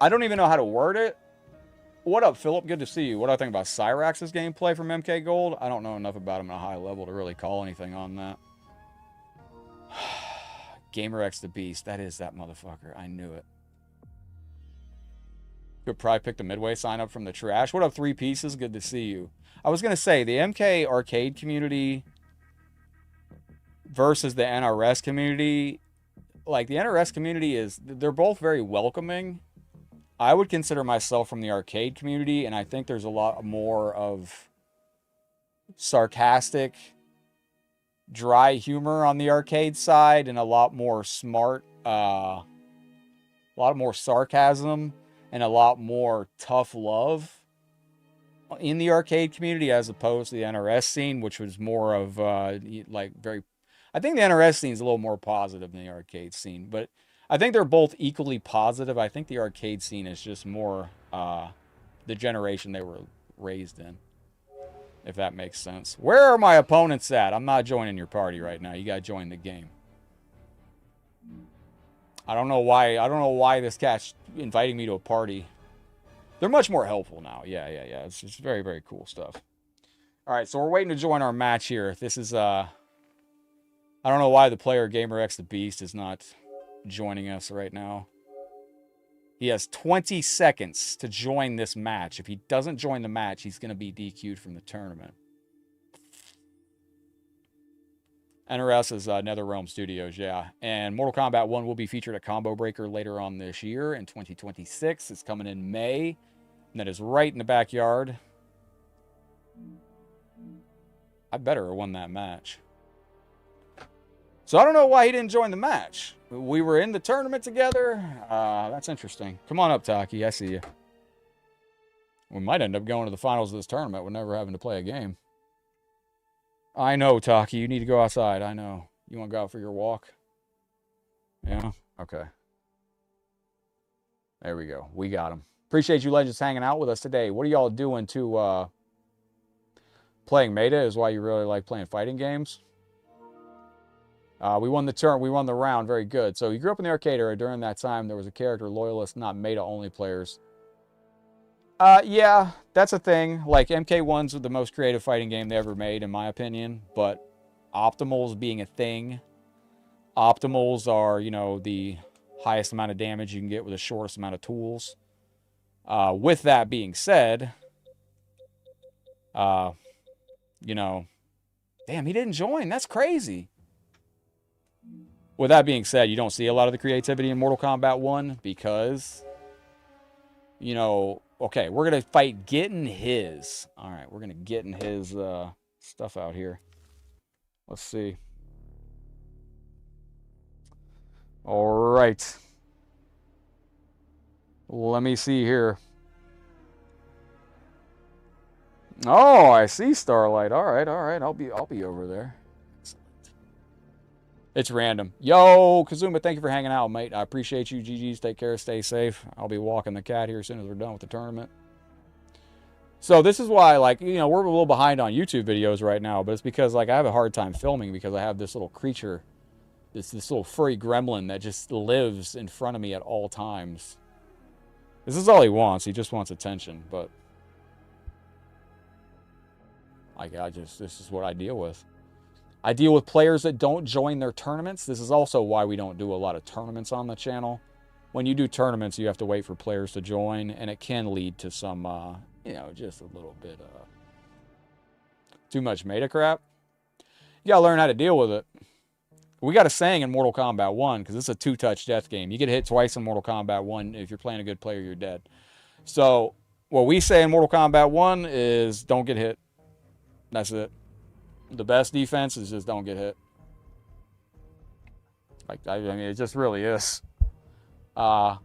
I don't even know how to word it. What up, Philip? Good to see you. What do I think about Cyrax's gameplay from MK Gold? I don't know enough about him at a high level to really call anything on that. GamerX the Beast. That is that motherfucker. I knew it. Could probably pick the Midway sign up from the trash. What up, 3 Pieces? Good to see you. I was going to say, the MK arcade community versus the NRS community, like, the NRS community is, they're both very welcoming. I would consider myself from the arcade community, and I think there's a lot more of sarcastic, dry humor on the arcade side, and a lot more smart, a lot more sarcasm, and a lot more tough love in the arcade community, as opposed to the NRS scene, which was more of, like, very... I think the NRS scene is a little more positive than the arcade scene, but I think they're both equally positive. I think the arcade scene is just more the generation they were raised in, if that makes sense. Where are my opponents at? I'm not joining your party right now. You got to join the game. I don't know why this cat's inviting me to a party. They're much more helpful now. Yeah. It's just very, very cool stuff. All right, so we're waiting to join our match here. This is, I don't know why the player GamerX the Beast is not joining us right now. He has 20 seconds to join this match. If he doesn't join the match, he's going to be DQ'd from the tournament. NRS is NetherRealm Studios, yeah. And Mortal Kombat 1 will be featured at Combo Breaker later on this year in 2026. It's coming in May. And that is right in the backyard. I better have won that match. So I don't know why he didn't join the match. We were in the tournament together. That's interesting. Come on up, Taki. I see you. We might end up going to the finals of this tournament with never having to play a game. I know, Taki. You need to go outside. I know. You want to go out for your walk? Yeah? Okay. There we go. We got him. Appreciate you legends hanging out with us today. What are y'all doing to playing meta is why you really like playing fighting games? We won the round. Very good. So you grew up in the arcade era. During that time, there was a character loyalist, not meta-only players. Yeah, that's a thing. Like, MK1's the most creative fighting game they ever made, in my opinion. But optimals being a thing. Optimals are, you know, the highest amount of damage you can get with the shortest amount of tools. With that being said, you know, damn, he didn't join. That's crazy. With that being said, you don't see a lot of the creativity in Mortal Kombat 1 because, you know, okay, we're going to fight Getting His. All right, we're going to Getting His stuff out here. Let's see. All right. Let me see here. Oh, I see Starlight. All right. I'll be over there. It's random. Yo, Kazuma, thank you for hanging out, mate. I appreciate you. GG's, take care, stay safe. I'll be walking the cat here as soon as we're done with the tournament. So this is why, like, you know, we're a little behind on YouTube videos right now, but it's because, like, I have a hard time filming because I have this little creature, this little furry gremlin that just lives in front of me at all times. This is all he wants. He just wants attention, but like, this is what I deal with. I deal with players that don't join their tournaments. This is also why we don't do a lot of tournaments on the channel. When you do tournaments, you have to wait for players to join, and it can lead to some, you know, just a little bit too much meta crap. You gotta learn how to deal with it. We got a saying in Mortal Kombat 1, because this is a two-touch death game. You get hit twice in Mortal Kombat 1. If you're playing a good player, you're dead. So what we say in Mortal Kombat 1 is don't get hit. That's it. The best defense is just don't get hit. Like, I mean, it just really is. Like,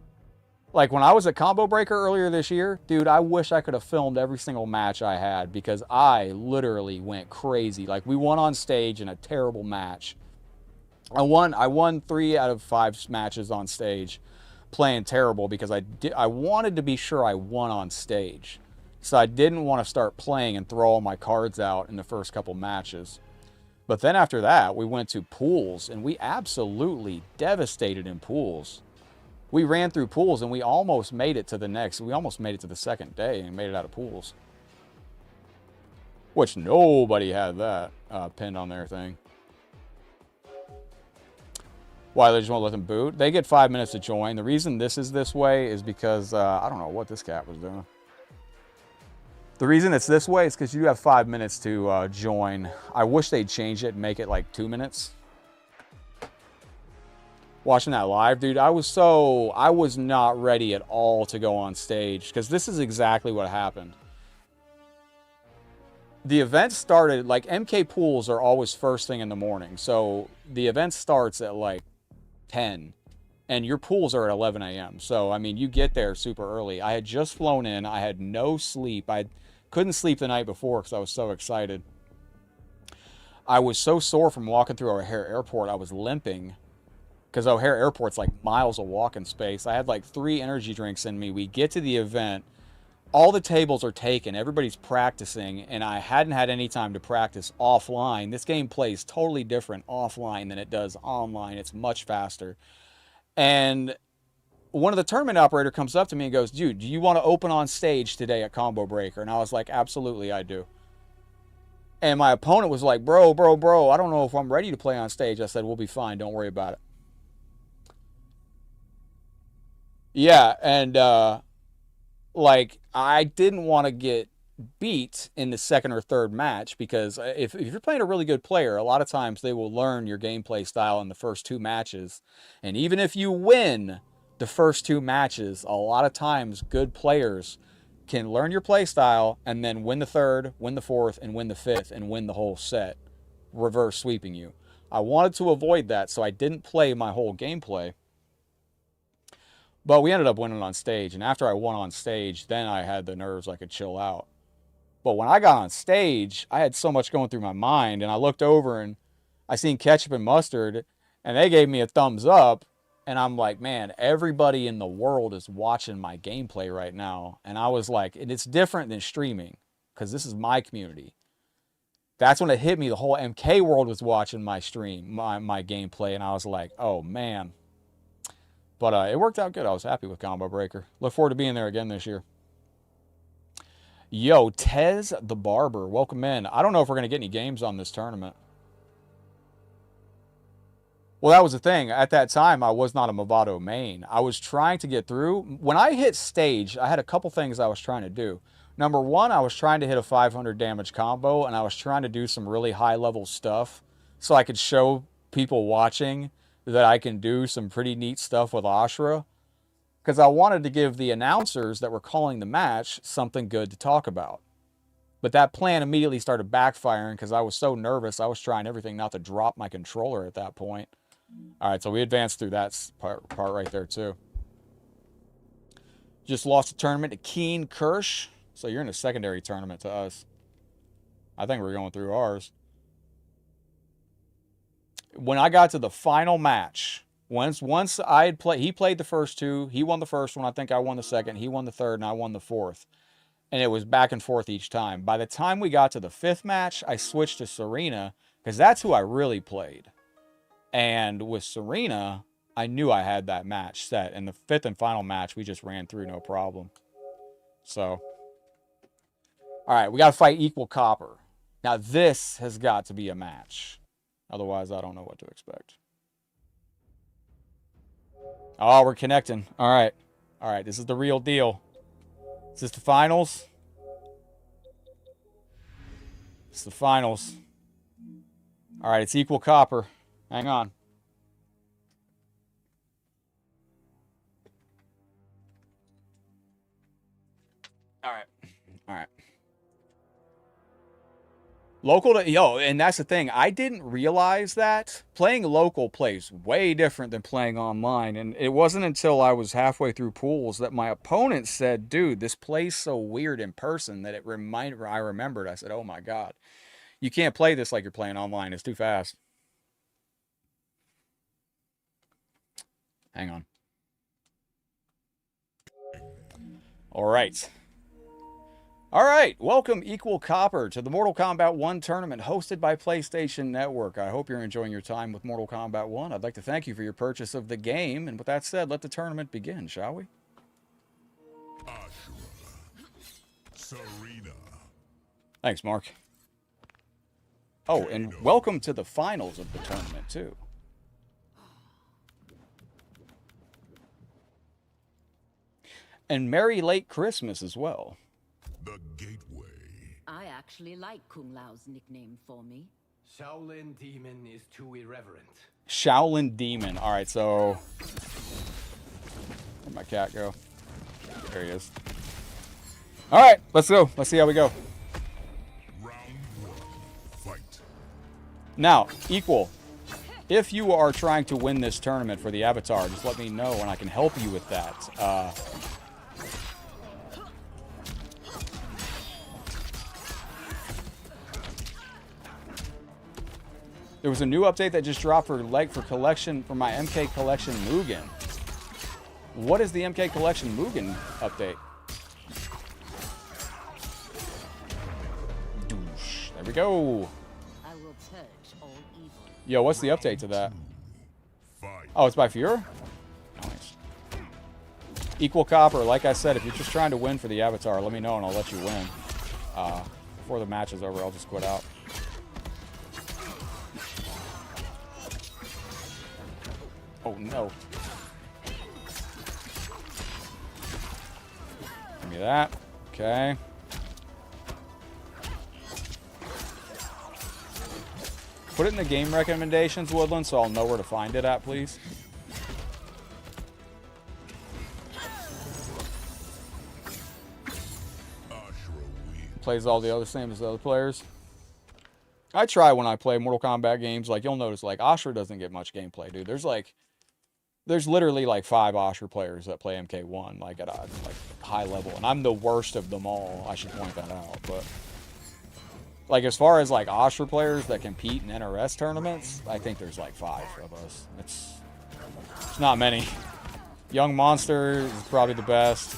when I was at Combo Breaker earlier this year, dude, I wish I could have filmed every single match I had because I literally went crazy. Like, we won on stage in a terrible match. I won 3 out of 5 matches on stage playing terrible because I wanted to be sure I won on stage. So I didn't want to start playing and throw all my cards out in the first couple matches. But then after that, we went to pools, and we absolutely devastated in pools. We ran through pools, and we almost made it to the second day and made it out of pools. Which nobody had that pinned on their thing. Why they just won't let them boot? They get 5 minutes to join. The reason this is this way is because I don't know what this cat was doing. The reason it's this way is because you have 5 minutes to join. I wish they'd change it and make it like 2 minutes. Watching that live, dude, I was not ready at all to go on stage because this is exactly what happened. The event started, like, MK pools are always first thing in the morning. So the event starts at like 10 and your pools are at 11 a.m. So, I mean, you get there super early. I had just flown in. I had no sleep. I couldn't sleep the night before because I was so excited. I was so sore from walking through O'Hare Airport. I was limping because O'Hare Airport's like miles of walking space. I had like 3 energy drinks in me. We get to the event. All the tables are taken. Everybody's practicing, and I hadn't had any time to practice offline. This game plays totally different offline than it does online. It's much faster. And one of the tournament operator comes up to me and goes, dude, do you want to open on stage today at Combo Breaker? And I was like, absolutely, I do. And my opponent was like, bro, I don't know if I'm ready to play on stage. I said, we'll be fine. Don't worry about it. Yeah, and like, I didn't want to get beat in the second or third match because if you're playing a really good player, a lot of times they will learn your gameplay style in the first 2 matches. And even if you win the first 2 matches, a lot of times good players can learn your play style and then win the third, win the fourth, and win the fifth, and win the whole set, reverse sweeping you. I wanted to avoid that, so I didn't play my whole gameplay. But we ended up winning on stage, and after I won on stage, then I had the nerves I could chill out. But when I got on stage, I had so much going through my mind, and I looked over and I seen Ketchup and Mustard, and they gave me a thumbs up, and I'm like, man, everybody in the world is watching my gameplay right now. And I was like, and it's different than streaming, because this is my community. That's when it hit me. The whole MK world was watching my stream, my gameplay, and I was like, oh, man. But it worked out good. I was happy with Combo Breaker. Look forward to being there again this year. Yo, Tez the Barber, welcome in. I don't know if we're going to get any games on this tournament. Well, that was the thing. At that time, I was not a Movado main. I was trying to get through. When I hit stage, I had a couple things I was trying to do. Number one, I was trying to hit a 500 damage combo, and I was trying to do some really high-level stuff so I could show people watching that I can do some pretty neat stuff with Ashra. Because I wanted to give the announcers that were calling the match something good to talk about. But that plan immediately started backfiring because I was so nervous. I was trying everything not to drop my controller at that point. All right, so we advanced through that part right there, too. Just lost a tournament to Keen Kirsch. So you're in a secondary tournament to us. I think we're going through ours. When I got to the final match, once I had played, he played the first 2. He won the first one. I think I won the second. He won the third, and I won the fourth. And it was back and forth each time. By the time we got to the 5th match, I switched to Serena because that's who I really played. And with Serena, I knew I had that match set. And the 5th and final match, we just ran through no problem. So, all right, we got to fight Equal Copper. Now, this has got to be a match. Otherwise, I don't know what to expect. Oh, we're connecting. All right. All right, this is the real deal. Is this the finals? It's the finals. All right, it's Equal Copper. Hang on. All right. All right. Local to, yo, and that's the thing. I didn't realize that playing local plays way different than playing online. And it wasn't until I was halfway through pools that my opponent said, dude, this plays so weird in person that I remembered. I said, oh my God, you can't play this like you're playing online. It's too fast. Hang on. All right. All right, welcome Equal Copper to the Mortal Kombat 1 tournament hosted by PlayStation Network. I hope you're enjoying your time with Mortal Kombat 1. I'd like to thank you for your purchase of the game. And with that said, let the tournament begin, shall we? Serena. Thanks, Mark. Oh, and welcome to the finals of the tournament, too. And Merry Late Christmas as well. The gateway. I actually like Kung Lao's nickname for me. Shaolin Demon is too irreverent. Shaolin Demon. All right, so where'd my cat go? There he is. All right, let's go. Let's see how we go. Round 1. Fight. Now, equal. If you are trying to win this tournament for the Avatar, just let me know and I can help you with that. There was a new update that just dropped for Kollection for my MK Kollection Mugen. What is the MK Kollection Mugen update? Doosh. There we go. I will purge all evil. Yo, what's the update to that? Fight. Oh, it's by Fuhrer? Nice. Equal copper. Like I said, if you're just trying to win for the Avatar, let me know and I'll let you win. Before the match is over, I'll just quit out. Oh, no. Give me that. Okay. Put it in the game recommendations, Woodland, so I'll know where to find it at, please. Plays all the other same as the other players. I try when I play Mortal Kombat games. Like, you'll notice, like, Ashra doesn't get much gameplay, dude. There's literally, like, 5 Ashra players that play MK1, like, at a, like, high level. And I'm the worst of them all. I should point that out, but... Like, as far as, like, Ashra players that compete in NRS tournaments, I think there's, like, 5 of us. It's not many. Young Monster is probably the best.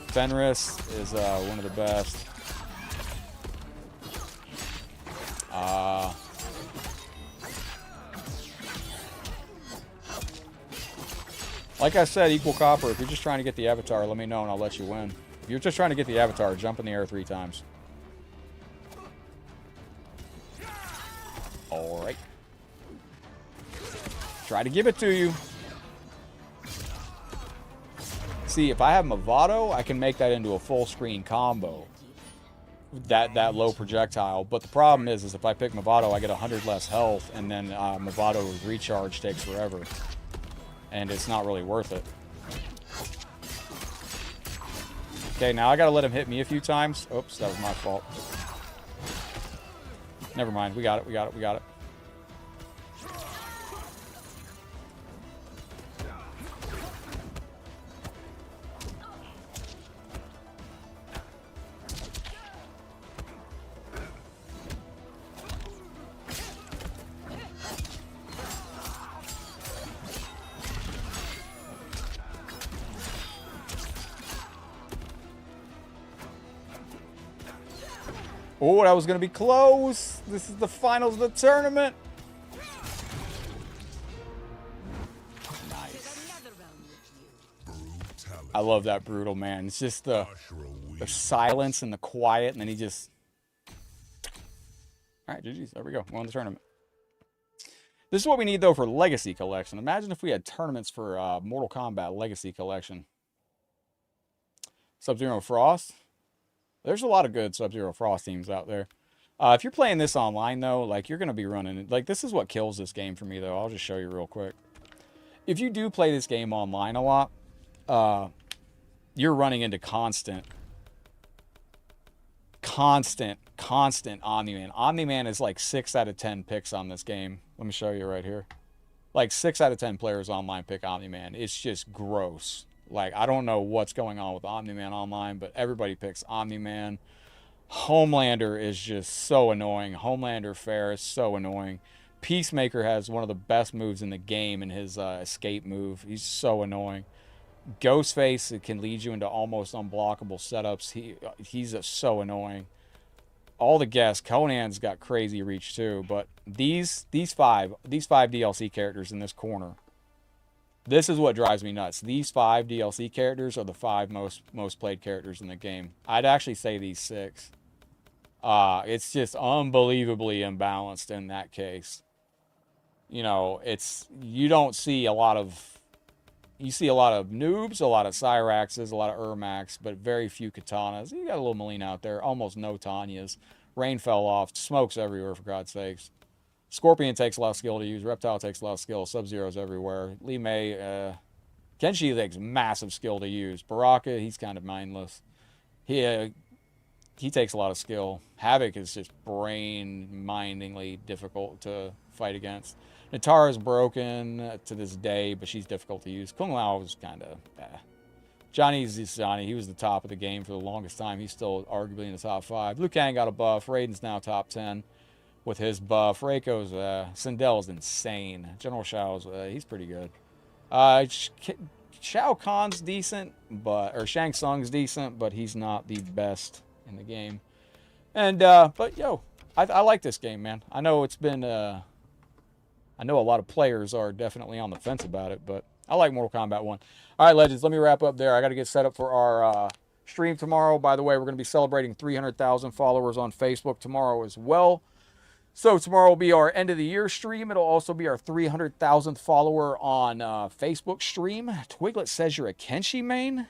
Fenris is one of the best. Like I said, equal copper. If you're just trying to get the Avatar, let me know and I'll let you win. If you're just trying to get the Avatar, jump in the air 3 times. Alright. Try to give it to you. See, if I have Movado, I can make that into a full screen combo. That low projectile. But the problem is if I pick Movado, I get 100 less health, and then Movado's recharge takes forever. And it's not really worth it. Okay, now I gotta let him hit me a few times. Oops, that was my fault. Never mind, we got it, we got it, we got it. Oh, that was going to be close. This is the finals of the tournament. Nice. I love that brutal, man. It's just the silence and the quiet, and then he just... All right, GG's. There we go. We're on the tournament. This is what we need, though, for Legacy Collection. Imagine if we had tournaments for Mortal Kombat Legacy Collection. Sub-Zero Frost. There's a lot of good Sub-Zero Frost teams out there. If you're playing this online, though, like, you're going to be running... Like, this is what kills this game for me, though. I'll just show you real quick. If you do play this game online a lot, you're running into constant Omni-Man. Omni-Man is like 6 out of 10 picks on this game. Let me show you right here. Like, 6 out of 10 players online pick Omni-Man. It's just gross. Like, I don't know what's going on with Omni-Man online, but everybody picks Omni-Man. Homelander is just so annoying. Homelander Fair is so annoying. Peacemaker has one of the best moves in the game in his escape move. He's so annoying. Ghostface, it can lead you into almost unblockable setups. He's so annoying. All the guests, Conan's got crazy reach too, but these five DLC characters in this corner. This is what drives me nuts. These 5 DLC characters are the 5 most played characters in the game. I'd actually say these 6. It's just unbelievably imbalanced in that case. You know, you don't see a lot of, You see a lot of noobs, a lot of Cyraxes, a lot of Ermacs, but very few Katanas. You got a little Melina out there, almost no Tanyas. Rain fell off, smokes everywhere, for God's sakes. Scorpion takes a lot of skill to use. Reptile takes a lot of skill. Sub-Zero's everywhere. Li Mei, Kenshi takes massive skill to use. Baraka, he's kind of mindless. He takes a lot of skill. Havoc is just brain-mindingly difficult to fight against. Natara's broken to this day, but she's difficult to use. Kung Lao is kind of Johnny's Johnny. He was the top of the game for the longest time. He's still arguably in the top 5. Liu Kang got a buff. Raiden's now top 10 with his buff. Reiko's, Sindel's insane. General Shao's, he's pretty good. Shao Kahn's decent, or Shang Tsung's decent, but he's not the best in the game. And, but yo, I like this game, man. I know it's been, I know a lot of players are definitely on the fence about it, but I like Mortal Kombat 1. All right, Legends, let me wrap up there. I got to get set up for our stream tomorrow. By the way, we're going to be celebrating 300,000 followers on Facebook tomorrow as well. So tomorrow will be our end of the year stream. It'll also be our 300,000th follower on Facebook stream. Twiglet says you're a Kenshi main?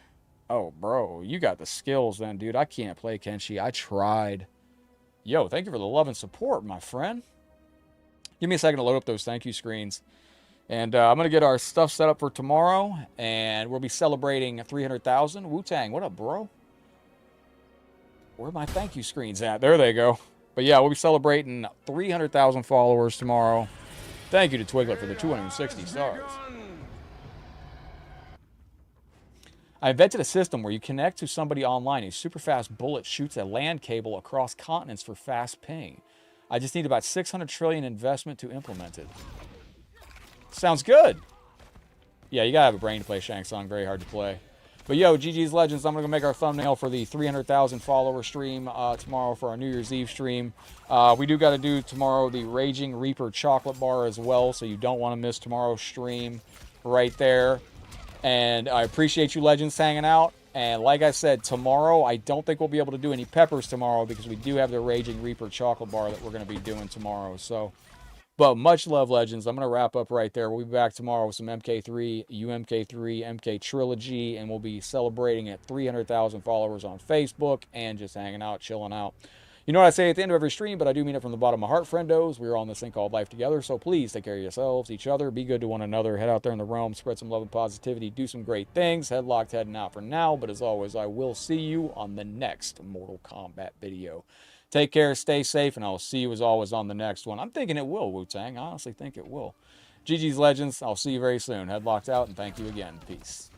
Oh, bro, you got the skills then, dude. I can't play Kenshi. I tried. Yo, thank you for the love and support, my friend. Give me a second to load up those thank you screens. And I'm going to get our stuff set up for tomorrow. And we'll be celebrating 300,000. Wu-Tang, what up, bro? Where are my thank you screens at? There they go. But yeah, we'll be celebrating 300,000 followers tomorrow. Thank you to Twiglet for the 260 stars. I invented a system where you connect to somebody online. A super fast bullet shoots a LAN cable across continents for fast ping. I just need about 600 trillion investment to implement it. Sounds good. Yeah, you gotta have a brain to play Shang Tsung. Very hard to play. But yo, GG's Legends, I'm going to make our thumbnail for the 300,000 follower stream tomorrow for our New Year's Eve stream. We do got to do tomorrow the Raging Reaper chocolate bar as well, so you don't want to miss tomorrow's stream right there. And I appreciate you Legends hanging out. And like I said, tomorrow, I don't think we'll be able to do any peppers tomorrow because we do have the Raging Reaper chocolate bar that we're going to be doing tomorrow. So, but much love, Legends. I'm going to wrap up right there. We'll be back tomorrow with some MK3, UMK3, MK Trilogy, and we'll be celebrating at 300,000 followers on Facebook and just hanging out, chilling out. You know what I say at the end of every stream, but I do mean it from the bottom of my heart, friendos. We're on this thing called life together, so please take care of yourselves, each other, be good to one another, head out there in the realm, spread some love and positivity, do some great things. Headlocked heading out for now, but as always, I will see you on the next Mortal Kombat video. Take care, stay safe, and I'll see you as always on the next one. I'm thinking it will, Wu-Tang. I honestly think it will. GG's Legends. I'll see you very soon. Headlocked out, and thank you again. Peace.